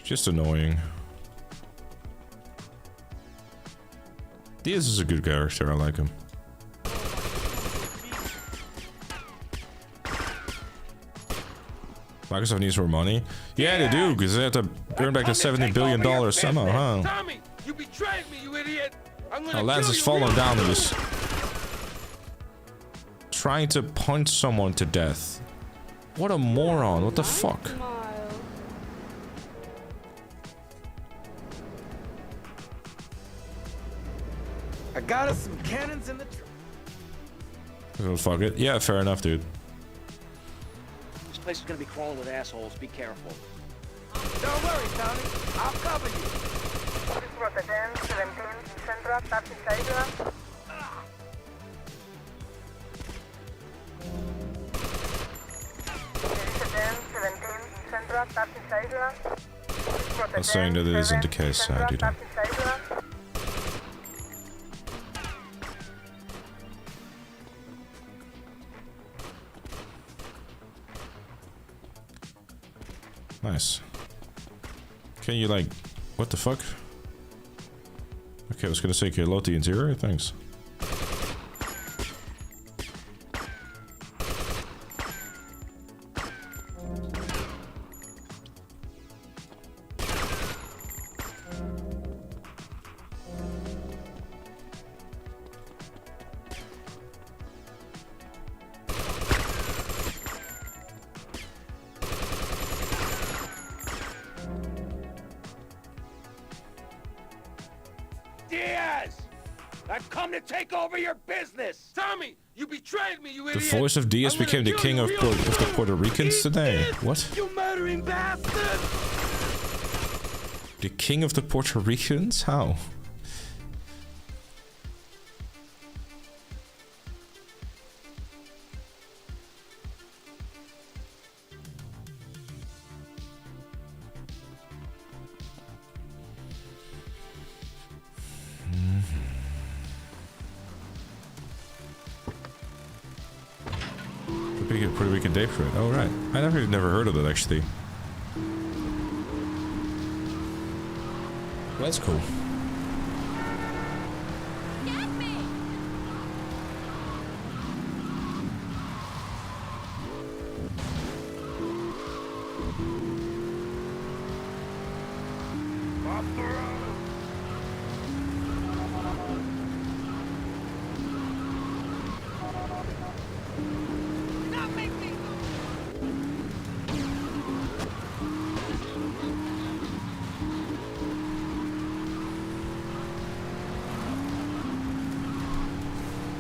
Just annoying. Diaz is a good character, I like him. Microsoft needs more money. Yeah, they do, because they have to earn back the $70 billion somehow, huh? Tommy, you betrayed me, you idiot. I'm gonna Oh, Lance is falling down to this. Trying to punch someone to death. What a moron, what the fuck? I got us some cannons in the truck. Oh, fuck it. Yeah, fair enough, dude. This place is gonna be crawling with assholes. Be careful. Don't worry, Tommy. I'll cover you. Rotterdam, 17, Central, Turkish Island. Rotterdam, 17, Central, Turkish Island. I'm saying that it isn't the case, dude. Nice. Can you, like, what the fuck? Okay, I was gonna say, can you load the interior? Thanks. Diaz! I've come to take over your business! Tommy, you betrayed me, you The idiot. voice of Diaz became the king of the Puerto Ricans today. What? You murdering bastard! The king of the Puerto Ricans? How? Puerto Rican day for it. Oh, right. I never heard of it, actually. Well, that's cool.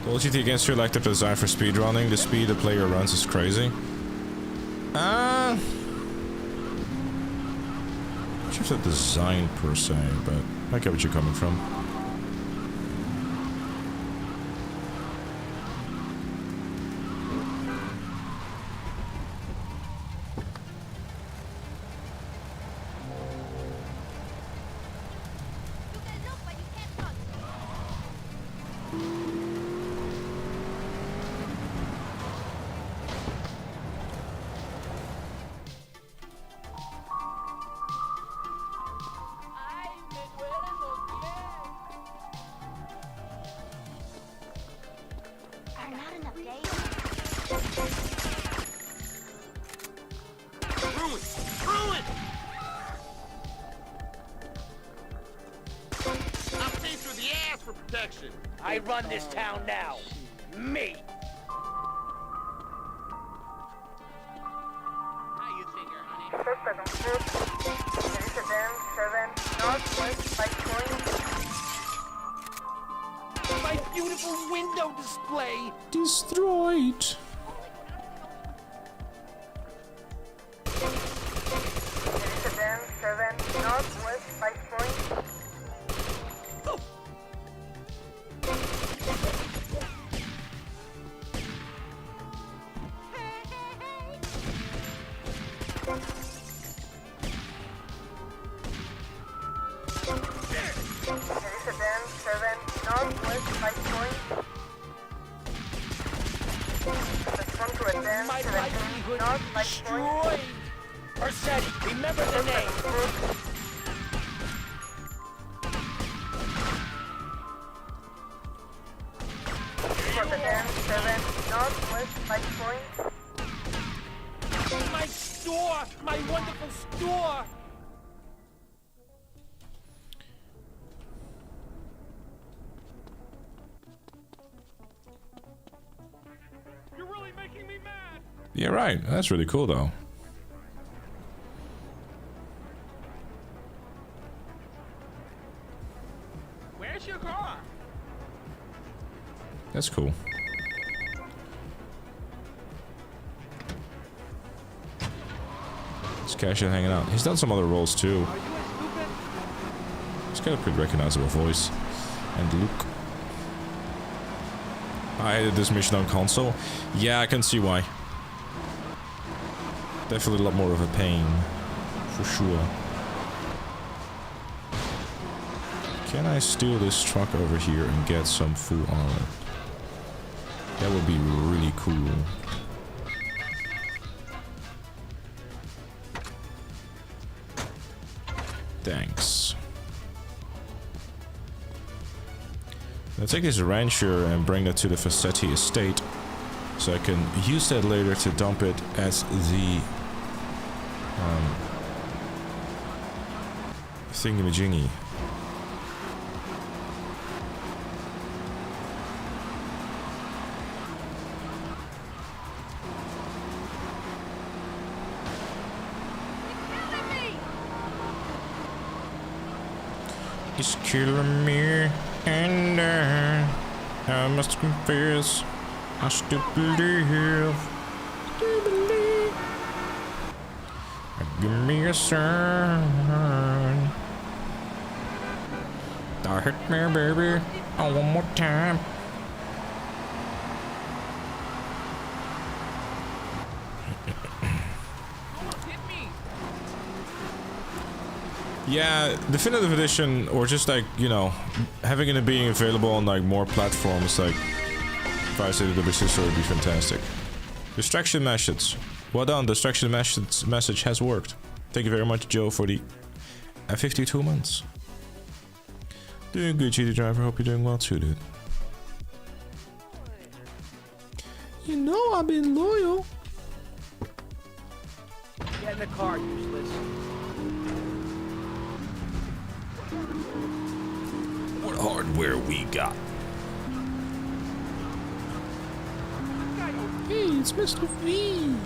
The old GT against you like the design for speedrunning. The speed the player runs is crazy. Not sure if the design per se, but I get what you're coming from. I run this town now. Me. How you figure, honey? Suspect on foot. Sedan 7 northwest 5 point. My beautiful window display. Destroyed. Sedan 7 northwest 5 point. Sedan 7 northwest 5 point. Respond to Sedan My 17 livelihood north 5 point. destroyed. Mercedes, remember the name. Sedan 7 northwest 5 point. My store, my wonderful store. You're really making me mad. Yeah, right. That's really cool, though. Where's your car? That's cool. This Cashin hanging out. He's done some other roles too. He's got a pretty recognizable voice. And look. I hated this mission on console. Yeah, I can see why. Definitely a lot more of a pain. For sure. Can I steal this truck over here and get some full armor? That would be really cool. Thanks. I'll take this rancher and bring that to the Facsetti estate, so I can use that later to dump it as the thingamajiggy. It's killing me, and I must confess, I still believe. Give me a sign. Don't hit me, baby. Oh, one more time. Yeah, definitive edition, or just like, you know, having it being available on like more platforms, like Vice City WC would be fantastic. Distraction message. Well done, distraction message has worked. Thank you very much, Joe, for the 52 months. Doing good, GT Driver. Hope you're doing well too, dude. You know I've been loyal. Get in the car, useless. What hardware we got? Hey, it's Mr. V.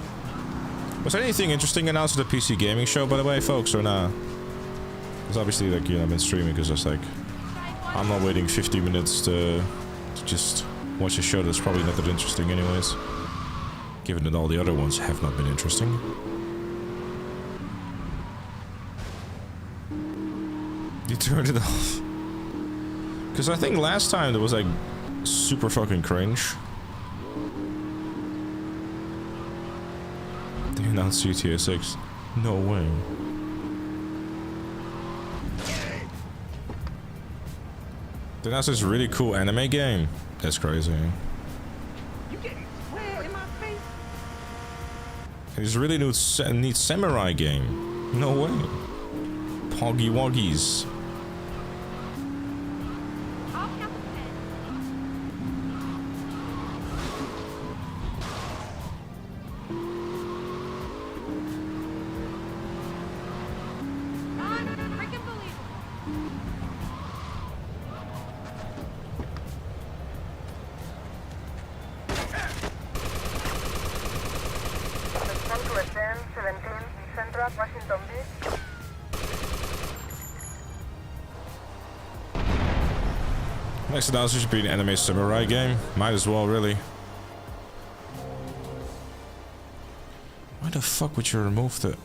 Was there anything interesting announced at the PC gaming show, by the way, folks, or nah? Because obviously, like, you know, I've been streaming because I was like, I'm not waiting 50 minutes to just watch a show that's probably not that interesting anyways. Given that all the other ones have not been interesting. You turned it off. Because I think last time there was like super fucking cringe. They announced GTA 6. No way. They announced this really cool anime game. That's crazy. You getting square in my face? And this really neat samurai game. No way. Poggy Woggies. I'll count to 10. Unfreaking believable. Respond to SN 17, Central, Washington Beach. Next announcement should be an anime samurai game. Might as well, really. Why the fuck would you remove the...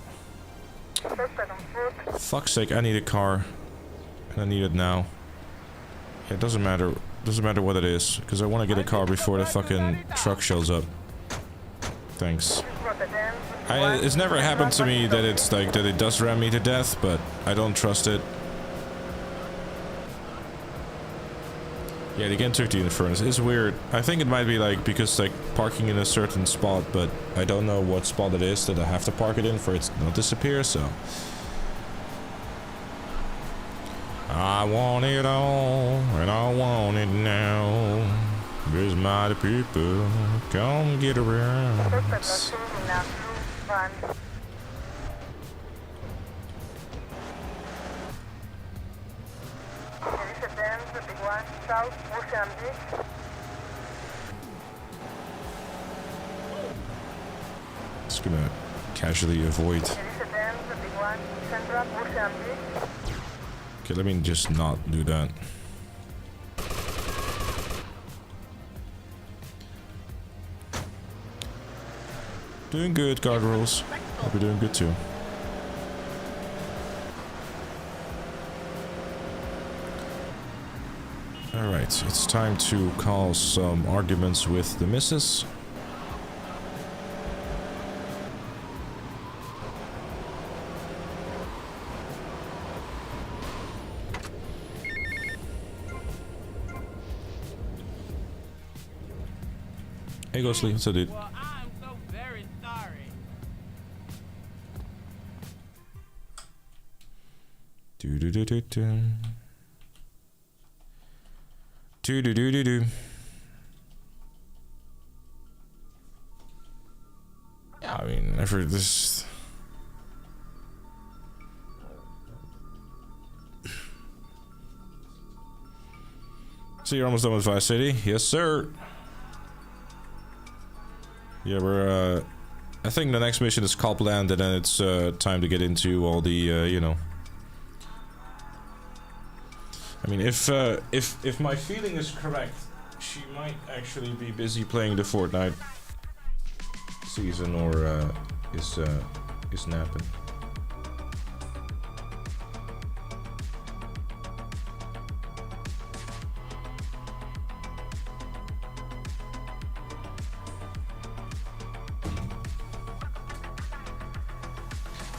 Fuck's sake, I need a car. And I need it now. Yeah, it doesn't matter. Doesn't matter what it is. Because I want to get a car before the fucking truck shows up. Thanks. It's never happened to me that it's like, that it does ram me to death, but I don't trust it. Yeah, the game took the Inference. It's weird. I think it might be like because like parking in a certain spot, but I don't know what spot it is that I have to park it in for it to not disappear, so. I want it all, and I want it now. There's mighty people, come get around. Just gonna casually avoid. Okay, let me just not do that. Doing good, guard rules. Hope you're doing good too. Alright, it's time to cause some arguments with the missus. Hey, Ghostly, what's up, dude? Well, I'm so very sorry. Do do do do do. Do do do do do. Yeah, I mean, I've heard this. So you're almost done with Vice City? Yes, sir. Yeah, we're, I think the next mission is Copland, and then it's, time to get into all the, you know. I mean, if my feeling is correct, she might actually be busy playing the Fortnite season, or, is napping.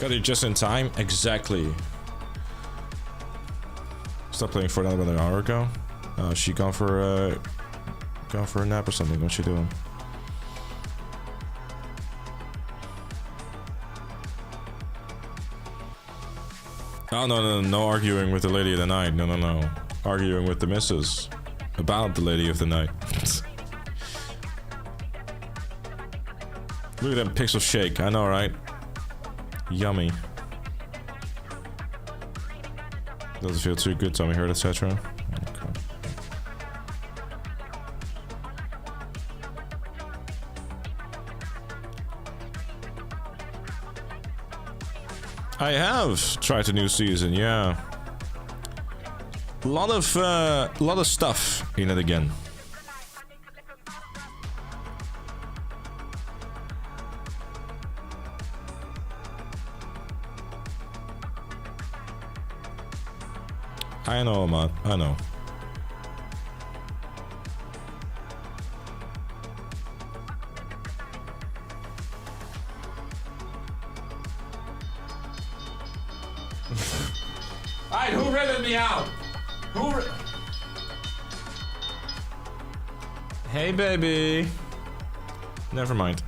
Got it just in time? Exactly. Stop playing Fortnite about an hour ago. She gone for a nap or something. What's she doing? Oh no arguing with the lady of the night. No. Arguing with the missus about the lady of the night. Look at them pixel shake. I know, right? Yummy. Doesn't feel too good, Tommy Hurt, etc. Okay. I have tried the new season, yeah. A lot of stuff in it again. I know, man. I know. Alright, who rented me out? Hey, baby. Never mind.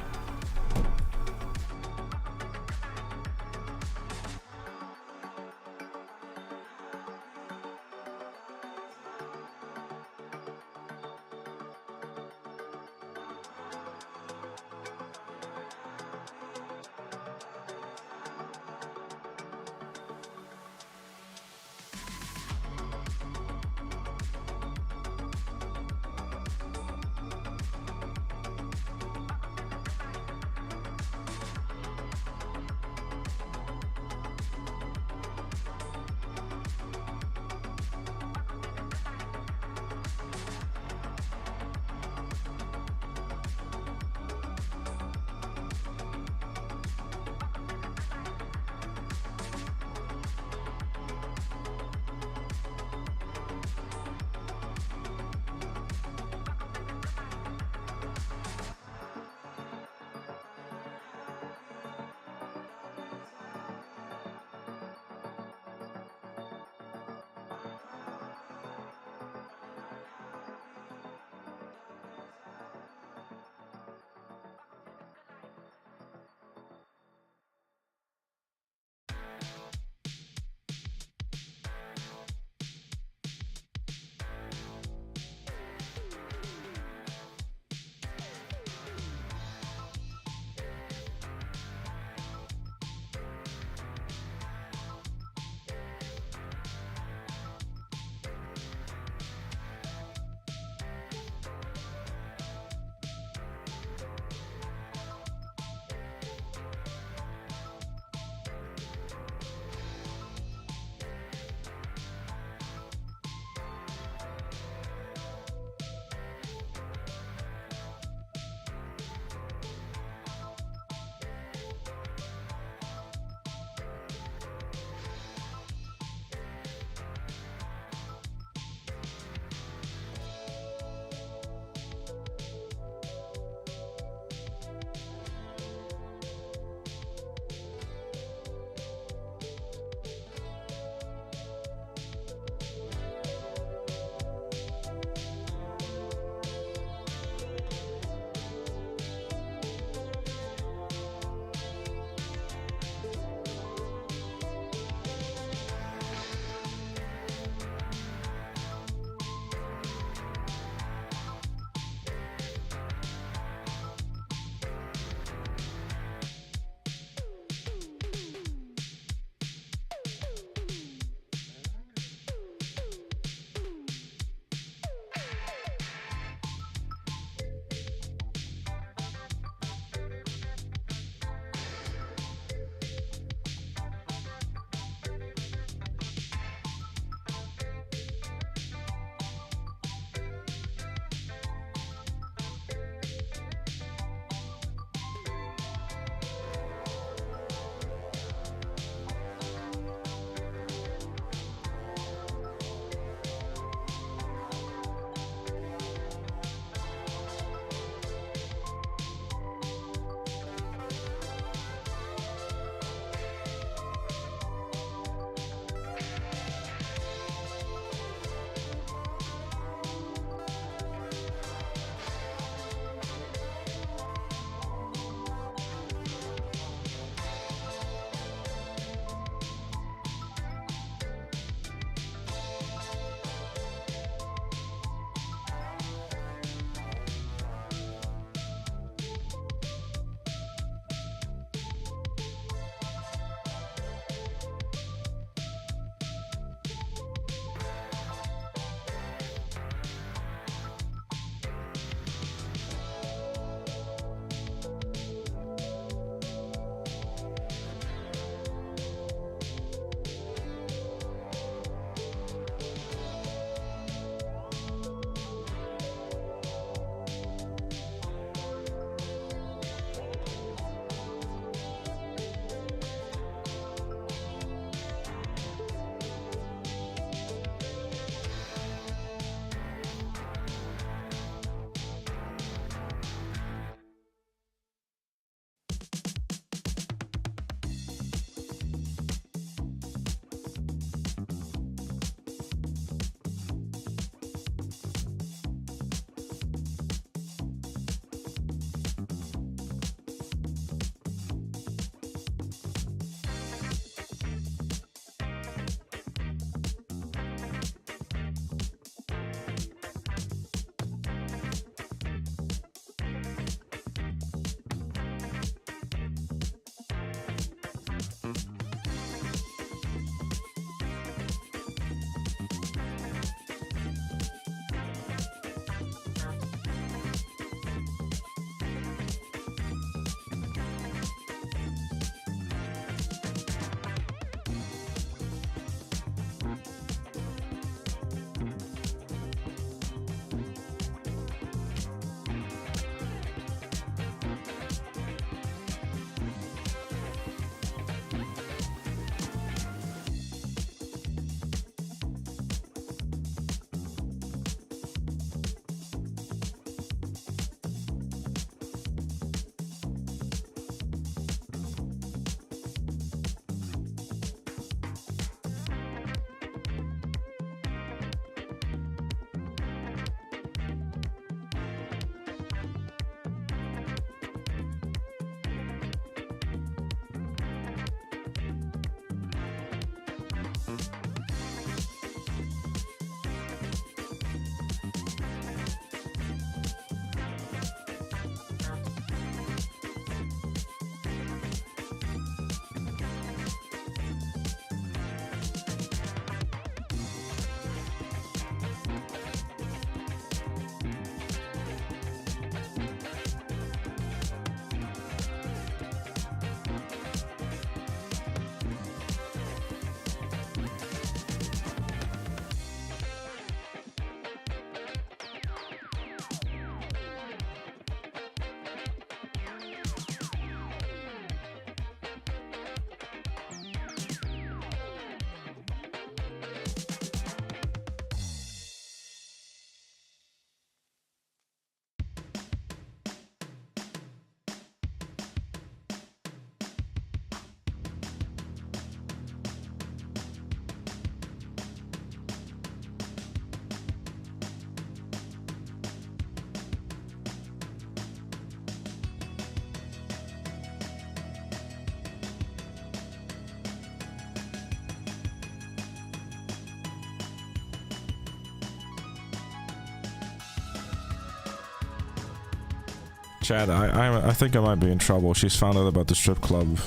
Chad, I think I might be in trouble. She's found out about the strip club.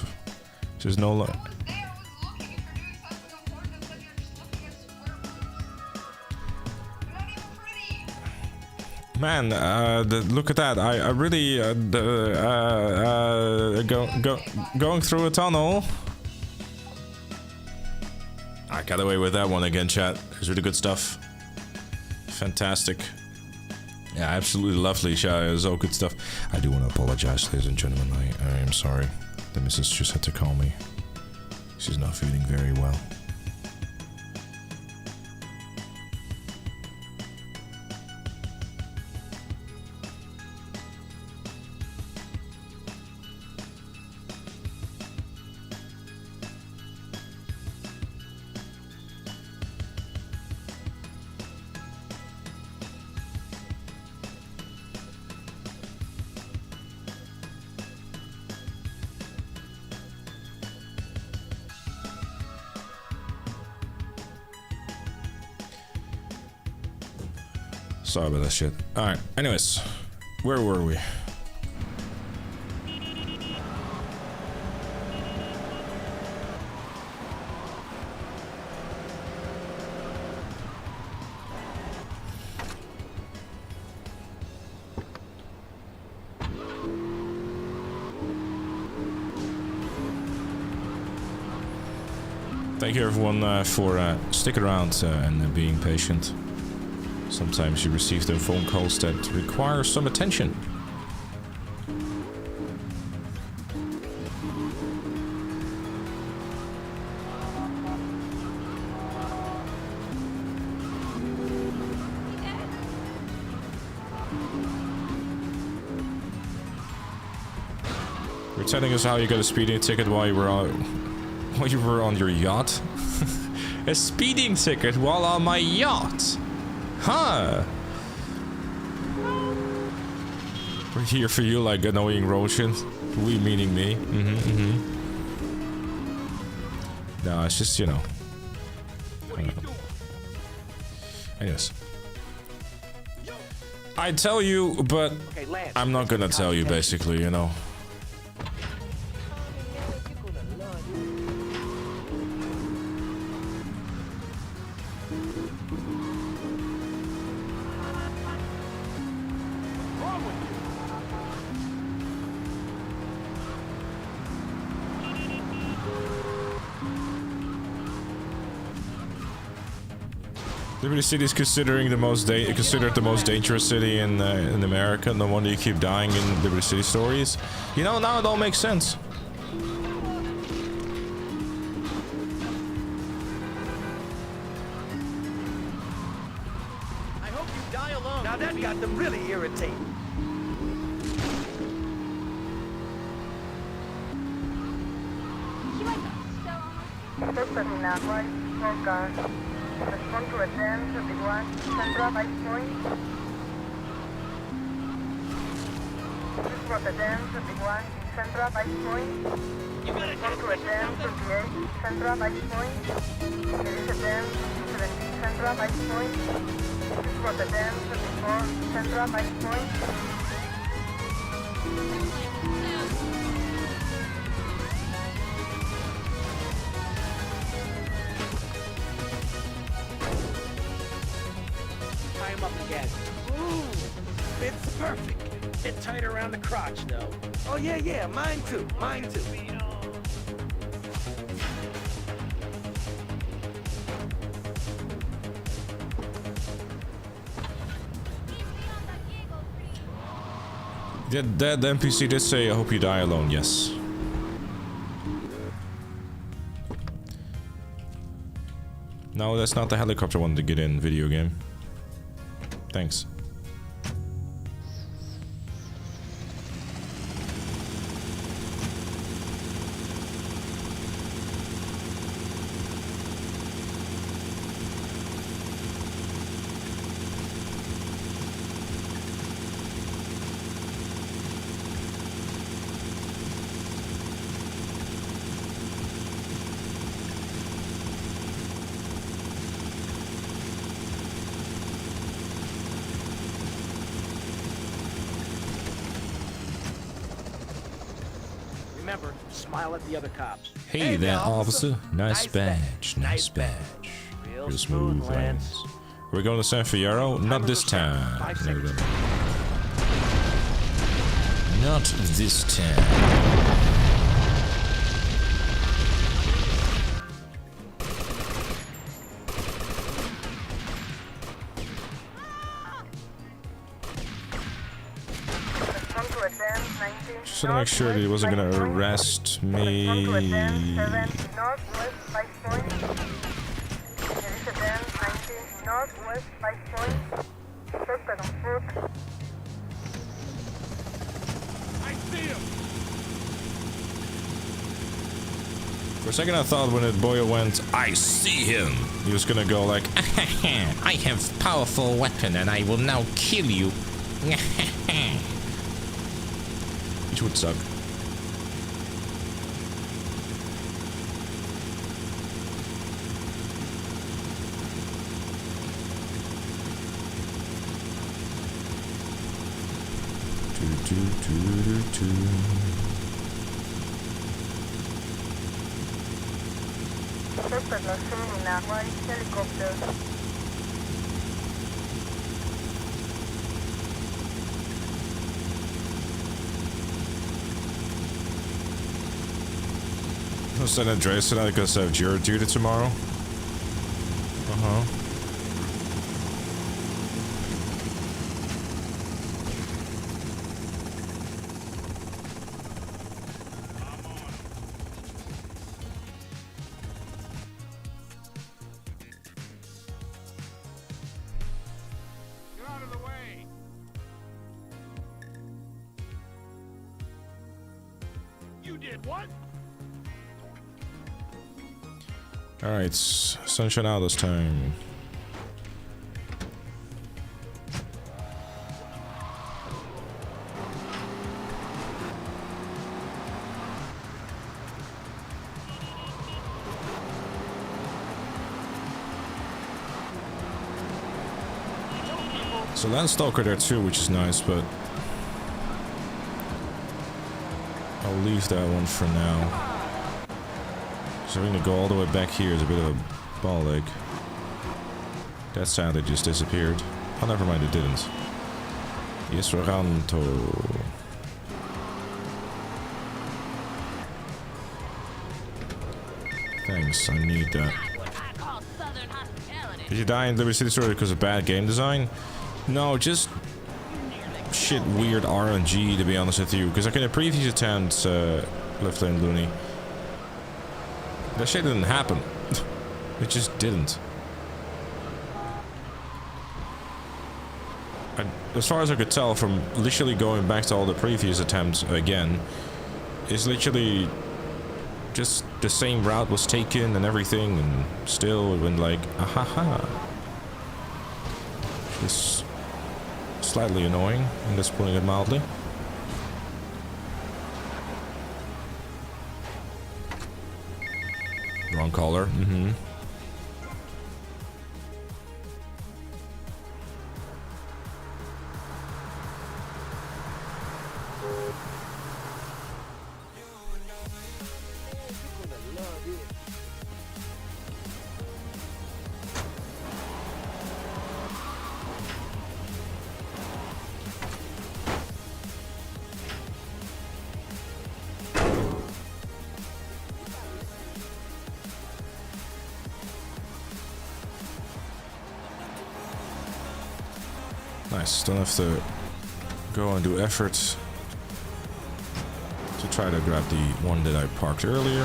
She's no longer. Man, look at that! I really going through a tunnel. I got away with that one again, chat. It's really good stuff. Fantastic. Yeah, absolutely lovely, chat. It's all good stuff. I do want to apologize, ladies and gentlemen. I am sorry. The missus just had to call me. She's not feeling very well. Sorry about that shit. Alright, anyways. Where were we? Thank you everyone for sticking around and being patient. Sometimes you receive the phone calls that require some attention. You're telling us how you got a speeding ticket while you were on your yacht? A speeding ticket while on my yacht? Huh. We're here for you like annoying Roshan. We meaning me. No, it's just, you know. Anyways. I tell you, but I'm not gonna tell you, basically, you know. Liberty City is considered the most dangerous city in America. No wonder you keep dying in Liberty City stories. You know, now it all makes sense. I hope you die alone. Now that got them really irritated. Respond to attend 71, Central Vice Point. This was attend 71, Central Vice Point. Respond to attend 28, Central Vice Point. It is attend 17, Central Vice Point. This was attend 74, Central Vice Point. Up again. Ooh, fits perfect. Bit tight around the crotch, though. Oh yeah, mine too. That NPC did say, "I hope you die alone." Yes. No, that's not the helicopter I wanted to get in. Video game. Thanks. remember, smile at the other cops. Hey there, officer. Nice badge. Nice badge. Real smooth, Lance. We're going to San Fierro? Not this time. Not this time. Just to make sure that he wasn't gonna arrest me. For a second I thought when the boy went, I see him, he was gonna go like, I have powerful weapon and I will now kill you. Which would suck. San Andreas tonight because I have jury duty tomorrow. Get out of the way. You did what? Alright, sunshine out this time. So Landstalker there too, which is nice, but I'll leave that one for now. So we're gonna go all the way back here is a bit of a ball leg. That sound that just disappeared. Oh, never mind, it didn't. Esperanto. Thanks, I need that. Did you die in Liberty City Story because of bad game design? No, just shit weird RNG, to be honest with you. Because like in a previous attempt, Left Lane Looney, that shit didn't happen. It just didn't. As far as I could tell from literally going back to all the previous attempts again, it's literally just the same route was taken and everything, and still it went like, ahaha. It's slightly annoying, and that's putting it mildly. Wrong caller. Nice, don't have to go and do efforts to try to grab the one that I parked earlier.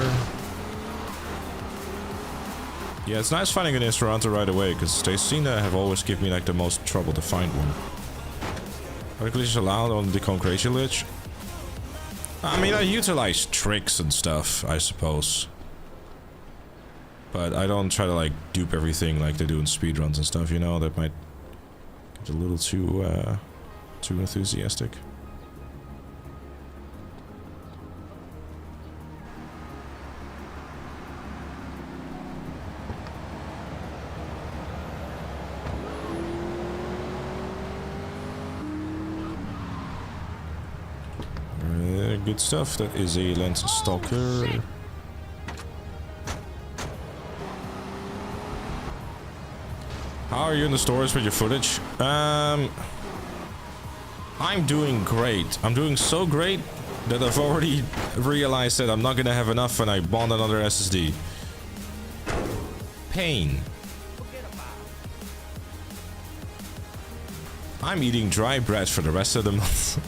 Yeah, it's nice finding an Esperanto right away, because they seem to have always given me like the most trouble to find one. Are they just allowed on the Concretia Lich? I mean, I utilize tricks and stuff, I suppose. But I don't try to like dupe everything like they do in speedruns and stuff, you know, that might a little too enthusiastic. good stuff. That is a lens stalker. How are you in the stores with your footage? I'm doing great. I'm doing so great that I've already realized that I'm not gonna have enough when I bond another SSD. Pain. I'm eating dry bread for the rest of the month.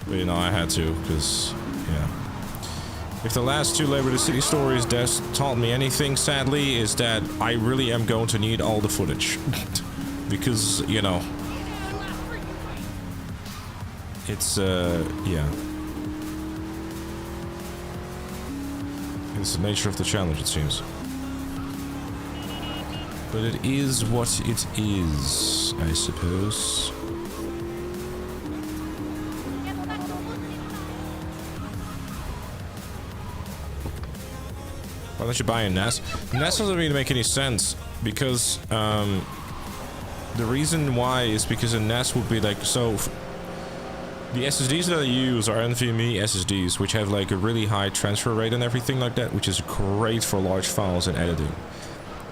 But you know, I had to, because, yeah. If the last two Labor City stories taught me anything, sadly, is that I really am going to need all the footage. Because, you know, it's, yeah. It's the nature of the challenge, it seems. But it is what it is, I suppose. Why don't you buy a NAS? NAS doesn't really make any sense, because the reason why is because a NAS would be like, so the SSDs that I use are NVMe SSDs, which have like a really high transfer rate and everything like that, which is great for large files and editing.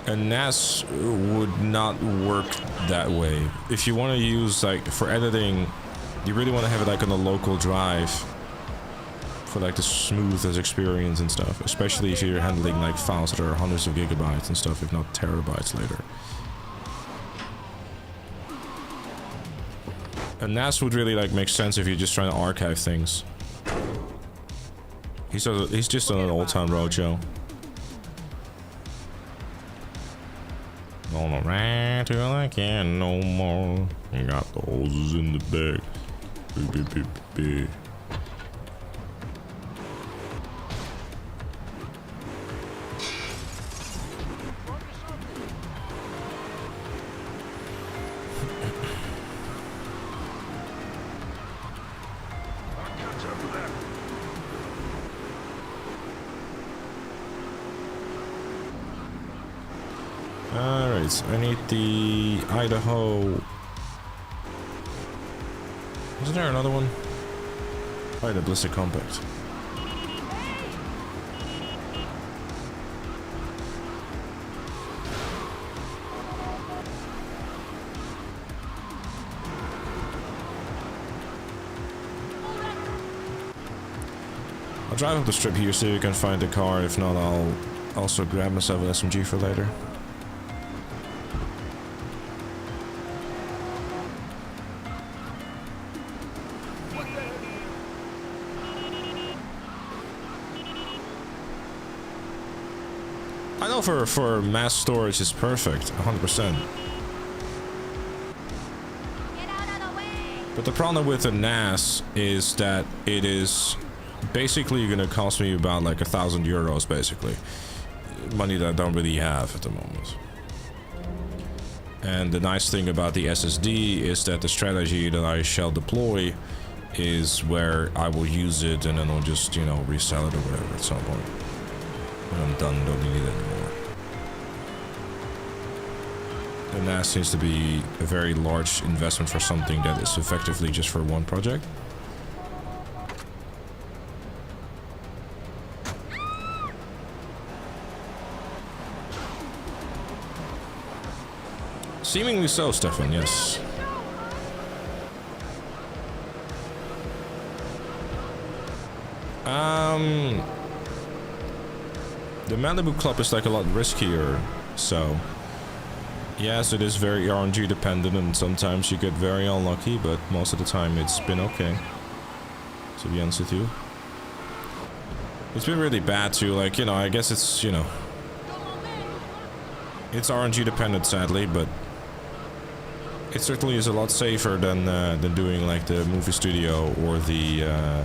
A NAS would not work that way. If you want to use, like, for editing, you really want to have it like on a local drive for like the smoothest experience and stuff, especially if you're handling like files that are hundreds of gigabytes and stuff, if not terabytes later. A NAS would really like make sense if you're just trying to archive things. He's just on an Old Town Roadshow. Gonna ride till I can't no more. You got the hoses in the bag. Alright, I need the Idaho. Isn't there another one? Oh, the Ballistic Compact. I'll drive up the strip here so you can find the car. If not, I'll also grab myself an SMG for later. I know for mass storage it's perfect, 100%. But the problem with a NAS is that it is basically gonna cost me about like €1,000 basically. Money that I don't really have at the moment. And the nice thing about the SSD is that the strategy that I shall deploy is where I will use it and then I'll just, you know, resell it or whatever at some point. When I'm done, don't need it anymore. The NAS seems to be a very large investment for something that is effectively just for one project. Seemingly so, Stefan, yes. The Malibu Club is like a lot riskier, so yes, it is very RNG dependent and sometimes you get very unlucky, but most of the time it's been okay, to be honest with you. It's been really bad too, like, you know, I guess it's, you know, it's RNG dependent sadly, but it certainly is a lot safer than doing like the movie studio or the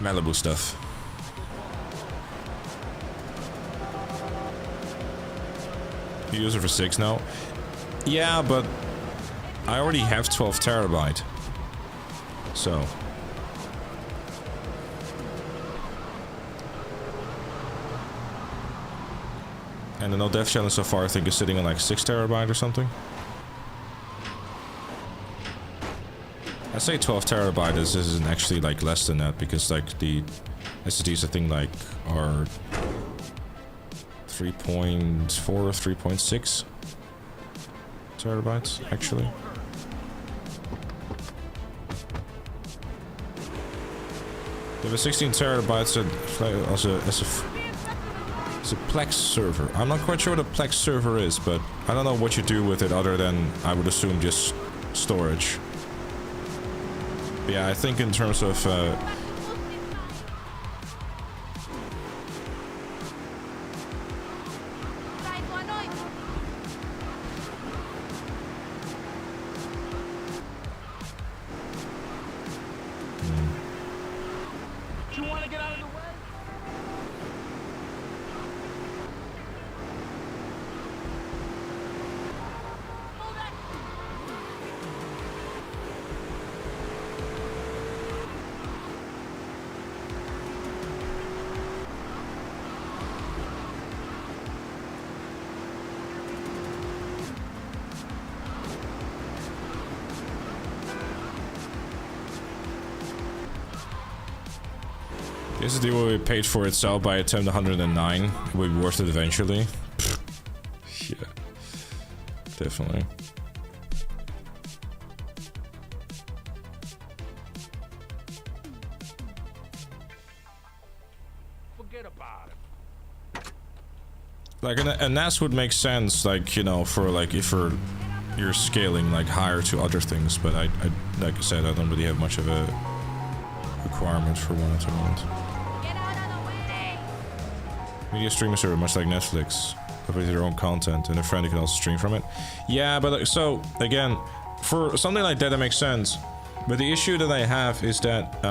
Malibu stuff. You use it for 6 now? Yeah, but I already have 12 terabyte. So And the no dev challenge so far I think is sitting on like 6 terabyte or something. I say 12 terabyte is isn't actually like less than that, because like the SSDs I think like are 3.4 or 3.6 terabytes actually. There was 16 terabytes as a Plex server. I'm not quite sure what a Plex server is, but I don't know what you do with it other than, I would assume, just storage. But yeah, I think in terms of You want to get out of the way? this is the way we paid for itself by attempt 109. It will be worth it eventually. Yeah, definitely. Forget about it. Like a NAS would make sense, like, you know, for like if you're scaling like higher to other things, but I like I said, I don't really have much of a requirement for one at the moment. Media streamers are much like Netflix, with their own content, and a friend can also stream from it. Yeah, but like, so again, for something like that, that makes sense. But the issue that I have is that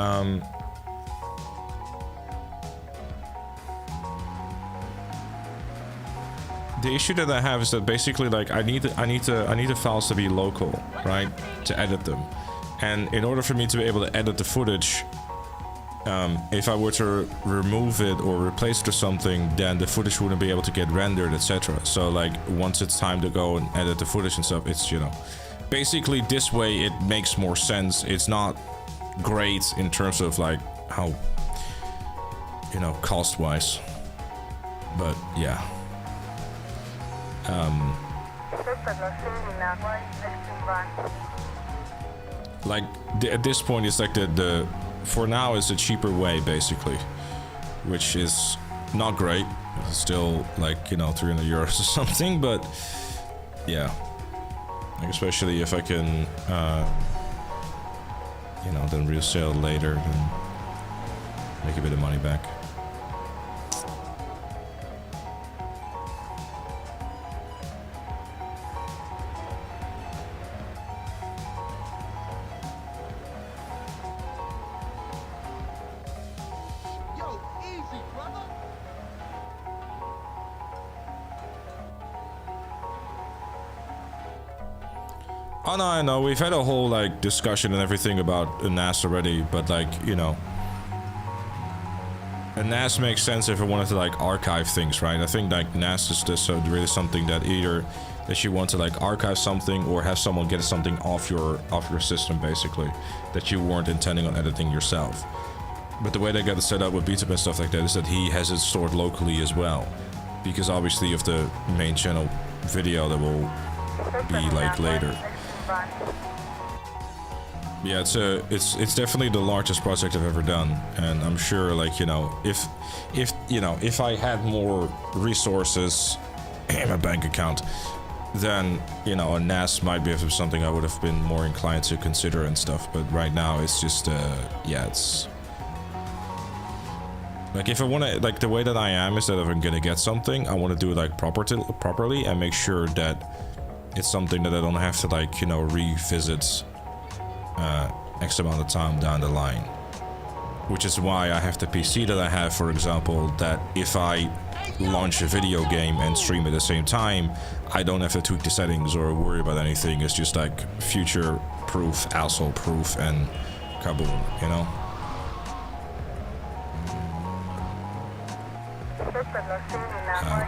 basically, like, I need the files to be local, right, to edit them. And in order for me to be able to edit the footage, if I were to remove it or replace it or something, then the footage wouldn't be able to get rendered, etc. So like once it's time to go and edit the footage and stuff, it's, you know, basically this way it makes more sense. It's not great in terms of like how, you know, cost wise, but yeah. Like at this point it's like the for now it's a cheaper way basically, which is not great. It's still like, you know, 300 euros or something, but yeah, like especially if I can you know, then resell later and make a bit of money back. Oh no, I know, we've had a whole like discussion and everything about a NAS already, but like, you know, a NAS makes sense if I wanted to like archive things, right? I think like NAS is just really something that either that you want to like archive something or have someone get something off your system basically that you weren't intending on editing yourself. But the way they got it set up with Beats and stuff like that is that he has it stored locally as well, because obviously of the main channel video that will be like later. Yeah, it's definitely the largest project I've ever done, and I'm sure, like, you know, if I had more resources in my bank account, then, you know, a NAS might be something I would have been more inclined to consider and stuff. But right now it's just yeah, it's like, if I want to, like, the way that I am is that if I'm gonna get something, I want to do it like properly and make sure that it's something that I don't have to, like, you know, revisit X amount of time down the line. Which is why I have the PC that I have, for example, that if I launch a video game and stream at the same time, I don't have to tweak the settings or worry about anything. It's just like future proof, asshole proof, and kaboom, you know?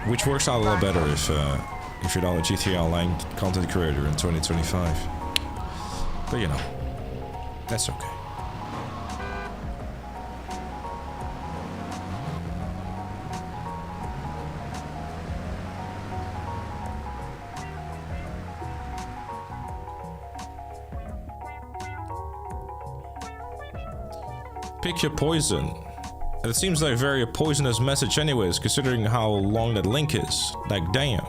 which works out a lot better if you're not a GTA Online content creator in 2025. But you know, that's okay. Pick your poison. And it seems like a very poisonous message anyways, considering how long that link is. Like, damn.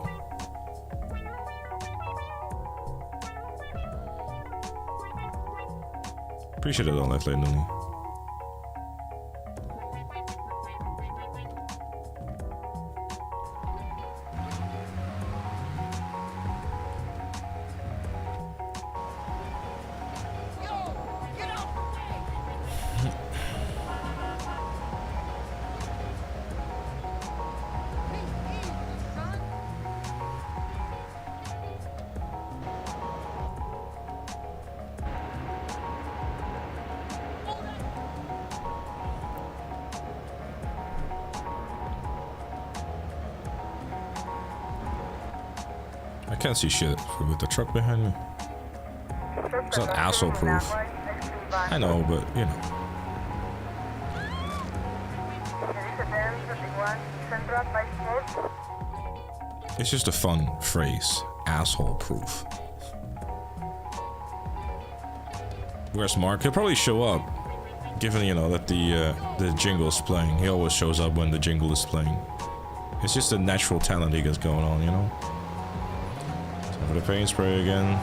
Appreciate it on life later, Lily. I can't see shit with the truck behind me. It's not asshole proof. I know, but you know. It's just a fun phrase. Asshole proof. Where's Mark? He'll probably show up. Given, you know, that the jingle is playing. He always shows up when the jingle is playing. It's just a natural talent he gets going on, you know? For the paint spray again.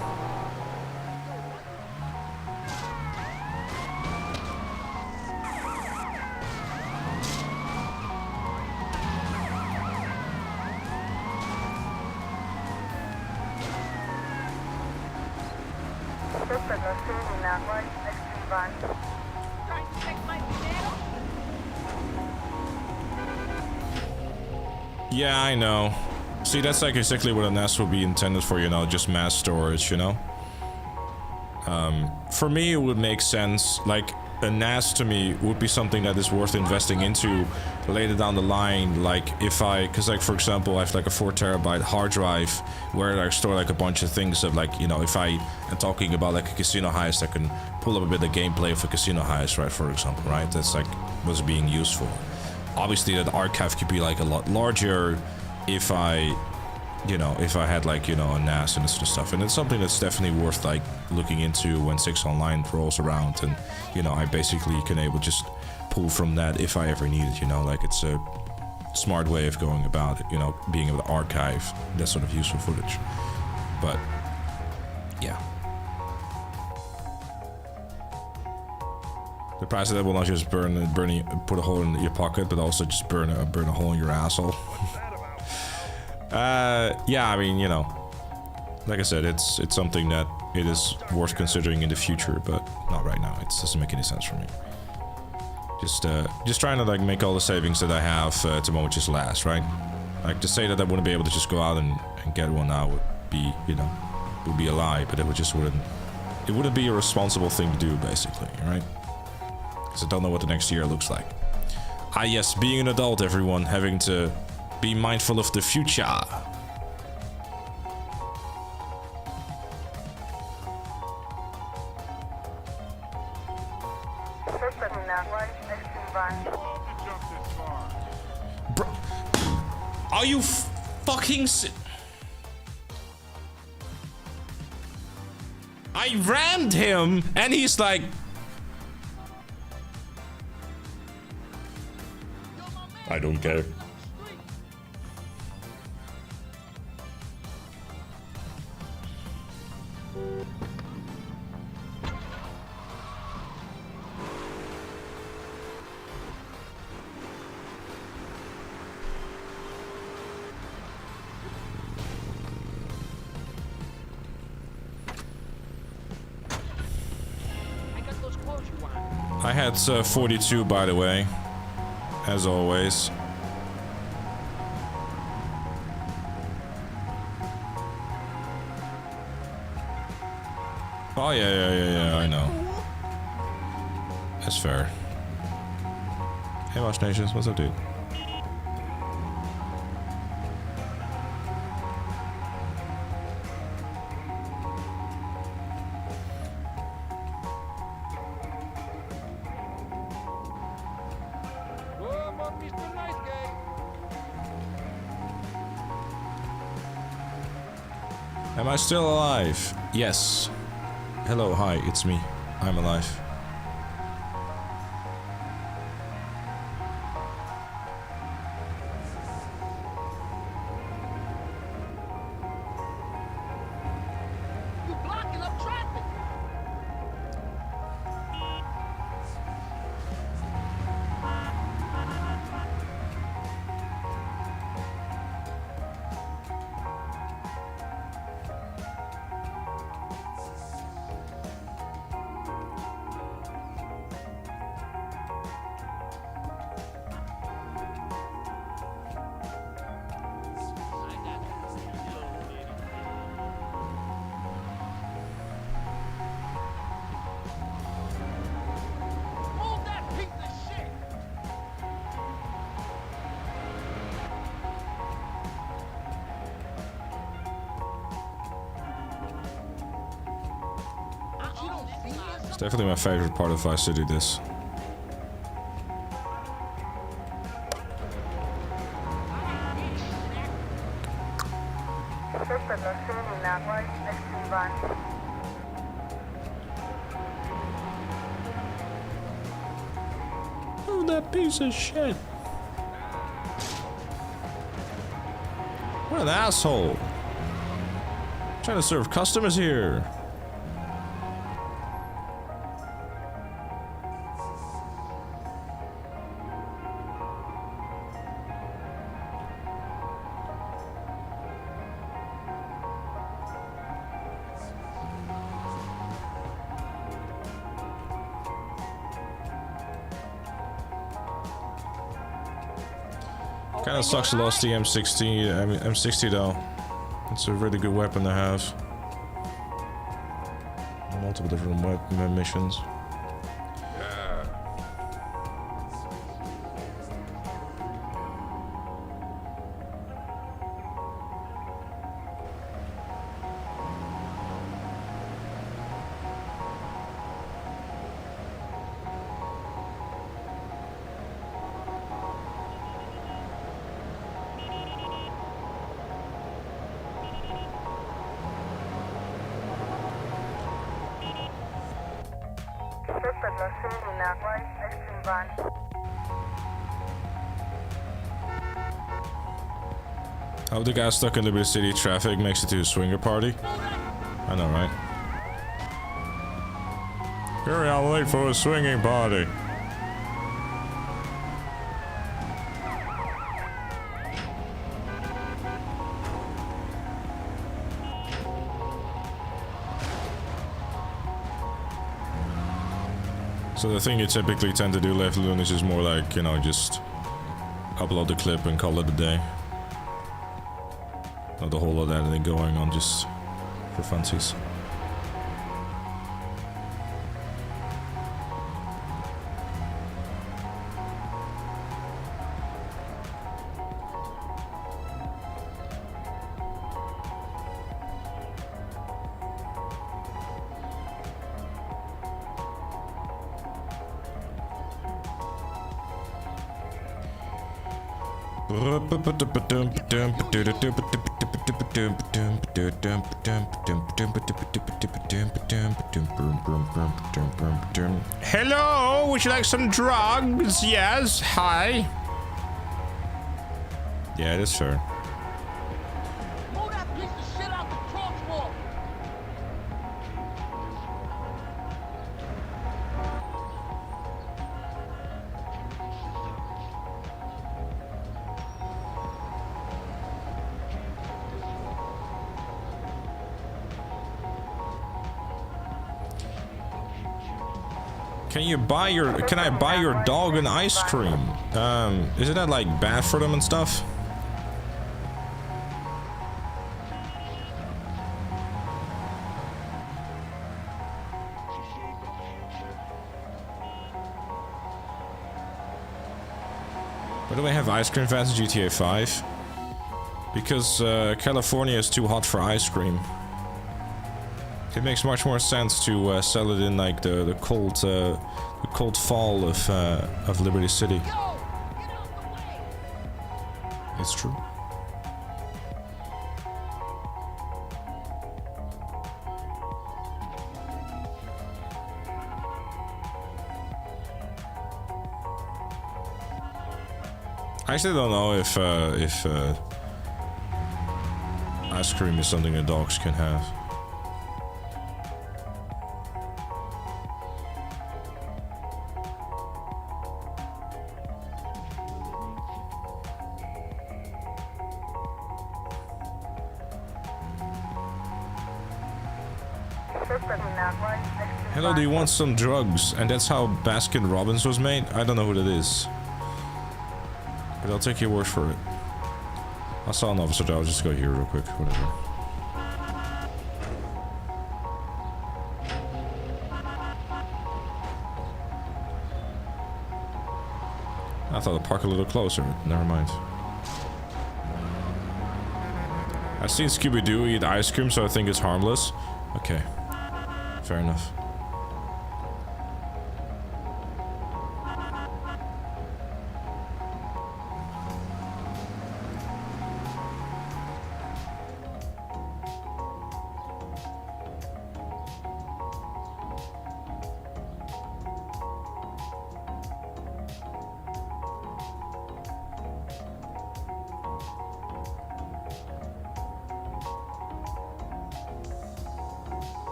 Yeah, I know. See, that's like exactly what a nest would be intended for, you know, just mass storage, you know? For me, it would make sense, like, a NAS to me would be something that is worth investing into later down the line, like, if I, because, like, for example, I have, like, a 4 terabyte hard drive where I store, like, a bunch of things of, like, you know, if I am talking about, like, a casino heist, I can pull up a bit of gameplay of a casino heist, right, for example, right? That's, like, what's being used for. Obviously, that archive could be, like, a lot larger if I, you know, if I had, like, you know, a NAS and this sort of stuff. And it's something that's definitely worth, like, looking into when 6 Online rolls around. And, you know, I basically can able just pull from that if I ever need it, you know. Like, it's a smart way of going about it, you know, being able to archive that sort of useful footage. But, yeah. The price of that will not just put a hole in your pocket, but also just burn a hole in your asshole. Yeah, I mean, you know, like I said, it's something that it is worth considering in the future, but not right now. It doesn't make any sense for me. Just trying to, like, make all the savings that I have at the moment just last, right? Like, to say that I wouldn't be able to just go out and get one now would be, you know, would be a lie, but it wouldn't be a responsible thing to do, basically, right? Because I don't know what the next year looks like. Ah, yes, being an adult, everyone, having to be mindful of the future. Bro, are you fucking I rammed him and he's like, I don't care. I had 42, by the way, as always. Oh yeah, I know. That's fair. Hey, Watch Nations, what's up, dude? Am I still alive? Yes. Hello, hi, it's me. I'm alive. You're blocking up traffic. Move that piece of shit. It's definitely my favorite part of Vice City, this. Oh, that piece of shit. What an asshole. Trying to serve customers here. Kinda sucks to lost the M60 though. It's a really good weapon to have. Multiple different weapon missions. How the guy stuck in Liberty City traffic makes it to a swinger party? I know, right? Hurry, I'm late for a swinging party. So the thing you typically tend to do, Left Loon, is just more like, you know, just upload the clip and call it a day. Not a whole lot of editing going on, just for funsies. Hello, would you like some drugs? Yes, hi. Yeah, that's fair. Move that piece of shit out the crosswalk. Can I buy your dog an ice cream? Isn't that like bad for them and stuff? Why do we have ice cream vans in GTA 5? Because California is too hot for ice cream. It makes much more sense to sell it in like the cold fall of Liberty City. It's true. I actually don't know if ice cream is something that dogs can have. Hello, do you want some drugs? And that's how Baskin Robbins was made? I don't know who that is. But I'll take your word for it. I saw an officer, I'll just go here real quick, whatever. I thought I'd park a little closer, never mind. I've seen Scooby-Doo eat ice cream, so I think it's harmless. Okay, fair enough.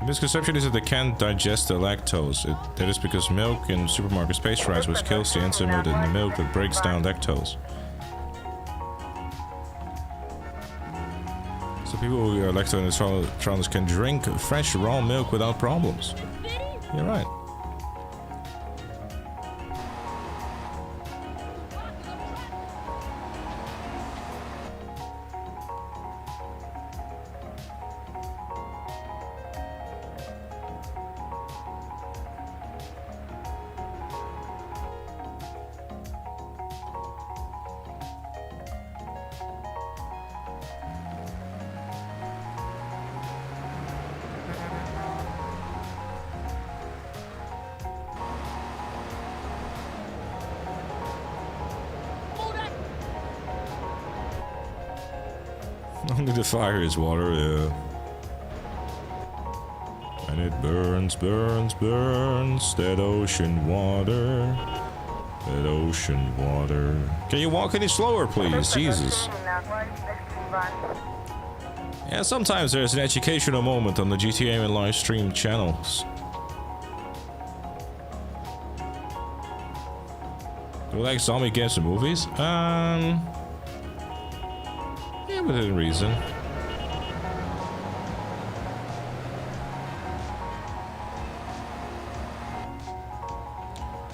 The misconception is that they can't digest the lactose. That is because milk in supermarket pasteurized, which kills the enzyme in the milk that breaks down lactose. So people who are lactose intolerant can drink fresh raw milk without problems. You're right. Only the fire is water, yeah. And it burns, burns, burns. That ocean water. That ocean water. Can you walk any slower, please? Jesus. Yeah, sometimes there's an educational moment on the GTA and live stream channels. Do you like zombie games and movies? Yeah, within reason.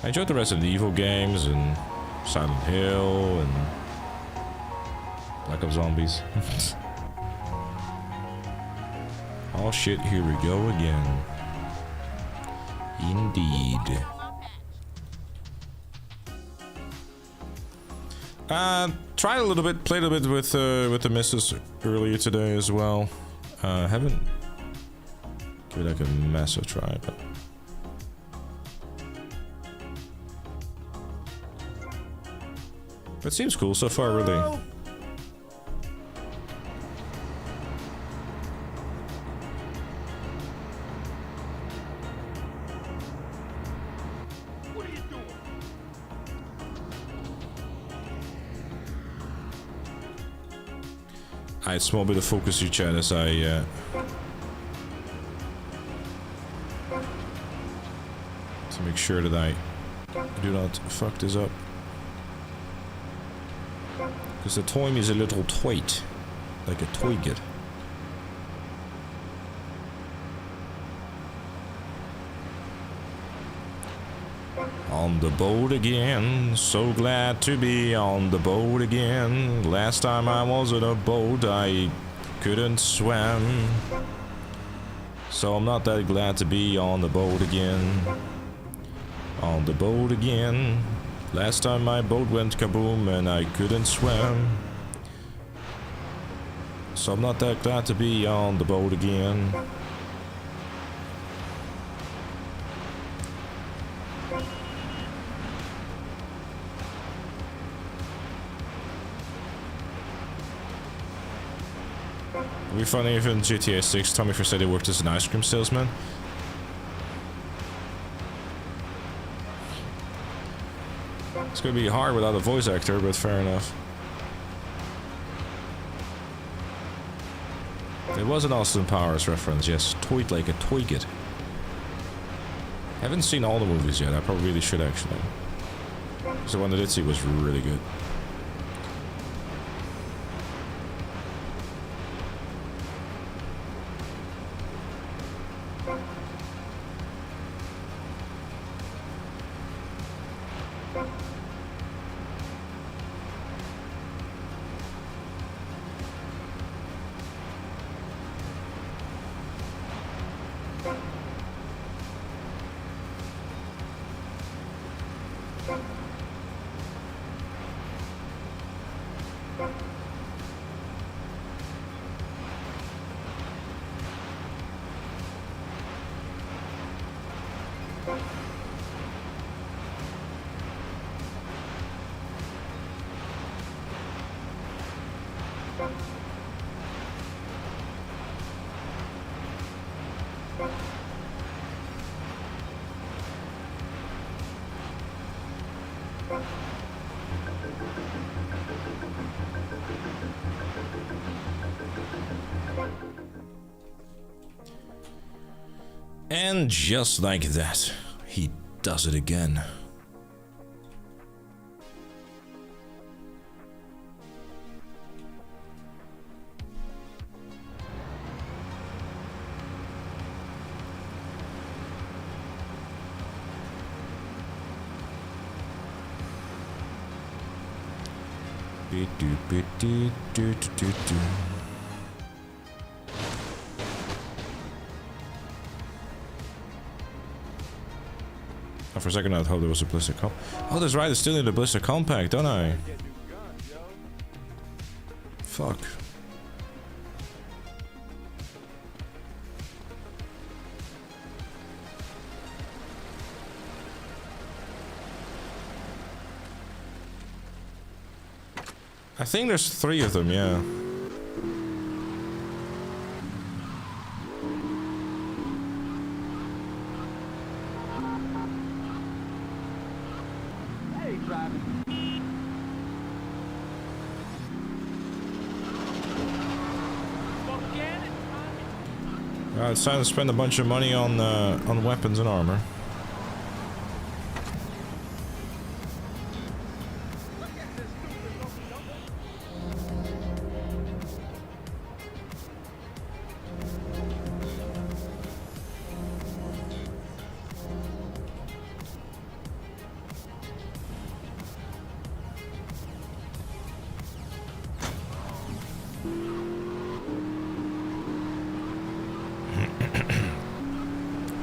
I enjoyed the Resident Evil games and Silent Hill and Black Ops Zombies. Oh shit, here we go again. Indeed. Tried a little bit, played a bit with the missus earlier today as well. Haven't give it like a massive try, but it seems cool so far, really. A small bit of focus you chat as I to make sure that I do not fuck this up, because the time is a little tight, like a twig. On the boat again, so glad to be on the boat again. Last time I was on a boat, I couldn't swim. So I'm not that glad to be on the boat again. On the boat again. Last time my boat went kaboom and I couldn't swim. So I'm not that glad to be on the boat again. It'd be funny if in GTA 6 Tommy Vercetti worked as an ice cream salesman. It's gonna be hard without a voice actor, but fair enough. It was an Austin Powers reference, yes. Toyed like a toiget. Haven't seen all the movies yet, I probably really should actually. Because the one I did see was really good. And just like that, he does it again. Oh, for a second I thought there was a blister comp. Oh, that's right, I still need a blister compact, don't I? Fuck. I think there's 3 of them, yeah. It's time to spend a bunch of money on weapons and armor.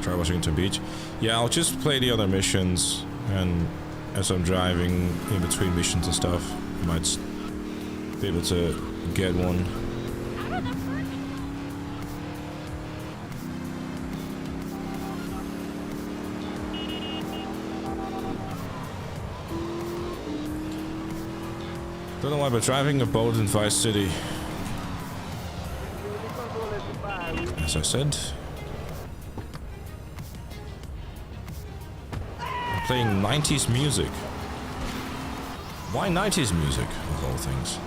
Try Washington Beach. Yeah, I'll just play the other missions, and as I'm driving in between missions and stuff, I might be able to get one. Don't know why, but driving a boat in Vice City, as I said, playing 90s music. Why 90s music, of all things?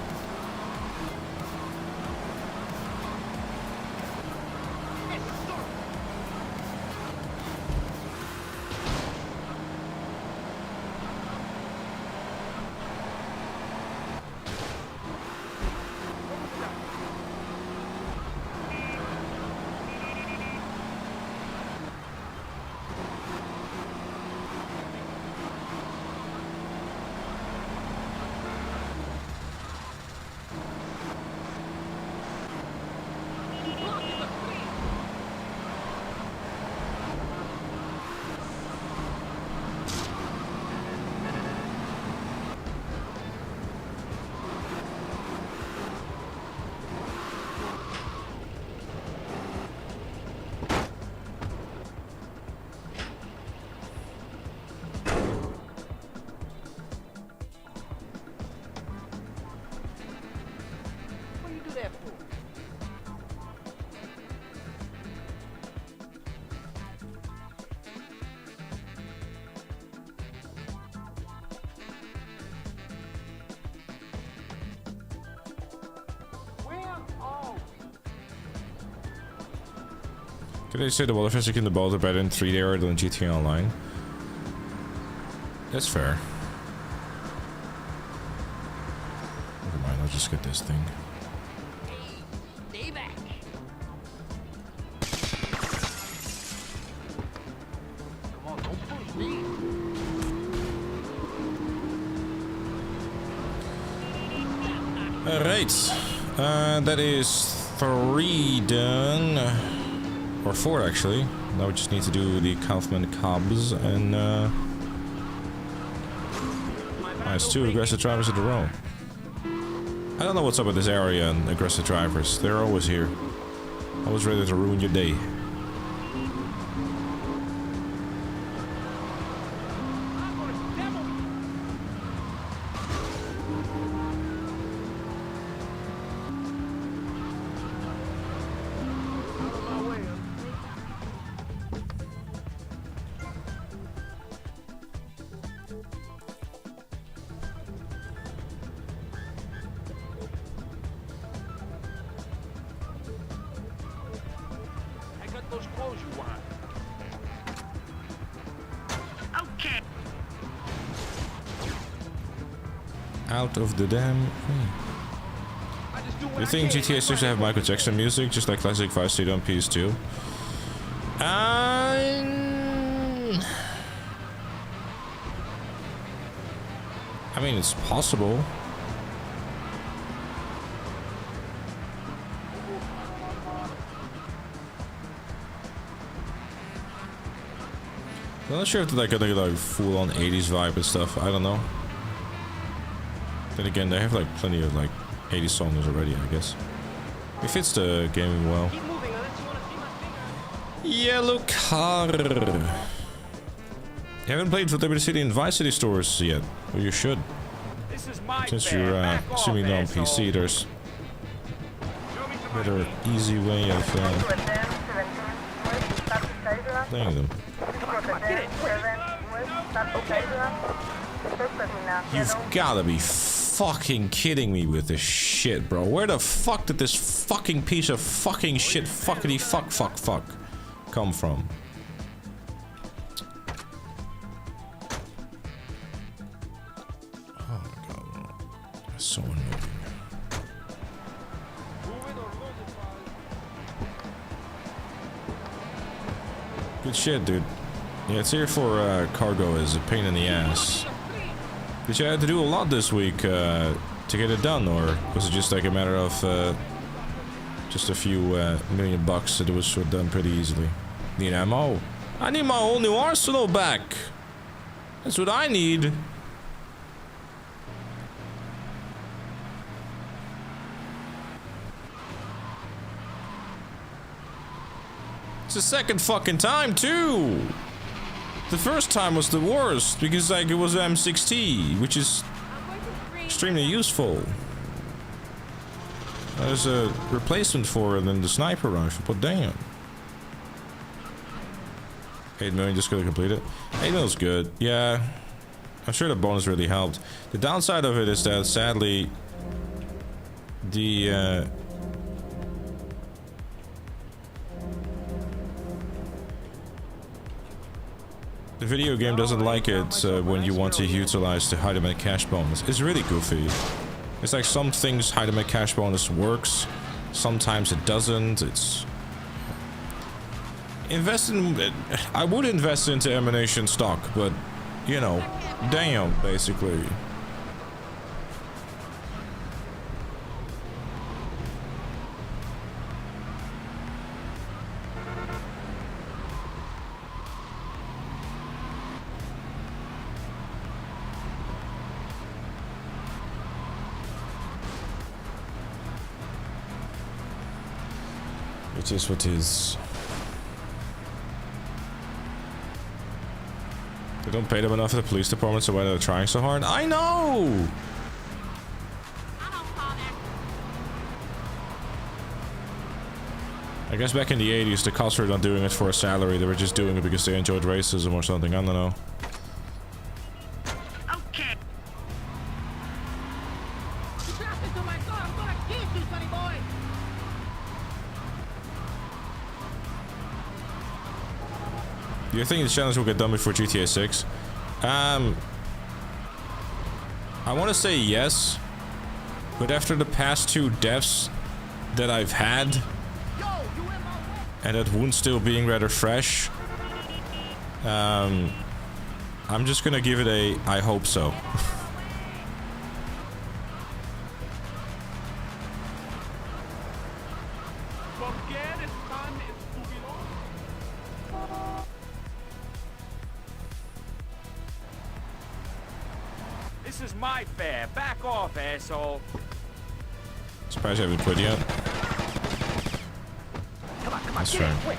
Could they say the water physics in the boat are better in 3D or than GTA Online? That's fair. Never mind, I'll just get this thing. Stay back. Come on, don't push me. Alright. That is 3 done. Or 4 actually. Now we just need to do the Kaufman Cobs and nice, 2 aggressive drivers in a row. I don't know what's up with this area and aggressive drivers. They're always here. Always ready to ruin your day. Those clothes you want. Okay. Out of the damn. You think GTA 6 should have Michael Jackson music, just like classic Vice City on PS2? I mean, it's possible. I'm not sure if they're gonna get like full-on 80s vibe and stuff. I don't know. Then again, they have like plenty of like 80s songs already, I guess. It fits the game well. Yellow car. You haven't played for Liberty City and Vice City stores yet. Well, you should. Since you're assuming they're on PC, there's a better, easy way of playing them. You've gotta be fucking kidding me with this shit, bro. Where the fuck did this fucking piece of fucking shit fuckity fuck come from? Oh my god. That's so annoying. Good shit, dude. Yeah, it's here for cargo is a pain in the ass. Did you have to do a lot this week to get it done, or was it just like a matter of just a few $1 million that it was done pretty easily? Need ammo? I need my whole new arsenal back. That's what I need. It's the second fucking time too. The first time was the worst because like it was M60, which is extremely useful. There's a replacement for it in the sniper rifle, but damn. 8 million just gonna complete it. 8 million's good. Yeah, I'm sure the bonus really helped. The downside of it is that sadly the video game doesn't like it when you want to utilize the hide and cash bonus. It's really goofy. It's like some things hide and cash bonus works, sometimes it doesn't. It's I would invest into emanation stock, but you know, damn, basically. It is what is. They don't pay them enough at the police department, so why they're trying so hard? I know! I guess back in the 80s, the cops were not doing it for a salary. They were just doing it because they enjoyed racism or something. I don't know. Do you think the challenge will get done before GTA 6? I want to say yes, but after the past 2 deaths that I've had, and that wound still being rather fresh, I'm just gonna give it a I hope so. This is my fare. Back off, asshole. Surprised I haven't quit yet. Come on, That's get in, right. quick.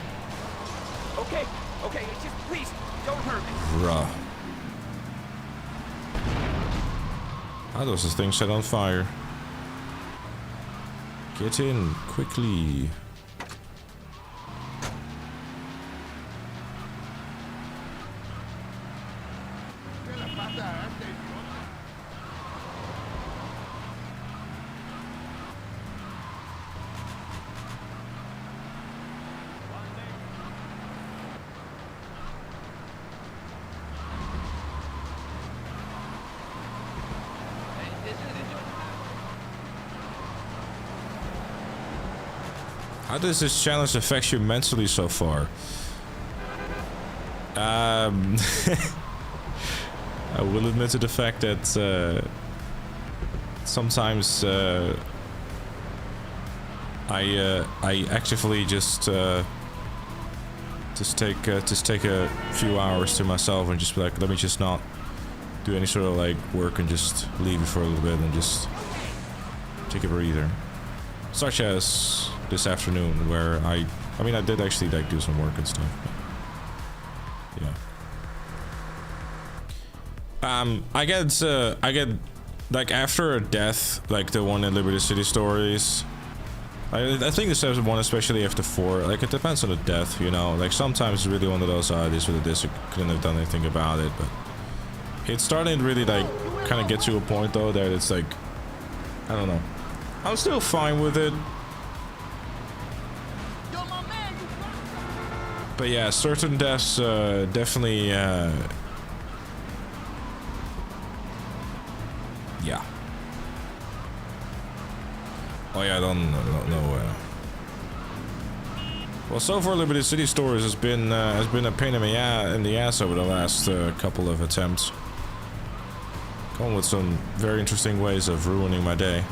Okay, it's just please don't hurt me. Bruh. How does this thing set on fire? Get in quickly. How does this challenge affect you mentally so far? I will admit to the fact that sometimes I actively just take a few hours to myself and just be like, let me just not do any sort of like work and just leave it for a little bit and just take a breather. Such as this afternoon, where I mean, I did actually like do some work and stuff. But yeah. I get like after a death, like the one in Liberty City Stories. I think this one, especially after 4, like it depends on the death, you know. Like sometimes it's really one of those this with this, I couldn't have done anything about it, but it's starting to really like kind of get to a point though that it's like, I don't know. I'm still fine with it. But yeah, certain deaths definitely yeah. Oh yeah, I don't know. Well, so far Liberty City Stories has been a pain in the ass over the last couple of attempts. Going with some very interesting ways of ruining my day.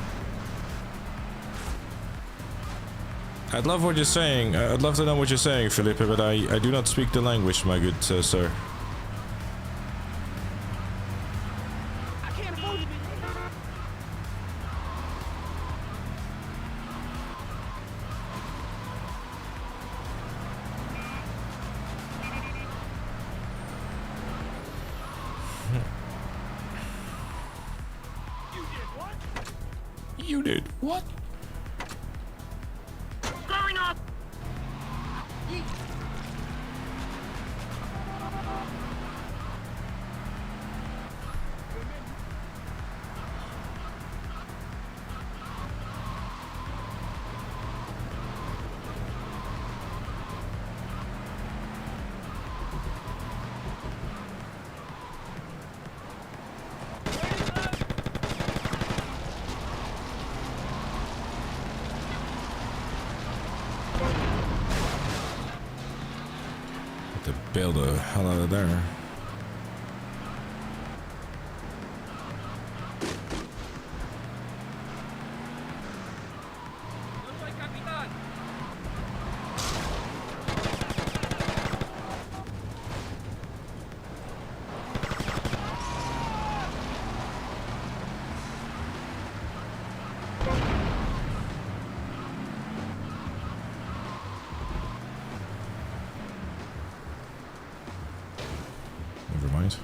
I'd love what you're saying. I'd love to know what you're saying, Felipe, but I do not speak the language, my good sir. I can't afford to be. You did what? Going up. To bail the hell out of there. Never mind.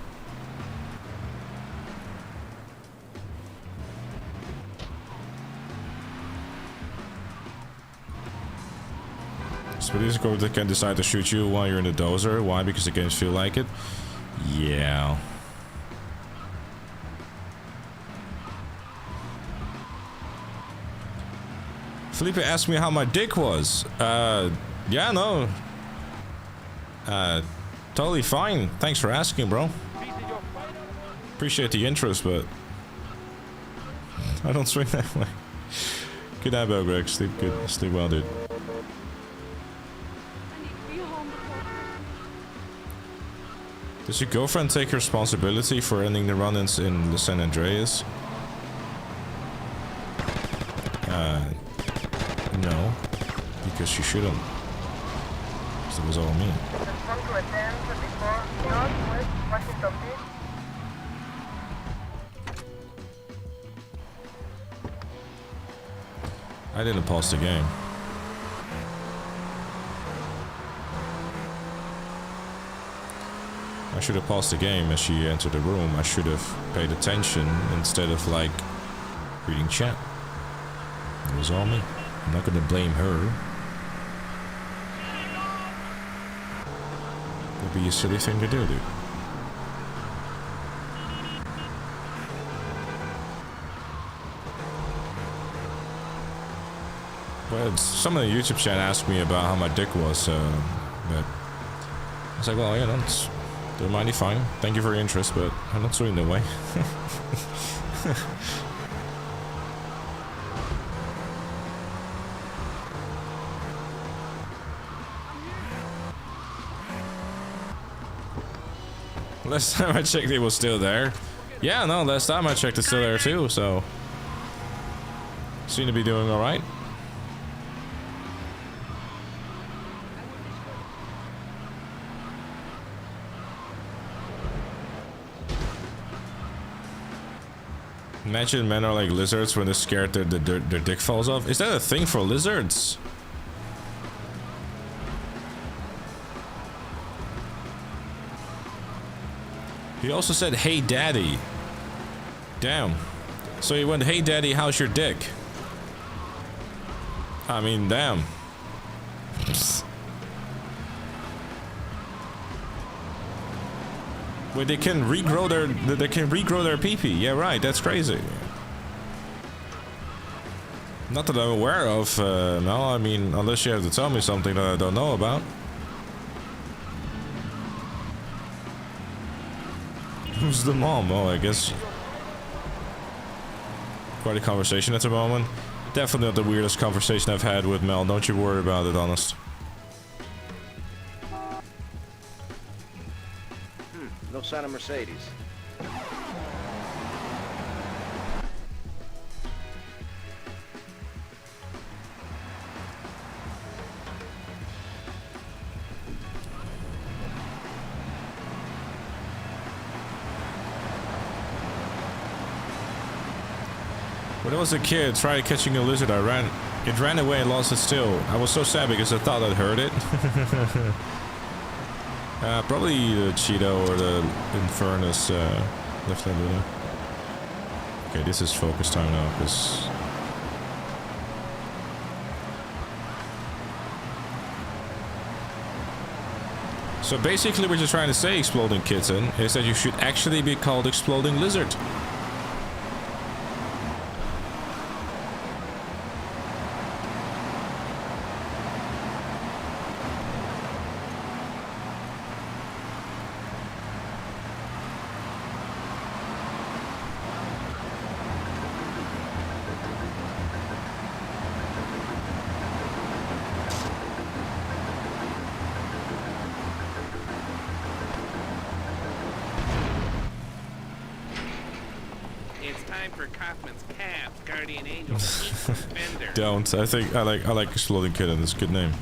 So these groups that can decide to shoot you while you're in the dozer. Why? Because the games feel like it? Yeah. Felipe asked me how my dick was. Yeah, no. Totally fine. Thanks for asking, bro. Appreciate the interest, but I don't swing that way. Good night, Bell Greg. Sleep good. Sleep well, dude. Does your girlfriend take responsibility for ending the run-ins in San Andreas? No. Because she shouldn't. Because it was all me. I didn't pause the game. I should have paused the game as she entered the room. I should have paid attention instead of like reading chat. It was all me. I'm not gonna blame her. It'd be a silly thing to do, dude. Well, some of the YouTube chat asked me about how my dick was, but I was like, well, yeah, that's they're mighty fine. Thank you for your interest, but I'm not swinging away. Last time I checked, it was still there. Yeah, no, last time I checked, it's still there too, so seem to be doing all right. Imagine men are like lizards when they're scared their dick falls off. Is that a thing for lizards? He also said, hey daddy. Damn. So he went, hey daddy, how's your dick? I mean, damn. Wait, they can regrow their pee-pee. Yeah, right. That's crazy. Not that I'm aware of. No, I mean, unless you have to tell me something that I don't know about. Who's the mom? Oh, I guess. Quite a conversation at the moment. Definitely not the weirdest conversation I've had with Mel. Don't you worry about it, honest. No sign of Mercedes. When I was a kid, tried catching a lizard. It ran away and lost its tail. I was so sad because I thought I'd hurt it. Probably the Cheeto or the Infernus left hand winner. Okay, this is focus time now, because... So basically what you're trying to say, Exploding Kitten, is that you should actually be called Exploding Lizard. Don't. I think I like Exploding Kitten. It's a good name.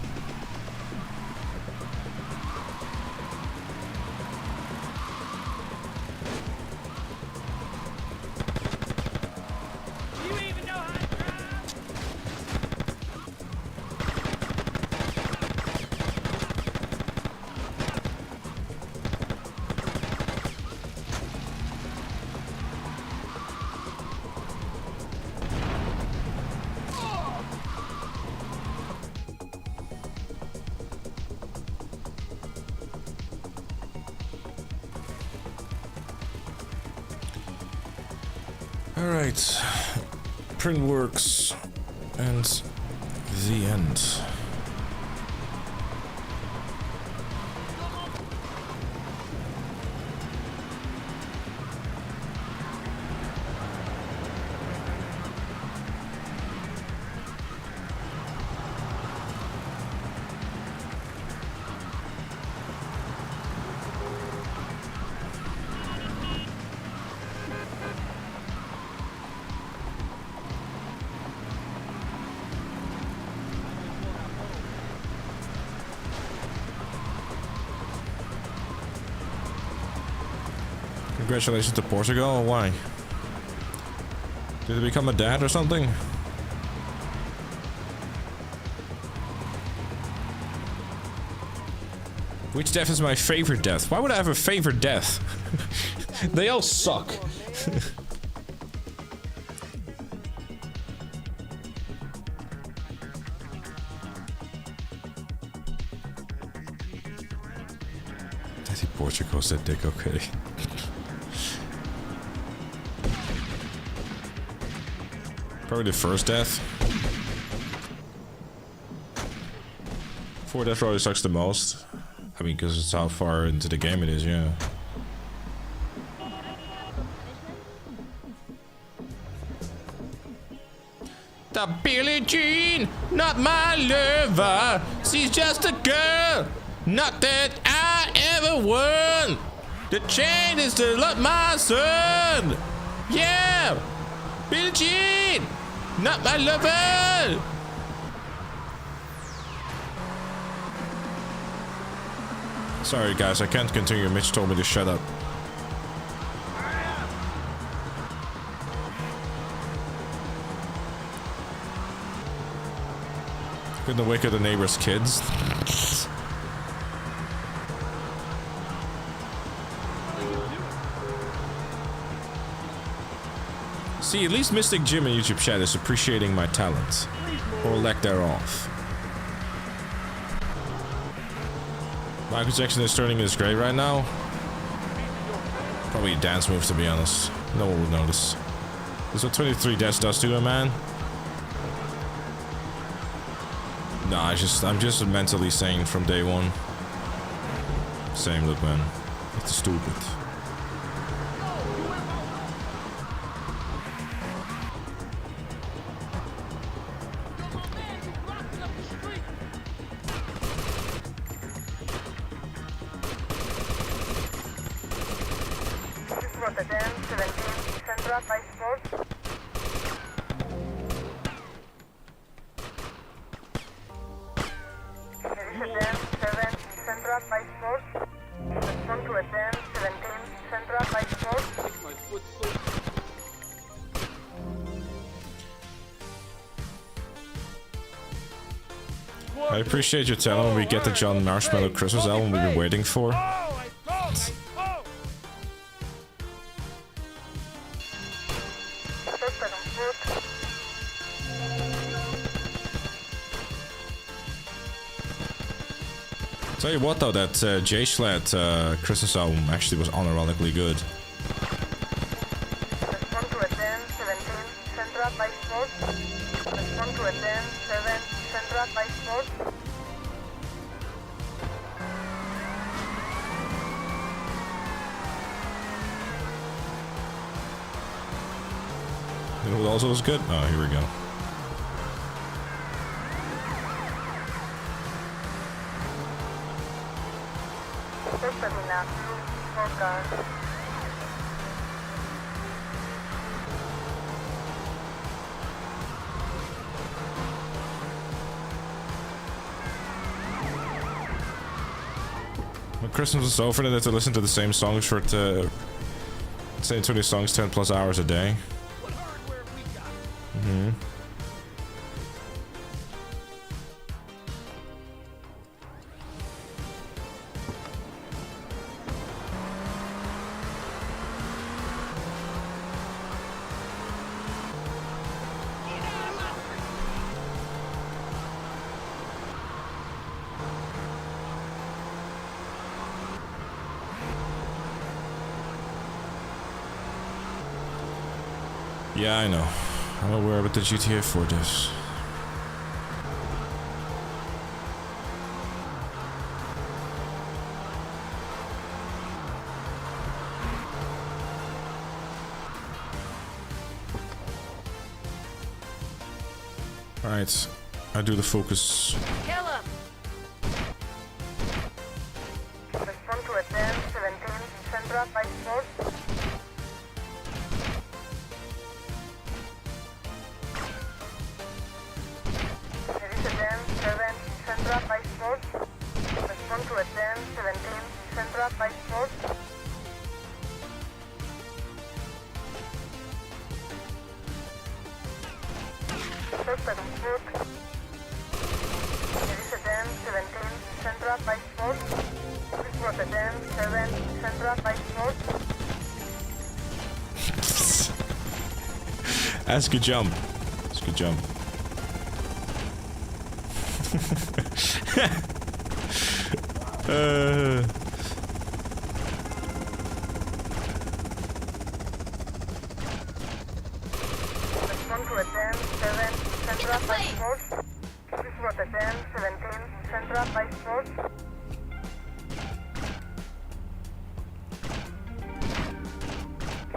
Alright, print works, and the end. Congratulations to Portugal. Why? Did he become a dad or something? Which death is my favorite death? Why would I have a favorite death? They all suck. Daddy Portugal said dick, okay. Probably the first death. Four death probably sucks the most. I mean, because it's how far into the game it is, yeah. The Billie Jean, not my lover. She's just a girl, not that I ever won. The chain is to love my son. Yeah, Billie Jean, not my lover. Sorry guys, I can't continue. Mitch told me to shut up. Couldn't wake up the neighbor's kids. See, at least Mystic Jim in YouTube chat is appreciating my talent. Or lack thereof. Michael Jackson is turning his grey right now. Probably a dance move, to be honest. No one would notice. This is what 23 Deaths does to a man. Nah, I'm just mentally sane from day one. Same look, man. It's stupid. I appreciate you telling when we get the John Marshmallow Christmas album we've been waiting for. Tell you what though, that J-Schlatt Christmas album actually was unironically good. You know what also was good? Oh, here we go. When Christmas is over, then I have to listen to the same songs for same 20 songs 10 plus hours a day. Mm-hmm. Yeah, I know. I'm aware about the GTA 4 discs. Alright, I do the focus. Kill him! Respond to a 10-17 Central by Force. Central by Force. Respond to a 10-17 Central by Force. Suspect on foot. There is a 10, 17, Centra, Vice Force. This was a 10, 7, Centra, Vice Force. That's a good jump. That's a good jump. Respond to a 10, 7, Centra, Vice Force. This was a 10, 17, Centra, Vice Force.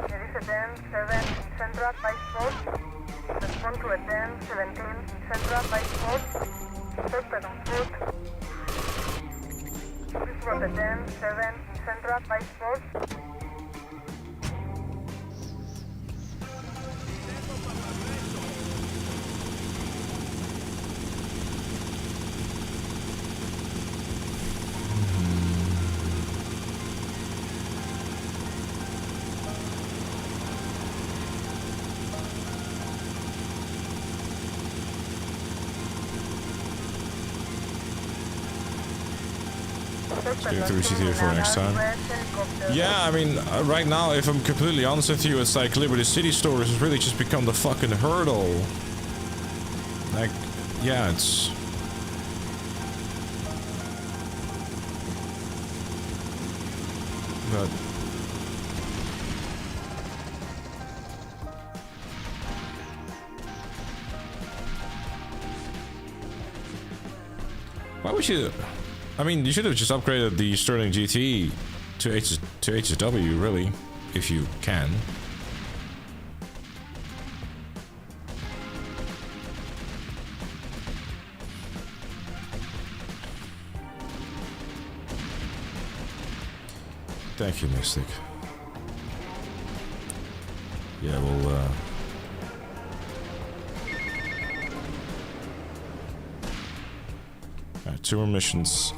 There is a 10, 7, Centra, Vice Force. Respond to a 10, 17, Centra, Vice Force. Suspect on foot. This was a 10, 7, Centra, Vice Force. Let's get the receipt here for next time. Yeah, I mean, right now, if I'm completely honest with you, it's like Liberty City stores has really just become the fucking hurdle. Like, yeah, it's... But... Why would you... I mean, you should have just upgraded the Sterling GT to HSW, really, if you can. Thank you, Mystic. Yeah, we'll, Alright, 2 more missions.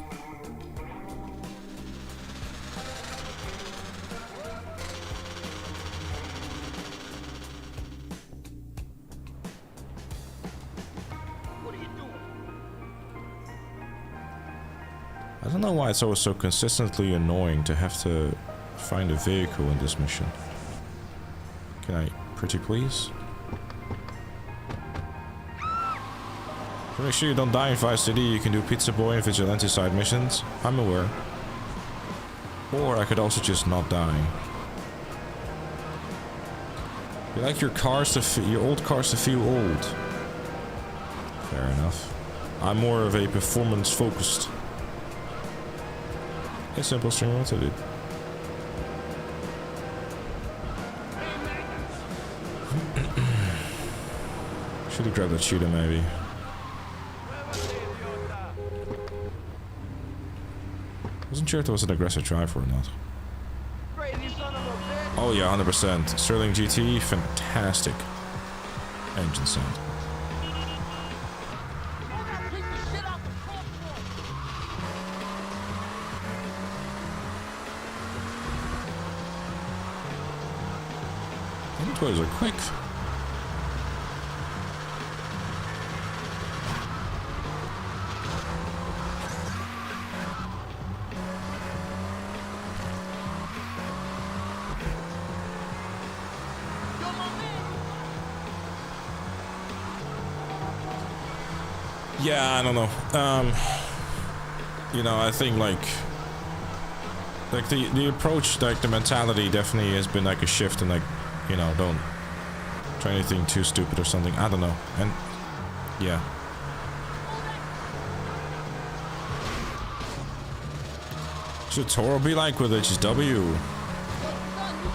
I don't know why it's always so consistently annoying to have to find a vehicle in this mission. Can I, pretty please? To make sure you don't die in Vice City, you can do Pizza Boy and Vigilante side missions. I'm aware. Or I could also just not die. You like your cars to your old cars to feel old. Fair enough. I'm more of a performance-focused. A simple streamer, what's it do? Should have grabbed that shooter, maybe. Wasn't sure if it was an aggressive driver or not. Oh yeah, 100%. Sterling GT, fantastic engine sound. Those are quick. Yeah, I don't know. You know, I think like the approach, like the mentality definitely has been like a shift in like, you know, don't try anything too stupid or something. I don't know. And yeah. Should Toro be like with HSW?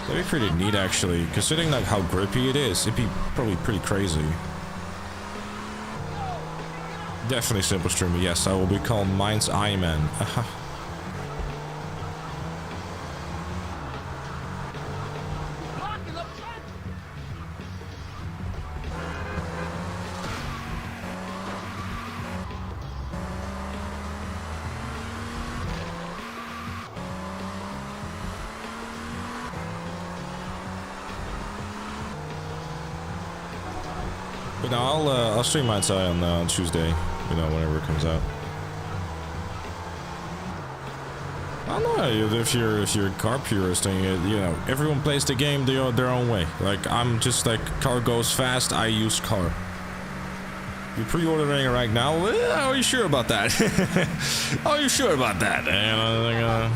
That'd be pretty neat actually, considering like how grippy it is. It'd be probably pretty crazy. Definitely simple streamer. Yes, I will be called Mind's Eye Man. But no, I'll stream my tie on Tuesday, you know, whenever it comes out. I don't know if you're a car purist and you know everyone plays the game their own way. Like I'm just like car goes fast, I use car. You're pre-ordering it right now? Well, are you sure about that? Are you sure about that? And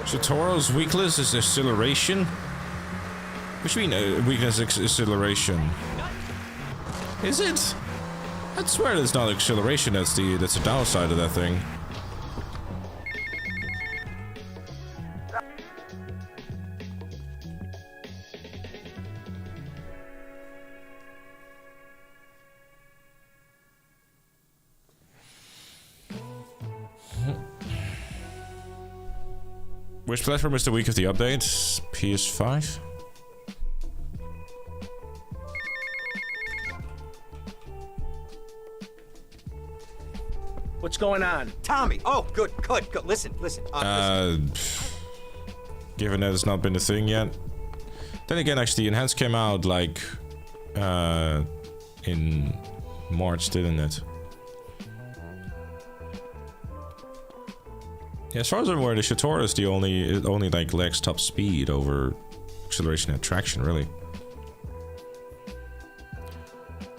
so Toro's weakness is acceleration. Which mean weakness is acceleration. Is it? I swear it's not acceleration. That's the downside of that thing. Which platform is the week of the update? PS5? What's going on? Tommy! Oh, good. Listen. Given that it's not been a thing yet. Then again, actually, Enhanced came out, like, in March, didn't it? Yeah, as far as I'm aware, the Shator is the only like lacks top speed over acceleration and traction, really.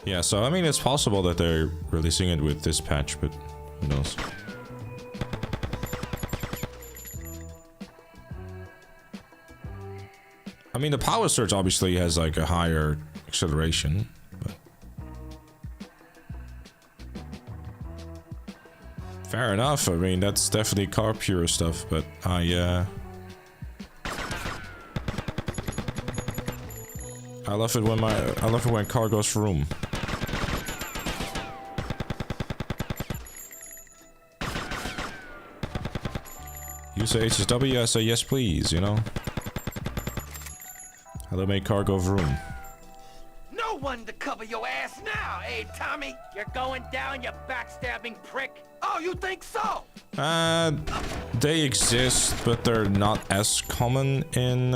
Yeah, so I mean, it's possible that they're releasing it with this patch, but who knows? I mean, the Power Surge obviously has like a higher acceleration, but fair enough. I mean, that's definitely car pure stuff, but I love it when car goes vroom. You say HSW, I say yes please, you know? How to make car go vroom. No one to cover your ass now, eh, Tommy? You're going down, you backstabbing prick. Oh, you think so? They exist, but they're not as common in,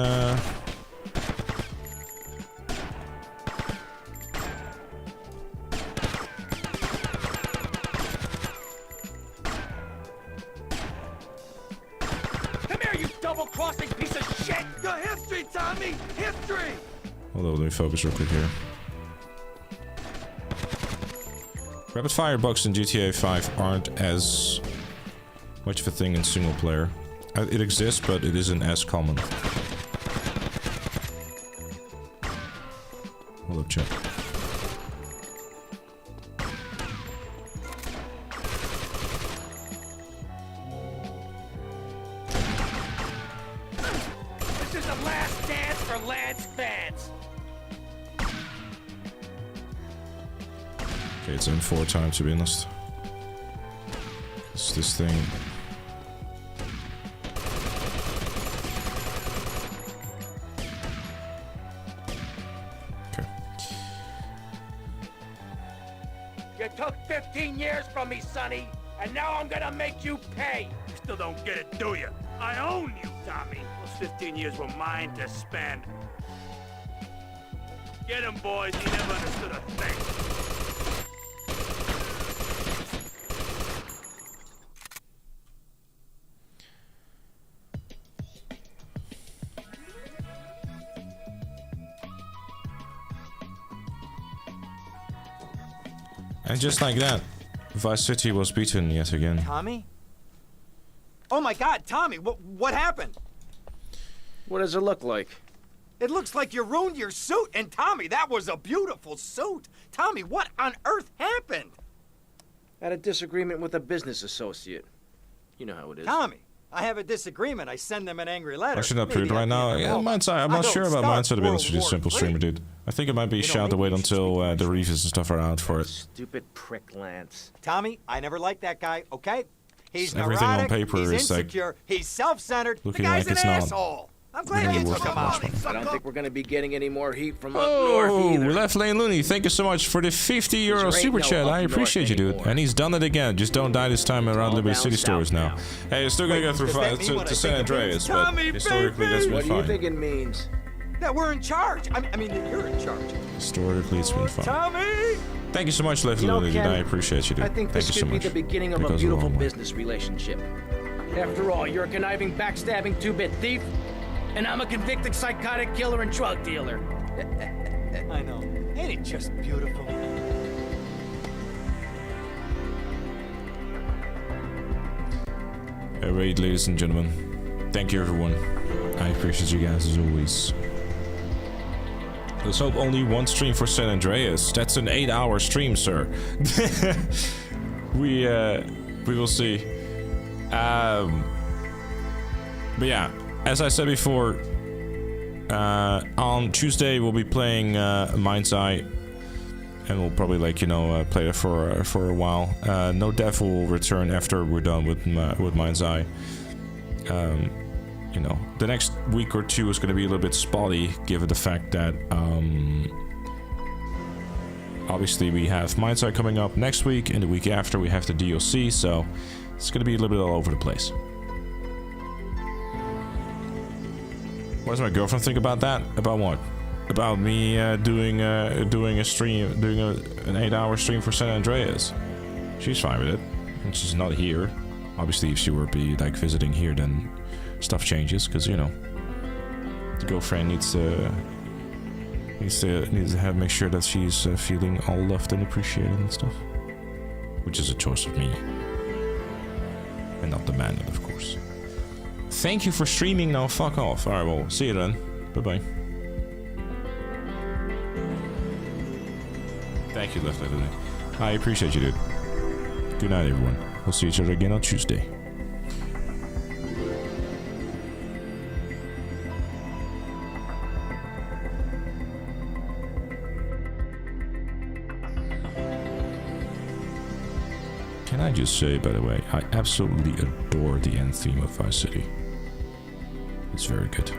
Come here, you double-crossing piece of shit! Your history, Tommy! History! Although, let me focus real quick here. Rapid fire bugs in GTA 5 aren't as much of a thing in single player. It exists, but it isn't as common. Hold up, chat. This is the last dance for Lance fans. Okay, it's in 4 times to be honest. It's this thing. Okay. You took 15 years from me, Sonny, and now I'm gonna make you pay. You still don't get it, do you? I own you, Tommy. Those 15 years were mine to spend. Get him, boys. He never understood a thing. And just like that, Vice City was beaten yet again. Tommy? Oh my God, Tommy! What happened? What does it look like? It looks like you ruined your suit, and Tommy, that was a beautiful suit. Tommy, what on earth happened? Had a disagreement with a business associate. You know how it is. Tommy, I have a disagreement. I send them an angry letter. I should not prove right now. Yeah, I'm not sure about Mindset to be honest with you, simple streamer, dude. I think it might be a shout to wait until the reviews and stuff are out for it. Stupid prick, Lance. Tommy, I never liked that guy, okay? He's Everything neurotic, on paper he's is insecure, like he's self-centered, the looking guy's like an it's not. asshole. I'm glad you took him out. I don't think we're gonna be getting any more heat from up north either. Left Lane Looney, thank you so much for the 50 euro super chat. I appreciate you, dude. And he's done it again. Just don't die this time around Liberty City stores now. Hey, you're still gonna go through to San Andreas, but historically that's been fine. What do you think it means? That we're in charge. I mean that you're in charge. Historically, it's been fine. Tommy! Thank you so much, Left Looney, dude. I appreciate you, dude. I think Thank this you so could be much. the beginning of a beautiful business relationship. After all, you're a conniving, backstabbing two-bit thief, and I'm a convicted psychotic killer and drug dealer. I know. Ain't it just beautiful? Alright, ladies and gentlemen. Thank you, everyone. I appreciate you guys as always. Let's hope only one stream for San Andreas. That's an 8-hour stream, sir. we will see. But yeah, as I said before, on Tuesday we'll be playing Mind's Eye, and we'll probably play it for a while. No Death will return after we're done with Mind's Eye. The next week or two is going to be a little bit spotty, given the fact that obviously we have Mind's Eye coming up next week, and the week after we have the DLC, so it's going to be a little bit all over the place. What does my girlfriend think about that? About what? About me doing a stream, doing an 8-hour stream for San Andreas? She's fine with it. And she's not here. Obviously, if she were visiting here, then stuff changes, because the girlfriend needs to make sure that she's feeling all loved and appreciated and stuff, which is a choice of me and not demanded, of course. Thank you for streaming. Now fuck off. All right, well, see you then. Bye bye. Thank you, Left Lane. I appreciate you, dude. Good night, everyone. We'll see each other again on Tuesday. Can I just say, by the way, I absolutely adore the end theme of Vice City. It's very good.